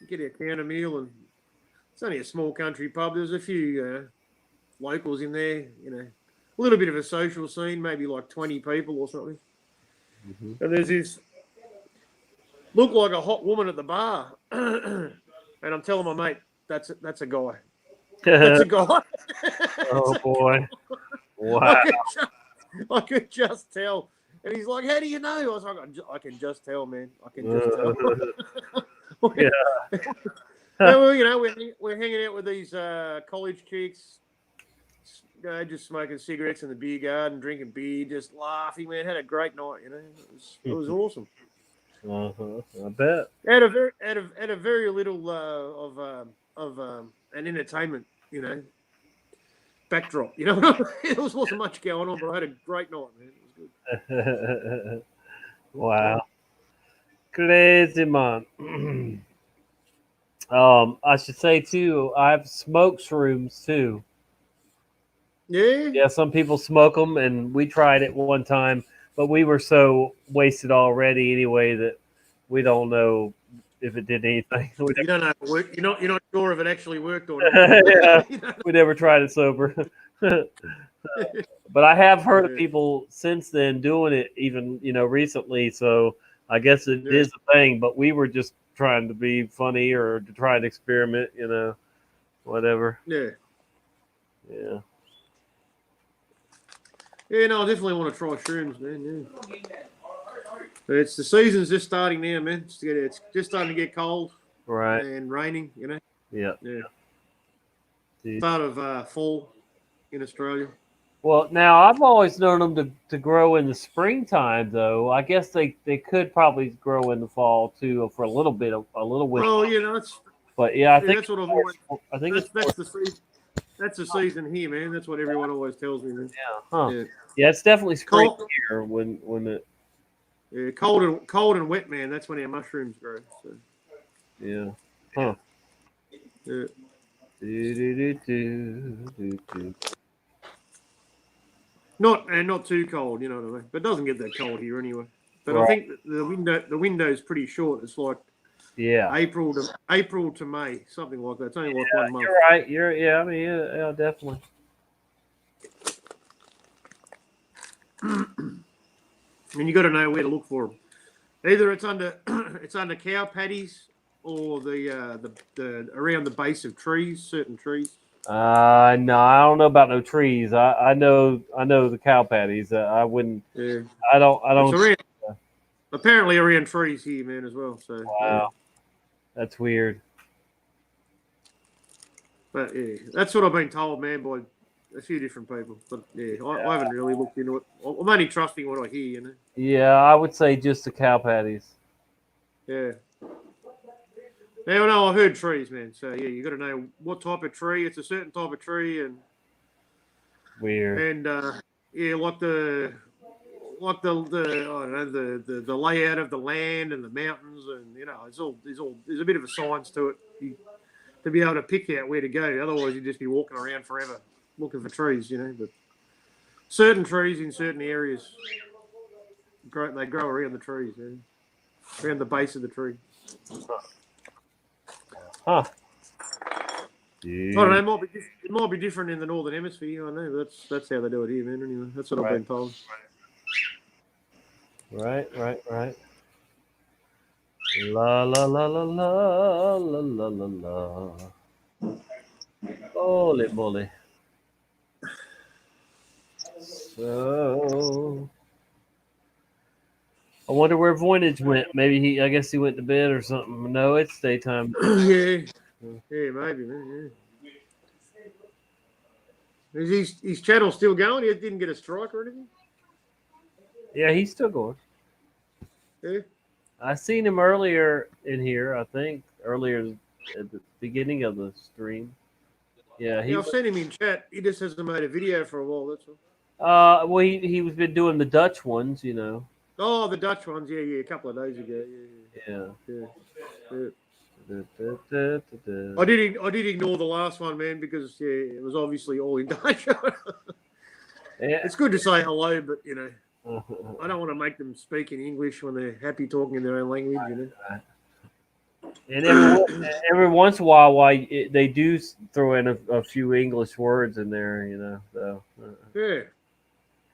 get our can of meal, and it's only a small country pub. There's a few locals in there, a little bit of a social scene, maybe like 20 people or something. Mm-hmm. And there's this looked like a hot woman at the bar, and I'm telling my mate, that's a guy. That's a guy. Oh boy! Wow! I could just tell. And he's like, how do you know? I was like, I can just tell, man. I can just tell. Yeah. Well, we're hanging out with these college chicks, just smoking cigarettes in the beer garden, drinking beer, just laughing, man. Had a great night, you know. It was awesome. I bet. Had a very little of an entertainment, you know, backdrop. You know, there wasn't much going on, but I had a great night, man. It was good. Wow. Crazy man. I should say too, I've smoked shrooms too. Yeah. Yeah, some people smoke them, and we tried it one time, but we were so wasted already anyway that we don't know if it did anything. You don't know if it worked. You're not sure if it actually worked or not. Yeah, we never tried it sober. But I have heard of people since then doing it, even recently. So I guess it is a thing. But we were just trying to be funny or to try and experiment, whatever. Yeah. Yeah. Yeah, no, I definitely want to try shrooms, man. Yeah. It's the season's just starting now, man. It's just starting to get cold, right, and raining. Yeah. Start of fall in Australia. Well, now I've always known them to grow in the springtime, though. I guess they could probably grow in the fall too for a little bit, a little winter. Oh, But yeah, I think that's what I've always. I think that's the season. That's the season here, man. That's what everyone always tells me, man. Yeah, huh? Yeah, it's definitely spring here when it. Yeah, cold and wet, man. That's when our mushrooms grow. So. Yeah. Huh. Yeah. Not too cold, you know what I mean. But it doesn't get that cold here anyway. But I think the window's pretty short. It's like April to May, something like that. It's only like 1 month. You're right. Yeah, definitely. And you got to know where to look for them. Either it's under cow patties or the around the base of trees, certain trees. No, I don't know about no trees. I know the cow patties. I wouldn't. Yeah. I don't. Apparently around trees here, man, as well. So wow, that's weird. But yeah, that's what I've been told, man, by a few different people. But I haven't really looked into it. I'm only trusting what I hear, Yeah, I would say just the cow patties. Yeah. Now, no, I've heard trees, man. So yeah, you got to know what type of tree. It's a certain type of tree, and weird. And like the I don't know the layout of the land and the mountains, and there's a bit of a science to it to be able to pick out where to go. Otherwise, you'd just be walking around forever looking for trees, But certain trees in certain areas, they grow around the trees, around the base of the tree. Huh. I don't know. It might be different in the northern hemisphere. I know, but that's how they do it here, man. Anyway, that's what I've been told. Right. La la la la la la la la la. Holy moly. So I wonder where Voynich went. Maybe I guess he went to bed or something. No, it's daytime. Yeah, maybe, man. Yeah. Is his channel still going? He didn't get a strike or anything? Yeah, he's still going. Yeah. I seen him earlier in here, I think, earlier at the beginning of the stream. Yeah, I've seen him in chat. He just hasn't made a video for a while, that's all. Well, he's been doing the Dutch ones, Oh, the Dutch ones, yeah, a couple of days ago, yeah. I did ignore the last one, man, because it was obviously all in Dutch. It's good to say hello, but I don't want to make them speak in English when they're happy talking in their own language, And every once in a while, they do throw in a few English words in there, So.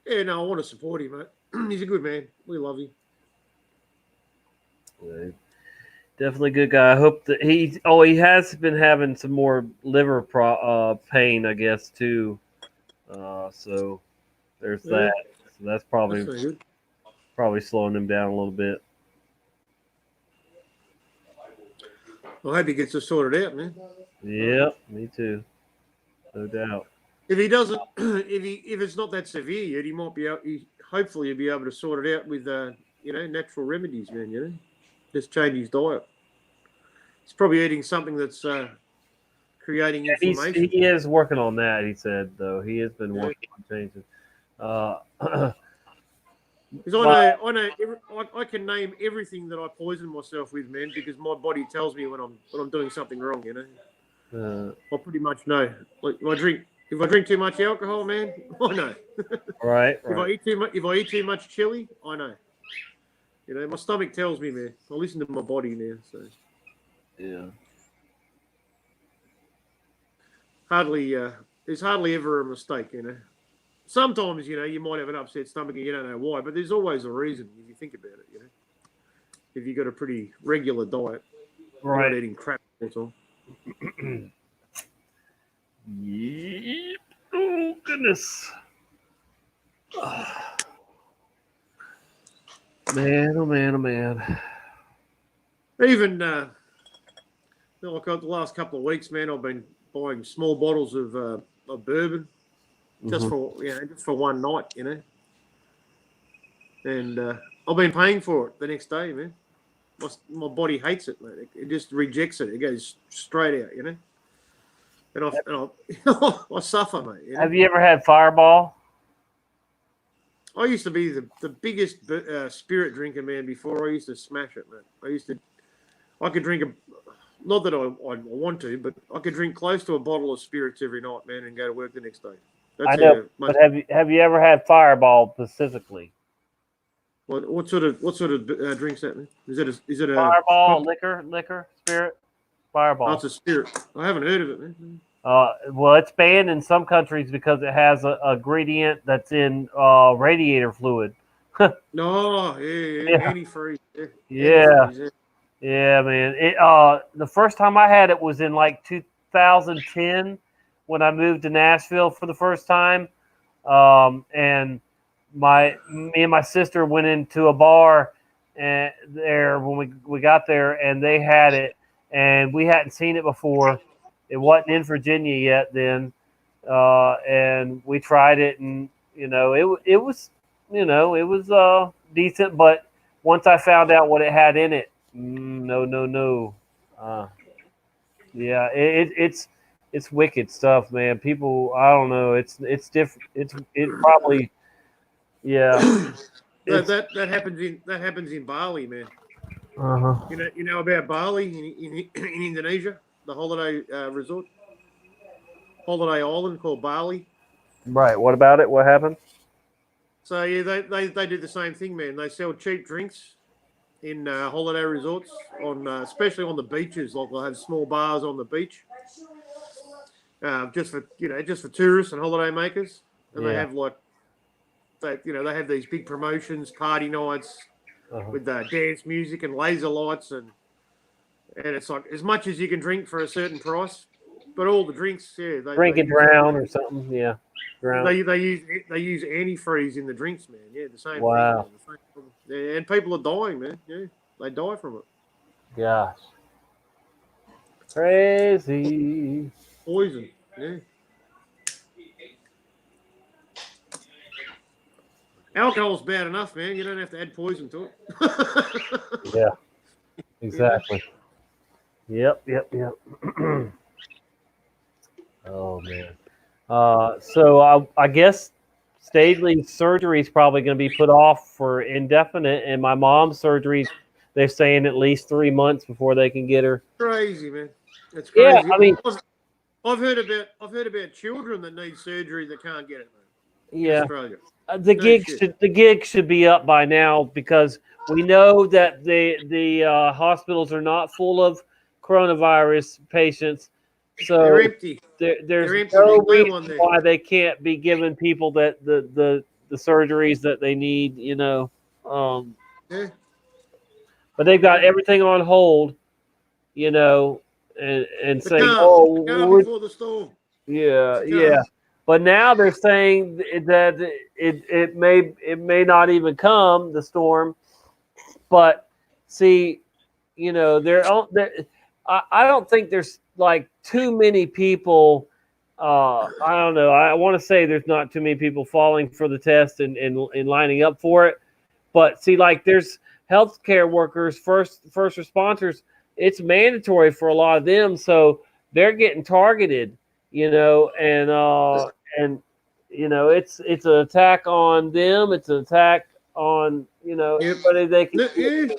Yeah, no, I want to support him, mate. He's a good man. We love him. Yeah, definitely a good guy. I hope that he has been having some more liver pain, I guess, too. So there's that. So that's probably slowing him down a little bit. Well, I hope he gets it sorted out, man. Yeah, me too. No doubt. If he doesn't, if it's not that severe yet, he might be hopefully he'll be able to sort it out with natural remedies, man. Just change his diet. He's probably eating something that's creating inflammation. He is working on that. He said though he has been working on changing. Because I can name everything that I poison myself with, man, because my body tells me when I'm doing something wrong. I pretty much know. Like if I drink too much alcohol, man, I know. Right. If I eat too much chili, I know. My stomach tells me, man. I listen to my body now. So yeah. There's hardly ever a mistake, Sometimes, you might have an upset stomach and you don't know why, but there's always a reason if you think about it, If you've got a pretty regular diet, right. You're not eating crap, that's all. Yep. Oh, goodness. Man, oh, man, oh, man. Even, like the last couple of weeks, man, I've been buying small bottles of bourbon. Just for one night, and I've been paying for it the next day, man. My body hates it, man. It just rejects it. It goes straight out, and I suffer, mate. Have you ever had Fireball? I used to be the biggest spirit drinker, man. Before I used to smash it, man. I could drink not that I want to, but I could drink close to a bottle of spirits every night, man, and go to work the next day. I know, but have you ever had Fireball specifically? What sort of drinks that, man? Is it a Fireball, liquor, spirit? Fireball. Oh, it's a spirit. I haven't heard of it, man. Well, it's banned in some countries because it has a ingredient that's in radiator fluid. No, yeah, antifreeze. Yeah, man. The first time I had it was in like 2010. When I moved to Nashville for the first time, and me and my sister went into a bar and there when we got there, and they had it, and we hadn't seen it before. It wasn't in Virginia yet then, and we tried it, and it was decent, but once I found out what it had in it, no. It's wicked stuff, man. People, I don't know. It's different. It probably, yeah. that happens in Bali, man. You know about Bali in Indonesia, the holiday resort, holiday island called Bali. Right. What about it? What happened? So yeah, they do the same thing, man. They sell cheap drinks in holiday resorts especially on the beaches. Like they'll have small bars on the beach. Just for tourists and holiday makers, and they have they have these big promotions, party nights with dance music and laser lights, and it's like as much as you can drink for a certain price, but all the drinks, they drink and drown or something, drown. They use antifreeze in the drinks, man. Yeah, the same. Wow. Thing, yeah, and people are dying, man. Yeah, they die from it. Gosh, crazy. Poison, yeah. Alcohol's bad enough, man. You don't have to add poison to it. Yeah, exactly. Yep. Oh man. So I guess Stavely's surgery is probably going to be put off for indefinite, and my mom's surgery, they're saying at least 3 months before they can get her. Crazy, man. It's crazy. Yeah, I mean, I've heard about children that need surgery that can't get it, man. Yeah. In Australia. The gig should be up by now because we know that the hospitals are not full of coronavirus patients. So they're empty. There's no reason why they can't be giving people the surgeries that they need, Yeah. But they've got everything on hold, and saying, before the storm. Yeah. But now they're saying that it may not even come, the storm. But see, I don't think there's like too many people I don't know. I want to say there's not too many people falling for the test and lining up for it. But see, like there's healthcare workers, first responders. It's mandatory for a lot of them, so they're getting targeted. And it's an attack on them. It's an attack on everybody they can. Yeah.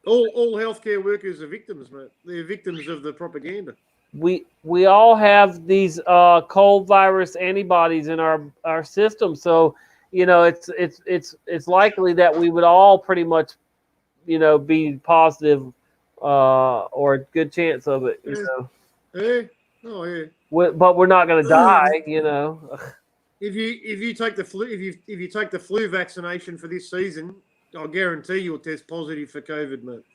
All healthcare workers are victims, mate. They're victims of the propaganda. We all have these cold virus antibodies in our system, so it's likely that we would all pretty much be positive or a good chance of it. Yeah. Oh yeah. But we're not going to die. If you take the flu if you take the flu vaccination for this season, I guarantee you'll test positive for COVID, mate.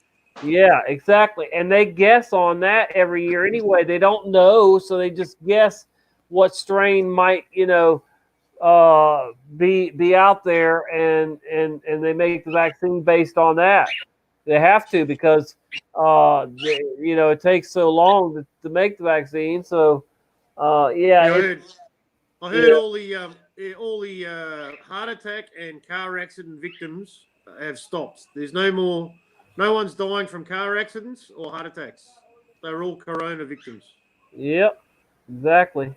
Yeah, exactly. And they guess on that every year anyway. They don't know, so they just guess what strain might, be out there, and they make the vaccine based on that. They have to because it takes so long to make the vaccine. So yeah. I heard all the heart attack and car accident victims have stopped. There's no one's dying from car accidents or heart attacks. They're all corona victims. Yep, exactly.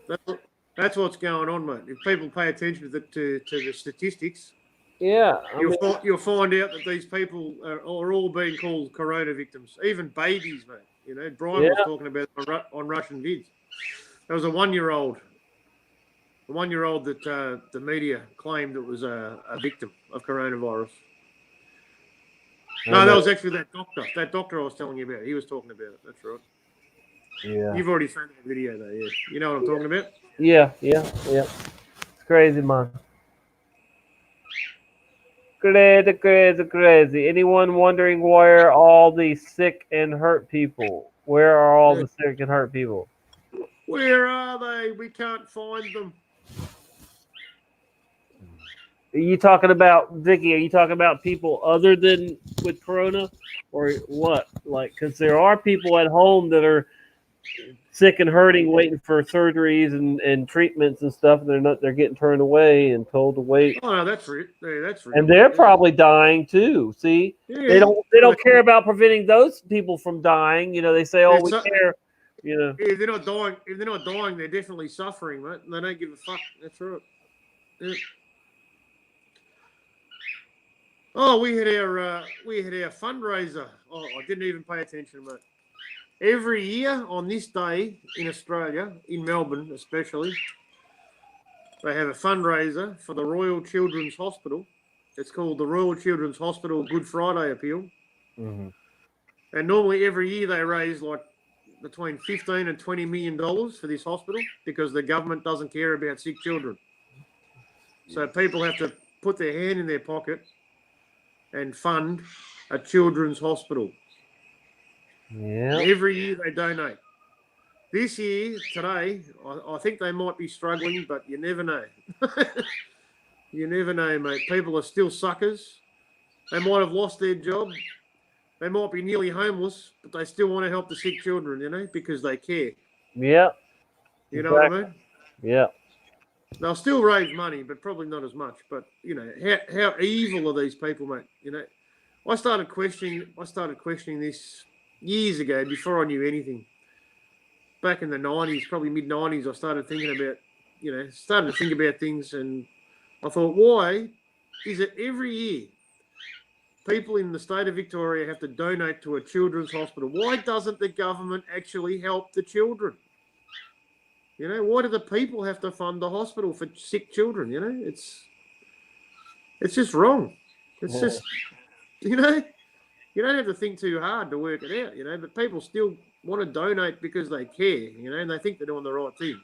That's what's going on, mate. If people pay attention to the statistics, yeah, you'll find out that these people are all being called corona victims. Even babies, mate. Brian was talking about on Russian vids. There was a 1-year-old. The 1-year-old that the media claimed it was a victim of coronavirus. No, that was actually that doctor. That doctor I was telling you about. He was talking about it. That's right. Yeah. You've already seen that video, though. Yeah. You know what I'm talking about? Yeah. It's crazy, man. Crazy. Anyone wondering where are all these sick and hurt people? Where are all the sick and hurt people? Where are they? We can't find them. Are you talking about, Vicky, are you talking about people other than with Corona or what? Like, because there are people at home that are sick and hurting, waiting for surgeries and treatments and stuff. And they're getting turned away and told to wait. Oh, no, that's right. Yeah, that's right. And they're probably dying too. See, they don't care about preventing those people from dying. They say, oh, we care. If they're not dying, they're definitely suffering, mate. They don't give a fuck. That's right. Yeah. Oh, we had our fundraiser. Oh, I didn't even pay attention, mate. Every year on this day in Australia, in Melbourne especially, they have a fundraiser for the Royal Children's Hospital. It's called the Royal Children's Hospital Good Friday Appeal. Mm-hmm. And normally every year they raise like between $15 and $20 million for this hospital because the government doesn't care about sick children. So people have to put their hand in their pocket and fund a children's hospital. Yeah. Every year they donate. This year, today, I think they might be struggling, but you never know. You never know, mate. People are still suckers. They might have lost their job. They might be nearly homeless, but they still want to help the sick children, because they care. Yeah. You know what I mean? Yeah. They'll still raise money, but probably not as much. But how evil are these people, mate? I started questioning this years ago before I knew anything. Back in the 90s, probably mid 90s, I started thinking about, started to think about things, and I thought, why is it every year people in the state of Victoria have to donate to a children's hospital? Why doesn't the government actually help the children? Why do the people have to fund the hospital for sick children? It's just wrong. It's just, you don't have to think too hard to work it out, but people still want to donate because they care, and they think they're doing the right thing.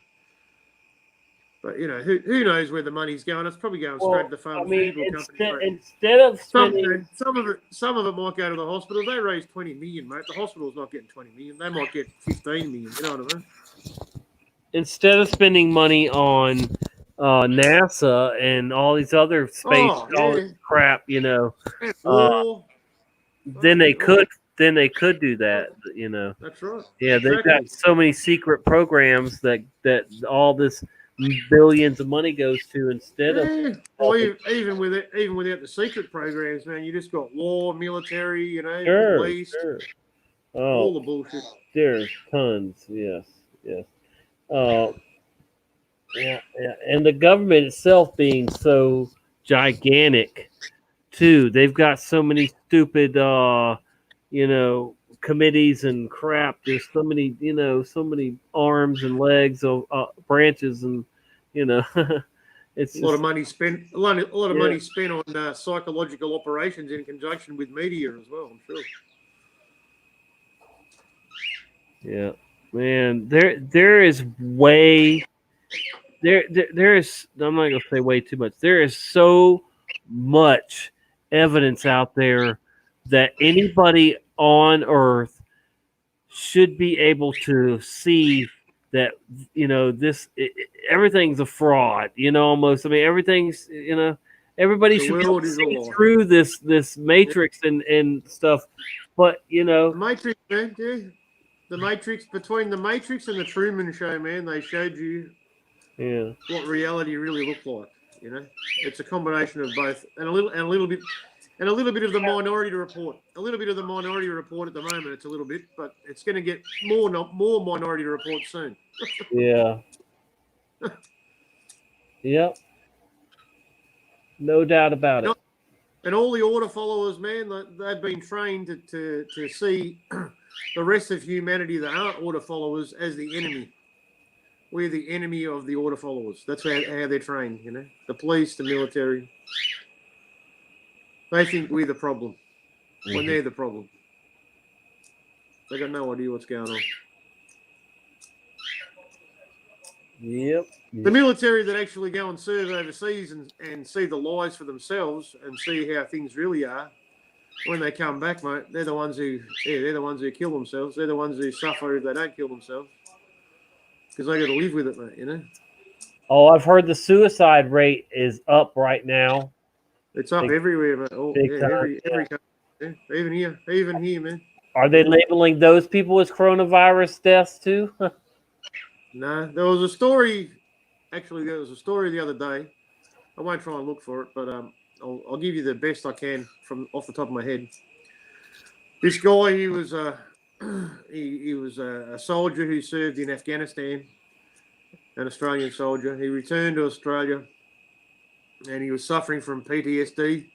But, who knows where the money's going? It's probably going straight to the pharmaceutical company. Instead of spending... Some of it might go to the hospital. They raise 20 million, mate. The hospital's not getting 20 million. They might get 15 million, you know what I mean? Instead of spending money on NASA and all these other space crap, then they could then they could do that. You know. That's right. Yeah, they've got Exactly. so many secret programs that all this billions of money goes to instead of. Yeah. Well, even without the secret programs, man, you just got war, military, you know, Sure, police, sure. all the Oh, bullshit. there's tons. Yes, yes. Yeah, yeah, and the government itself being so gigantic, too. They've got so many stupid, committees and crap. There's so many, so many arms and legs of branches, and it's A lot of just- money spent. A lot of Yeah. money spent on psychological operations in conjunction with media as well. I'm sure. Yeah, man. There is way there is. I'm not gonna say way too much. There is so much evidence out there that anybody on Earth should be able to see that everything's a fraud. Almost. I mean, everything's everybody The should be able world to is a see lie. through this matrix and stuff. But The Matrix, man. Yeah. The Matrix, between the Matrix and the Truman Show, man, they showed you yeah. what reality really looked like. It's a combination of both, and a little bit of the Minority Report. A little bit of the Minority Report at the moment. It's a little bit, but it's going to get more Minority Report soon. Yeah. Yep. No doubt about it. And all the order followers, man, they've been trained to see the rest of humanity that aren't order followers as the enemy. We're the enemy of the order followers. That's how they're trained, The police, the military. They think we're the problem when they're the problem. They got no idea what's going on. Yep. The military that actually go and serve overseas and see the lies for themselves and see how things really are, when they come back, mate, they're the ones who kill themselves. They're the ones who suffer if they don't kill themselves. Because they got to live with it, mate, Oh, I've heard the suicide rate is up right now. It's up everywhere, mate. Oh, big yeah, time, every country. Yeah, even here, man. Are they labeling those people as coronavirus deaths too? No, there was a story. Actually, there was a story the other day. I won't try and look for it, but I'll give you the best I can from off the top of my head. This guy, he was a soldier who served in Afghanistan, an Australian soldier. He returned to Australia, and he was suffering from PTSD,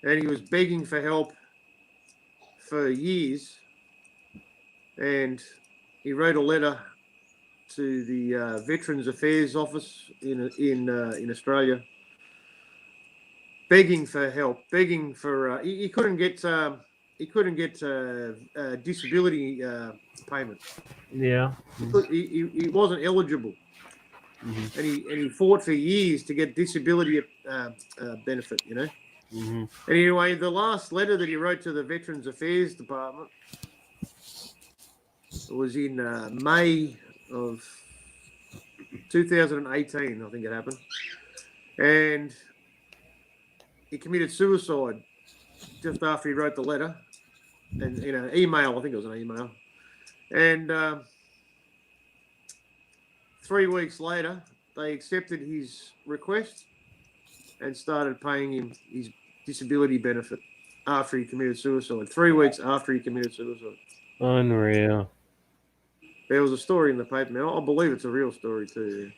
and he was begging for help for years, and he wrote a letter to the Veterans Affairs Office in Australia, begging for help, begging for he couldn't get disability payment. Yeah. He wasn't eligible, and he fought for years to get disability benefit. Mm-hmm. Anyway, the last letter that he wrote to the Veterans Affairs Department was in May of 2018, I think it happened. And he committed suicide just after he wrote the letter. And email, I think it was an email. And 3 weeks later, they accepted his request and started paying him his disability benefit after he committed suicide. 3 weeks after he committed suicide. Unreal. There was a story in the paper, man. I believe it's a real story too.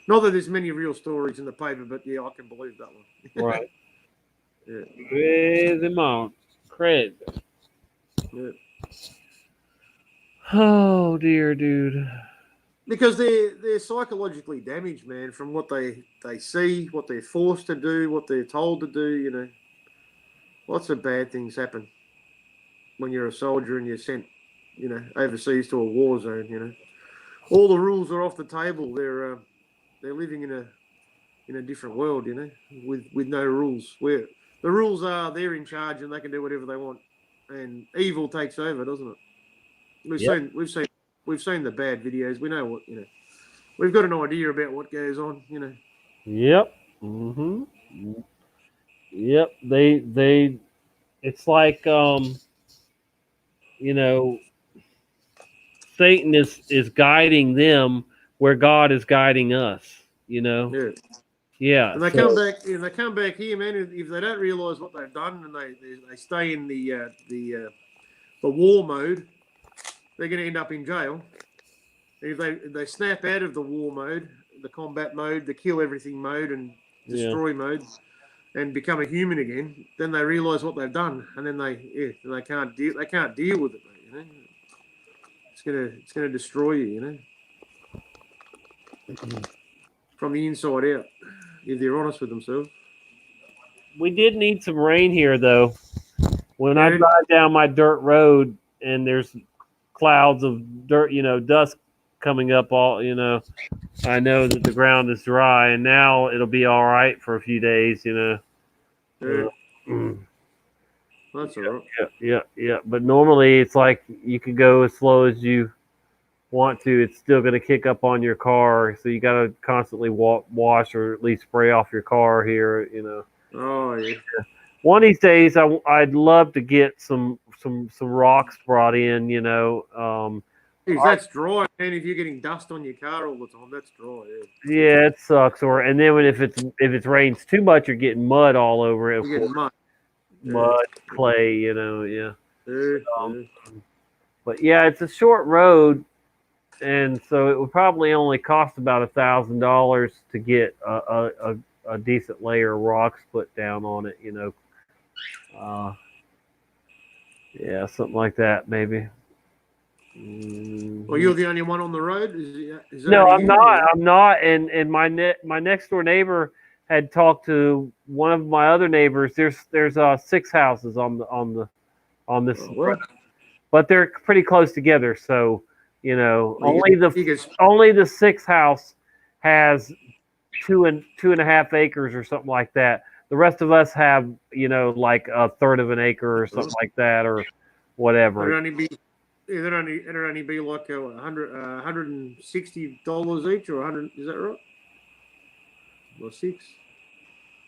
Not that there's many real stories in the paper, but yeah, I can believe that one. Right. Yeah. Praise him on. Craig. Yeah. Oh dear, dude. Because they're psychologically damaged, man, from what they see, what they're forced to do, what they're told to do. Lots of bad things happen when you're a soldier and you're sent, overseas to a war zone. All the rules are off the table. They're living in a different world, with no rules. Where the rules are, they're in charge and they can do whatever they want, and evil takes over, doesn't it? We've seen the bad videos. We know what We've got an idea about what goes on. Yep. Mm-hmm. Yep. They it's like Satan is guiding them where God is guiding us. Yeah. Yeah. And they so- come back. They come back here, man. If they don't realise what they've done and they stay in the war mode, they're going to end up in jail. And if they snap out of the war mode, the combat mode, the kill everything mode, and destroy mode, and become a human again, then they realise what they've done, and then they can't deal with it, mate, It's gonna destroy you, from the inside out, if they're honest with themselves. We did need some rain here, though. When I drive down my dirt road and there's clouds of dirt, dust coming up, I know that the ground is dry, and now it'll be all right for a few days, Yeah. That's all right. Yeah. But normally it's like you can go as slow as you want to. It's still going to kick up on your car, so you got to constantly wash or at least spray off your car here. Oh yeah. One of these days, I'd love to get some rocks brought in. That's dry, man. If you're getting dust on your car all the time, that's dry. Yeah. Yeah, it sucks. And then if it rains too much, you're getting mud all over it. You're getting mud. Mud, clay, yeah. Yeah. But yeah, it's a short road, and so it would probably only cost about $1,000 to get a decent layer of rocks put down on it. Yeah, something like that, maybe. Well, you're the only one on the road. Is that No, I'm you? not. I'm not. And my next door neighbor had talked to one of my other neighbors. There's 6 houses on this, but they're pretty close together. So only the 6th house has 2.5 acres or something like that. The rest of us have like a third of an acre or something like that, or whatever. It'd only be like $160 each, or 100. Is that right? Or 6?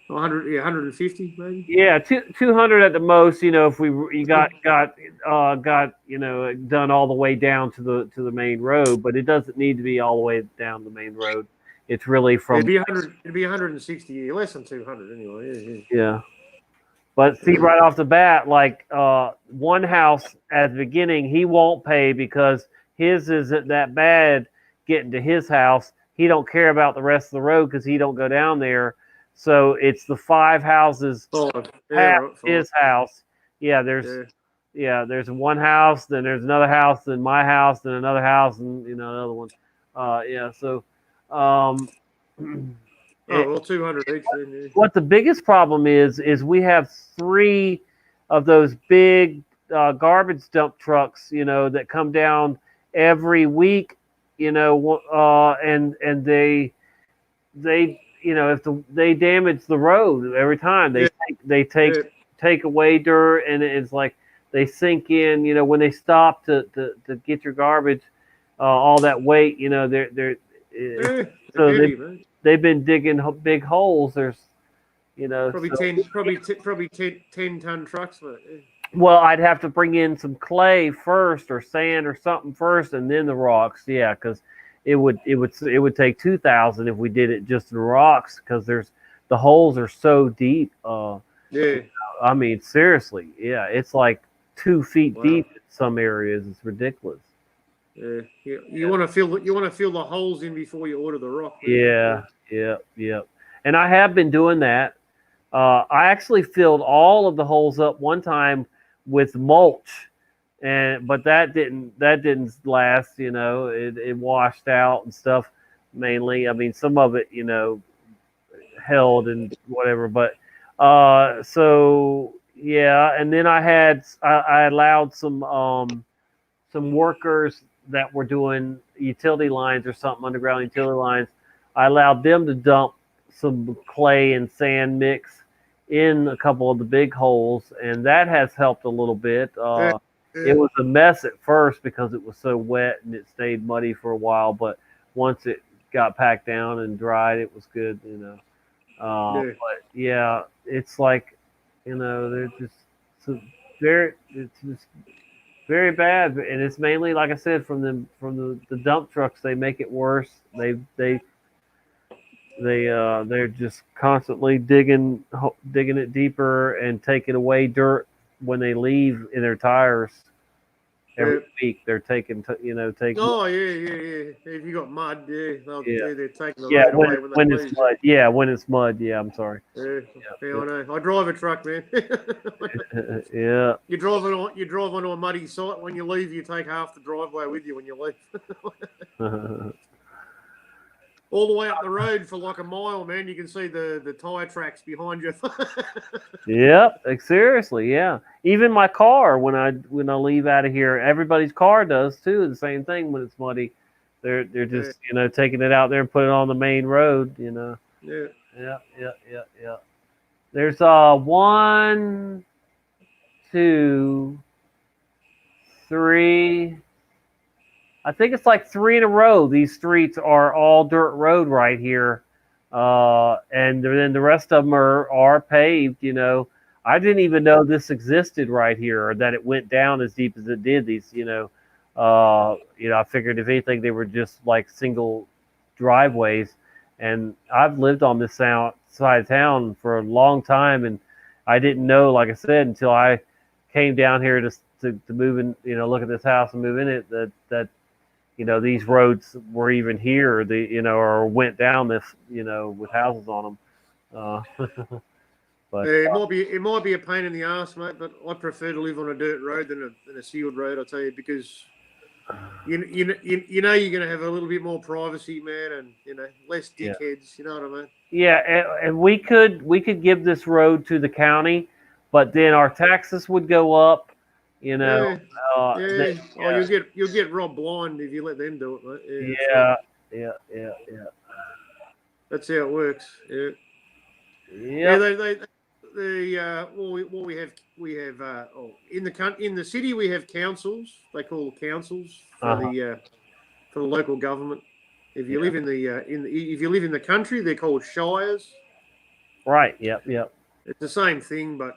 100, 150 maybe. Yeah, 200 at the most. If you got done all the way down to the main road, but it doesn't need to be all the way down the main road. It's really from. It'd be 100. It'd be 160, less than 200 anyway. Yeah. But see, right off the bat, like one house at the beginning, he won't pay because his isn't that bad getting to his house. He don't care about the rest of the road because he don't go down there. So it's the 5 houses past his house. Yeah, there's one house, then there's another house, then my house, then another house, and another one. So well, 200 each. Then, what the biggest problem is we have 3 of those big garbage dump trucks, that come down every week, and they if they damage the road every time they take away dirt, and it's like they sink in, when they stop to get your garbage, all that weight, they've been digging big holes. There's, probably 10-ton trucks. Well, I'd have to bring in some clay first, or sand, or something first, and then the rocks. Yeah, because it would take 2,000 if we did it just in rocks, because the holes are so deep. I mean, seriously, yeah, it's like 2 feet deep in some areas. It's ridiculous. Yeah. You want to fill the holes in before you order the rock. Yeah. And I have been doing that. I actually filled all of the holes up one time with mulch, but that didn't last. It washed out and stuff. Mainly, I mean, some of it, held and whatever. But so yeah, and then I allowed some workers that were doing utility lines or something, underground utility lines. I allowed them to dump some clay and sand mix in a couple of the big holes, and that has helped a little bit. It was a mess at first because it was so wet and it stayed muddy for a while, but once it got packed down and dried, it was good, But yeah, it's like, there's just it's just very bad, and it's mainly, like I said, from the dump trucks. They make it worse. They're just constantly digging it deeper and taking away dirt when they leave in their tires. Every week they're taking. Oh yeah. If you got mud, they're taking the Yeah, road away when they it's leave. mud. Yeah, when it's mud. Yeah, I'm sorry. Yeah, I know. I drive a truck, man. Yeah. You drive onto a muddy site. When you leave, you take half the driveway with you when you leave. All the way up the road for like a mile, man. You can see the tire tracks behind you. Yep, seriously, yeah. Even my car, when I leave out of here, everybody's car does too. The same thing when it's muddy. They're just taking it out there and putting it on the main road. Yeah. Yeah. There's 1, 2, 3. I think it's like 3 in a row. These streets are all dirt road right here, and then the rest of them are paved. I didn't even know this existed right here, or that it went down as deep as it did. These, I figured if anything they were just like single driveways. And I've lived on this side of town for a long time, and I didn't know, like I said, until I came down here to move in, look at this house and move in it, that these roads were even here, or went down this, with houses on them. But it might be a pain in the ass, mate. But I prefer to live on a dirt road than a sealed road. I tell you, because you're going to have a little bit more privacy, man, and less dickheads. You know what I mean? Yeah, and we could give this road to the county, but then our taxes would go up. You'll get robbed blind if you let them do it, mate. Yeah. That's how it works. Yeah. Yeah. We have in the city we have councils. They call councils for the local government. If you live if you live in the country, they're called shires. Right. Yep. It's the same thing, but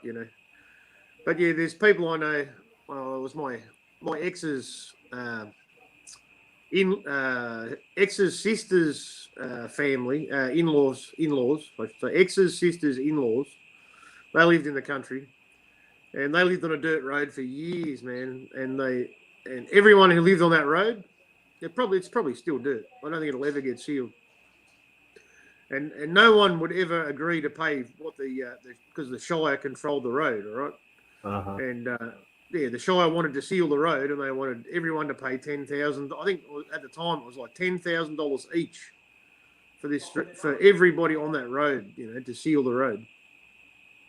But yeah, there's people I know. Well, it was my ex's ex's sister's family, in-laws. I should say ex's sister's in-laws. They lived in the country, and they lived on a dirt road for years, man. And everyone who lived on that road, it's probably still dirt. I don't think it'll ever get sealed. And no one would ever agree to pay what because the Shire controlled the road, all right? And the Shire wanted to seal the road, and they wanted everyone to pay $10,000. I think at the time it was like $10,000 each for everybody on that road, to seal the road.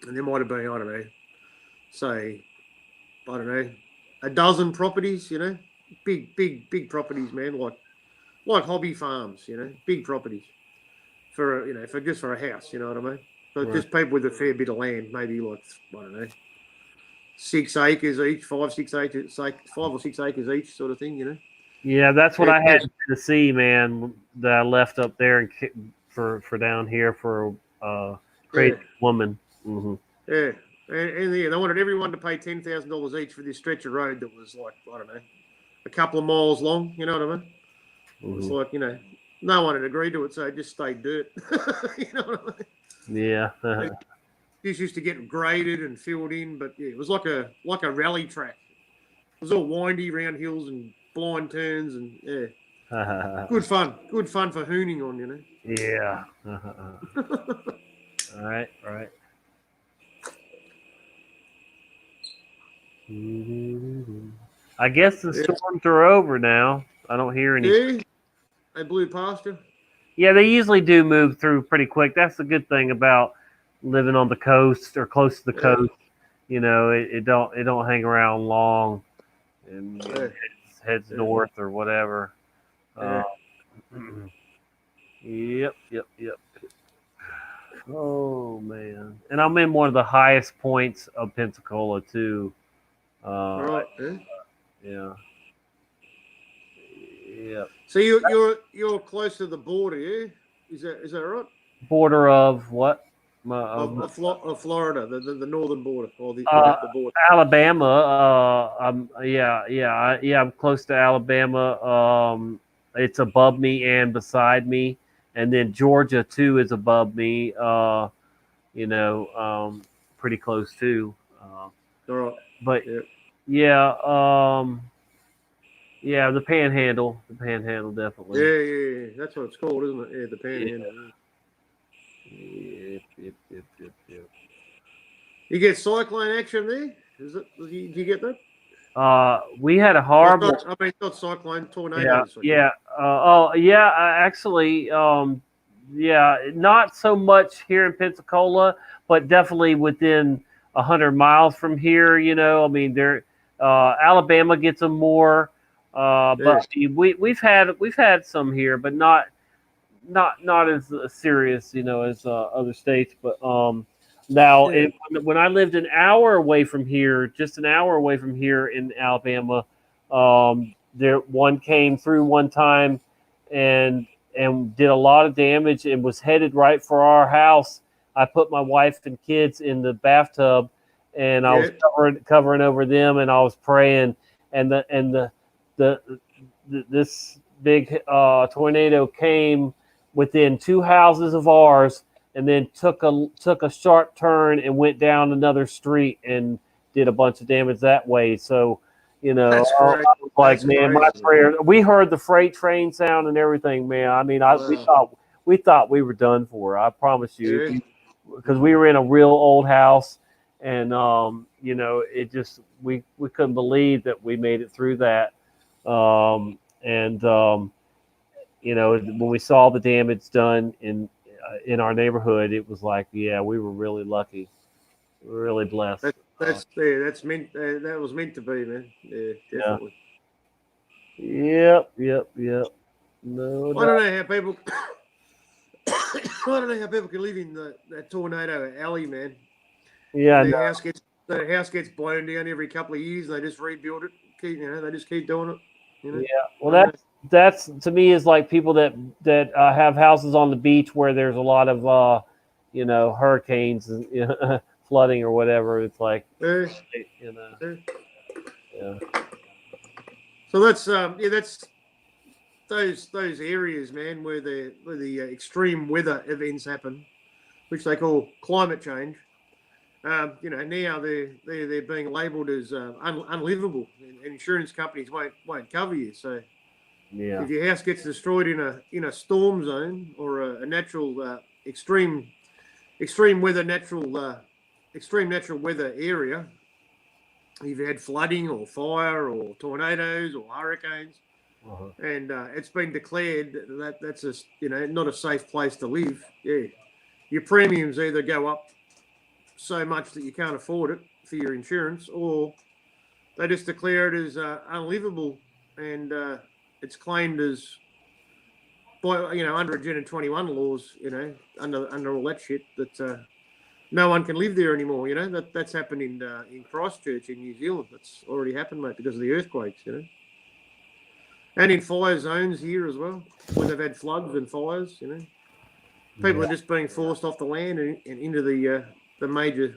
And there might have been, I don't know, a dozen properties, big properties, man, like hobby farms, big properties for a house, you know what I mean? But just people with a fair bit of land, maybe like, I don't know, 6 acres each, 5 or 6 acres each, sort of thing, Yeah, that's what I had in Tennessee, man. That I left up there for down here for crazy woman. Mm-hmm. Yeah, and they wanted everyone to pay $10,000 each for this stretch of road that was like, I don't know, a couple of miles long. You know what I mean? Mm-hmm. It's like, no one had agreed to it, so it just stayed dirt. You know what I mean? Yeah. This used to get graded and filled in, but yeah, it was like a rally track. It was all windy, round hills and blind turns, and yeah, good fun for hooning on, Yeah. All right. I guess the storms are over now. I don't hear any. Yeah, they blew past you. Yeah, they usually do move through pretty quick. That's the good thing about living on the coast or close to the coast. It don't hang around long, and heads north or whatever. Yep. Oh man, and I'm in one of the highest points of Pensacola too. Right. Yeah. So you're close to the border, yeah? Is that right? Border of what? Of Florida, the northern border or the border. Alabama. I'm close to Alabama. It's above me and beside me, and then Georgia too is above me. Pretty close too. All right. But the Panhandle definitely. Yeah. That's what it's called, isn't it? Yeah, the Panhandle. Yep. You get cyclone action there? Do you get that? We had a horrible. Not cyclone, tornadoes. Actually, not so much here in Pensacola, but definitely within 100 miles from here. Alabama gets them more, but we've had some here, but not as serious, as other states. But when I lived an hour away from here, just an hour away from here in Alabama, one came through one time and did a lot of damage and was headed right for our house. I put my wife and kids in the bathtub, and I was covering over them, and I was praying, and this big tornado came within 2 houses of ours, and then took a sharp turn and went down another street and did a bunch of damage that way. So, I was like, man, my prayer. We heard the freight train sound and everything, man. I mean, we thought we were done for. I promise you, because we were in a real old house, and it just we couldn't believe that we made it through that. When we saw the damage done in our neighborhood, it was like, we were really lucky. We were really blessed. That's meant. That was meant to be, man. Yeah, definitely. Yep. No. I don't know how people. I don't know how people can live in that tornado alley, man. Yeah. The house gets blown down every couple of years. They just rebuild it. They just keep doing it. Yeah. Well, that's to me is like people that have houses on the beach where there's a lot of hurricanes and flooding or whatever. It's like So that's that's those areas, man, where the extreme weather events happen, which they call climate change. Now they're being labelled as unlivable, and insurance companies won't cover you. So if your house gets destroyed in a storm zone or a natural extreme natural weather area, if you had flooding or fire or tornadoes or hurricanes, and it's been declared that that's not a safe place to live. Your premiums either go up so much that you can't afford it for your insurance, or they just declare it as unlivable, and it's claimed as by under Agenda 21 laws, under all that shit, that no one can live there anymore. That's happened in Christchurch in New Zealand. That's already happened, mate, because of the earthquakes. And in fire zones here as well, where they've had floods and fires. People are just being forced off the land and into the major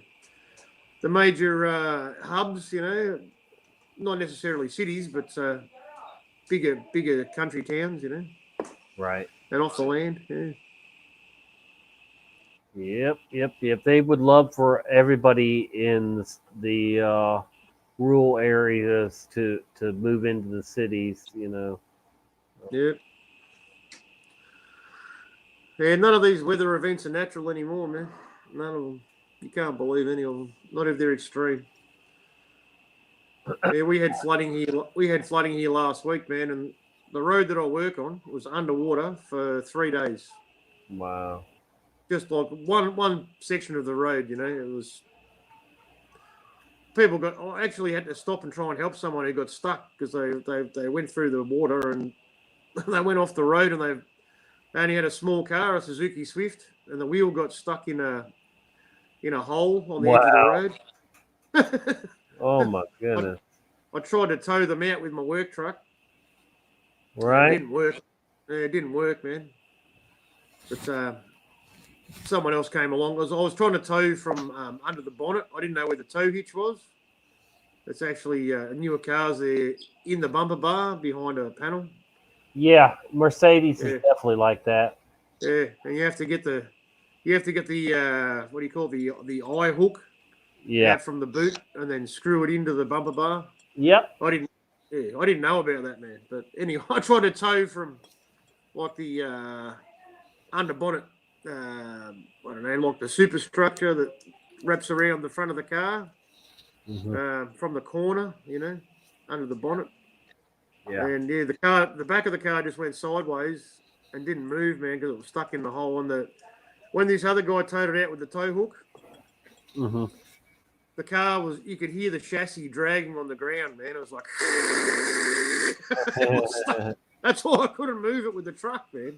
hubs. Not necessarily cities, but bigger country towns. Right. And off the land. Yep. They would love for everybody in the rural areas to move into the cities, Yep. Yeah, none of these weather events are natural anymore, man. None of them. You can't believe any of them. Not if they're extreme. Yeah, we had flooding here. We had flooding here last week, man, and the road that I work on was underwater for 3 days. Wow. Just like one section of the road, it was. People actually had to stop and try and help someone who got stuck because they went through the water and they went off the road, and they only had a small car, a Suzuki Swift, and the wheel got stuck in a hole on the edge of the road. Oh my goodness! I tried to tow them out with my work truck. Right. It didn't work. Yeah, it didn't work, man. But someone else came along. I was trying to tow from under the bonnet. I didn't know where the tow hitch was. It's actually newer cars there in the bumper bar behind a panel. Yeah, Mercedes is definitely like that. Yeah, and you have to get the what do you call it? the eye hook Yeah. out from the boot and then screw it into the bumper bar. Yep. I didn't know about that, man. But anyway, I tried to tow from like the under bonnet, I don't know, like the superstructure that wraps around the front of the car from the corner, under the bonnet. Yeah. And the back of the car just went sideways and didn't move, man, because it was stuck in the hole. And when this other guy towed it out with the tow hook, the car you could hear the chassis dragging on the ground, man. It was like, it was stuck. That's why I couldn't move it with the truck, man.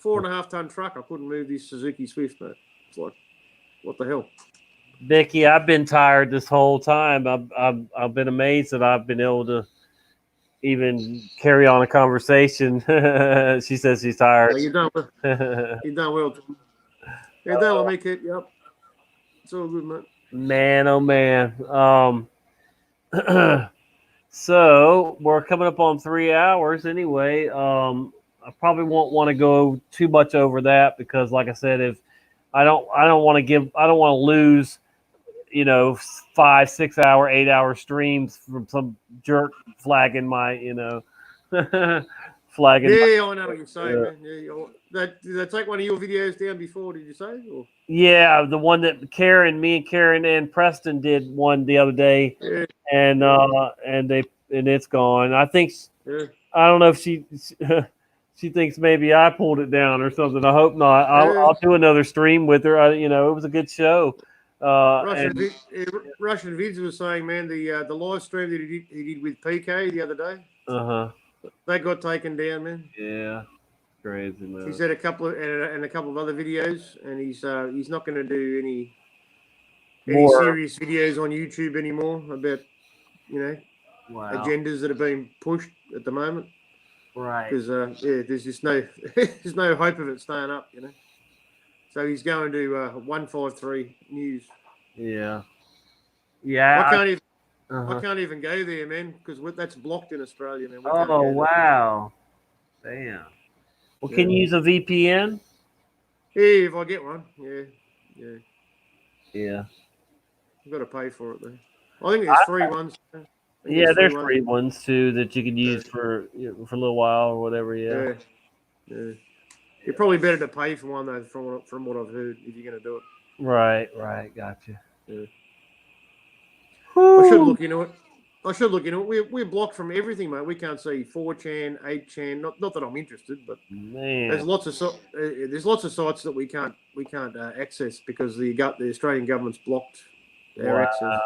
4.5 ton truck. I couldn't move this Suzuki Swift, man. It's like, what the hell? Vicky, I've been tired this whole time. I've been amazed that I've been able to even carry on a conversation. She says she's tired. Yeah, you're done well. You're done well. You're done with me, kid. Yep. It's all good, man. Man, oh man. So we're coming up on 3 hours anyway. I probably won't want to go too much over that because, like I said, if I don't want to lose, 5, 6 hour, 8 hour streams from some jerk flagging my, flagging. Yeah, I know what you're saying, man. Yeah, did they take one of your videos down before? Did you say? Or? Yeah, the one that me and Karen and Preston did one the other day, and it's gone. I think I don't know if she thinks maybe I pulled it down or something. I hope not. I'll do another stream with her. It was a good show. Russian Vids was saying, man, the live stream that he did with PK the other day. That got taken down, man. Yeah, crazy, man. He said a couple of other videos, and he's not going to do any serious videos on YouTube anymore about agendas that are being pushed at the moment. Right. Because there's just there's no hope of it staying up, So he's going to 153 News. Yeah. Yeah. I can't even go there, man, because that's blocked in Australia, man. Oh, wow. Damn. Well, can you use a VPN? Yeah, if I get one. Yeah. I've got to pay for it, though. I think there's free ones. Yeah, there's free ones, too, that you can use for a little while or whatever, yeah. You're probably better to pay for one, though, from what I've heard, if you're going to do it. Right, gotcha. Yeah. I should look into it. We're blocked from everything, mate. We can't see 4chan, 8chan. Not that I'm interested, but man, there's lots of sites that we can't access because the Australian government's blocked our access.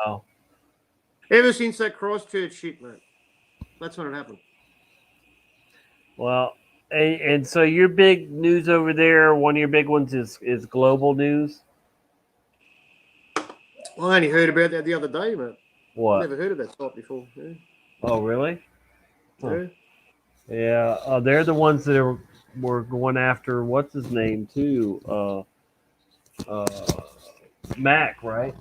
Ever since that Christchurch shit, mate. That's when it happened. Well, and so your big news over there, one of your big ones is global news. I only heard about that the other day, mate. What? Never heard of that site before. Yeah. Oh, really? Huh. Yeah. They're the ones that were going after what's his name too. Mac, right?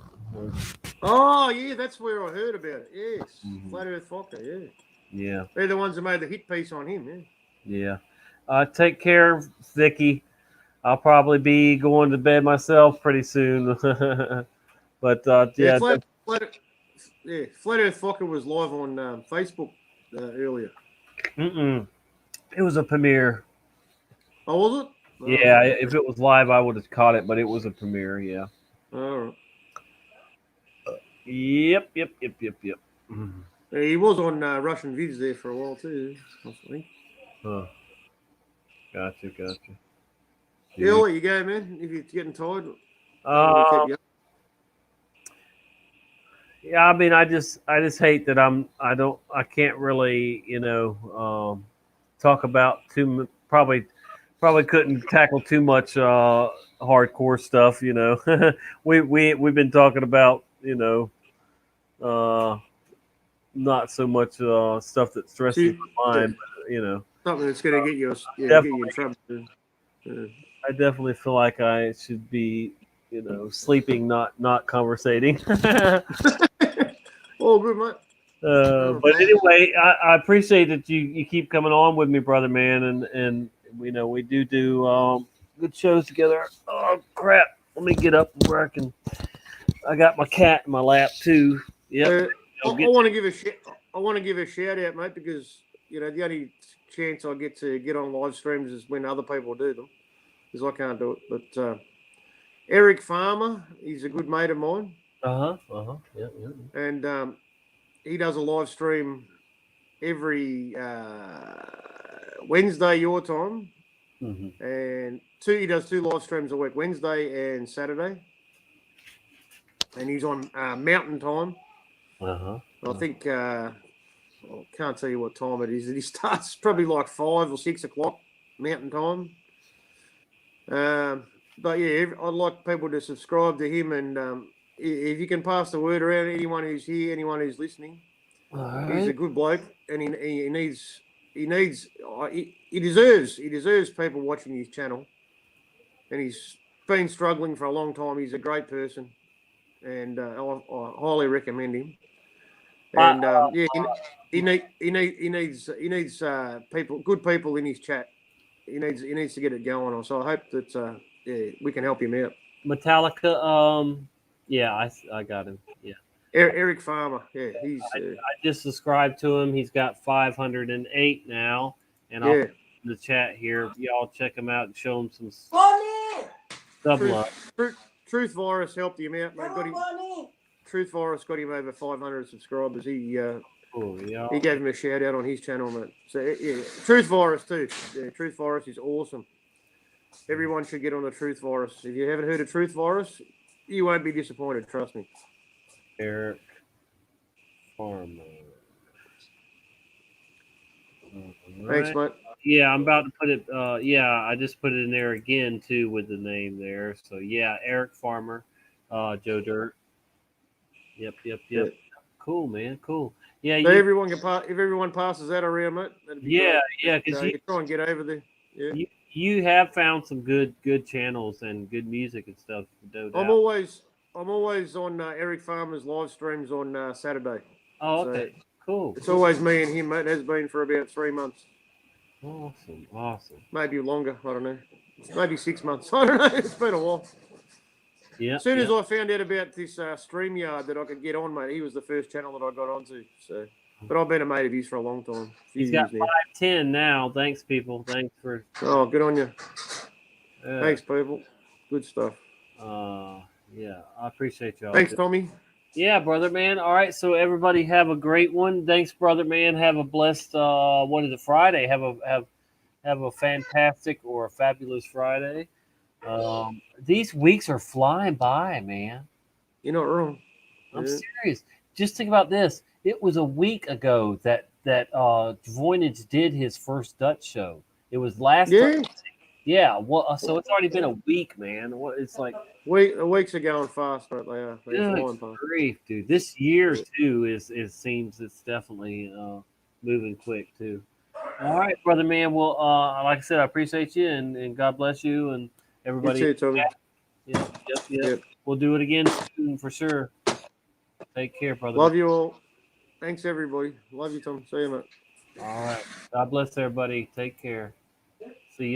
Oh yeah, that's where I heard about it. Yes, Flat Earth Fokker. Yeah. Yeah. They're the ones that made the hit piece on him. Yeah. Take care, Vicky. I'll probably be going to bed myself pretty soon. But Flat Earth Fokker was live on Facebook earlier. It was a premiere. Oh, was it? Yeah, if it was live, I would have caught it, but it was a premiere. Yeah. All right. Yep. Yeah, he was on Russian Vids there for a while too. Possibly. Gotcha. Yeah, I'll let you go, man. If you're getting tired. Yeah, I mean, I just hate that I can't really, talk about probably couldn't tackle too much hardcore stuff, we've been talking about, not so much stuff that stresses my mind, but, something that's going to get you in trouble. I definitely feel like I should be, sleeping, not conversating. Oh, good, mate. But anyway, I appreciate that you keep coming on with me, brother, man, and we do good shows together. Oh crap! Let me get up where I can. I got my cat in my lap too. Yep. I want to give a shout out, mate, because the only chance I get to get on live streams is when other people do them, because I can't do it. But Eric Farmer, he's a good mate of mine. Yeah. And he does a live stream every Wednesday your time, and he does 2 live streams a week, Wednesday and Saturday, and he's on Mountain Time. I think I can't tell you what time it is. He starts probably like 5 or 6 o'clock Mountain Time. But yeah, I'd like people to subscribe to him, and if you can pass the word around, anyone who's here, anyone who's listening, he's a good bloke, and he deserves people watching his channel, and he's been struggling for a long time. He's a great person, and I highly recommend him. And he needs people, good people in his chat. He needs to get it going. So I hope that we can help him out. Metallica, yeah, I got him. Yeah, Eric Farmer. Yeah, he's. I just subscribed to him. He's got 508 now, and I'll put in the chat here. Y'all check him out and show him some sub love. Truth Virus helped him out. Truth Virus got him over 500 subscribers. He gave him a shout out on his channel, mate. So yeah, Truth Virus too. Yeah, Truth Virus is awesome. Everyone should get on the Truth Virus. If you haven't heard of Truth Virus, you won't be disappointed. Trust me. Eric Farmer. Thanks, mate. Yeah, I'm about to put it. I just put it in there again too with the name there. So yeah, Eric Farmer, Joe Dirt. Yep. Yeah. Cool, man. Cool. Yeah. So everyone can if everyone passes that around, mate. That'd be great. Yeah. Because you try and get over there. Yeah. You have found some good channels and good music and stuff. No doubt. I'm always on Eric Farmer's live streams on Saturday. Oh, okay. So cool. It's always me and him, mate. It has been for about 3 months. Awesome. Maybe longer. I don't know. Maybe 6 months. I don't know. It's been a while. Yeah. As soon as I found out about this StreamYard that I could get on, mate, he was the first channel that I got onto. So, but I've been a mate of his for a long time. He's got 510 now. Thanks, people. Thanks for. Oh, good on you. Thanks, people. Good stuff. Yeah, I appreciate y'all. Thanks, Tommy. Yeah, brother man. All right, so everybody have a great one. Thanks, brother man. Have a blessed Friday. Have a fantastic or a fabulous Friday. These weeks are flying by, man. You're not wrong. I'm serious. Just think about this. It was a week ago that Voynich did his first Dutch show. It was last Thursday. Yeah, well, so it's already been a week, man. It's like the weeks are going fast, aren't they? Good grief, dude! This year too seems it's definitely moving quick too. All right, brother man. Well, like I said, I appreciate you and God bless you and everybody. You too, Tommy. Yep. We'll do it again soon for sure. Take care, brother. Love you all. Thanks, everybody. Love you, Tom. See you, mate. All right. God bless everybody. Take care.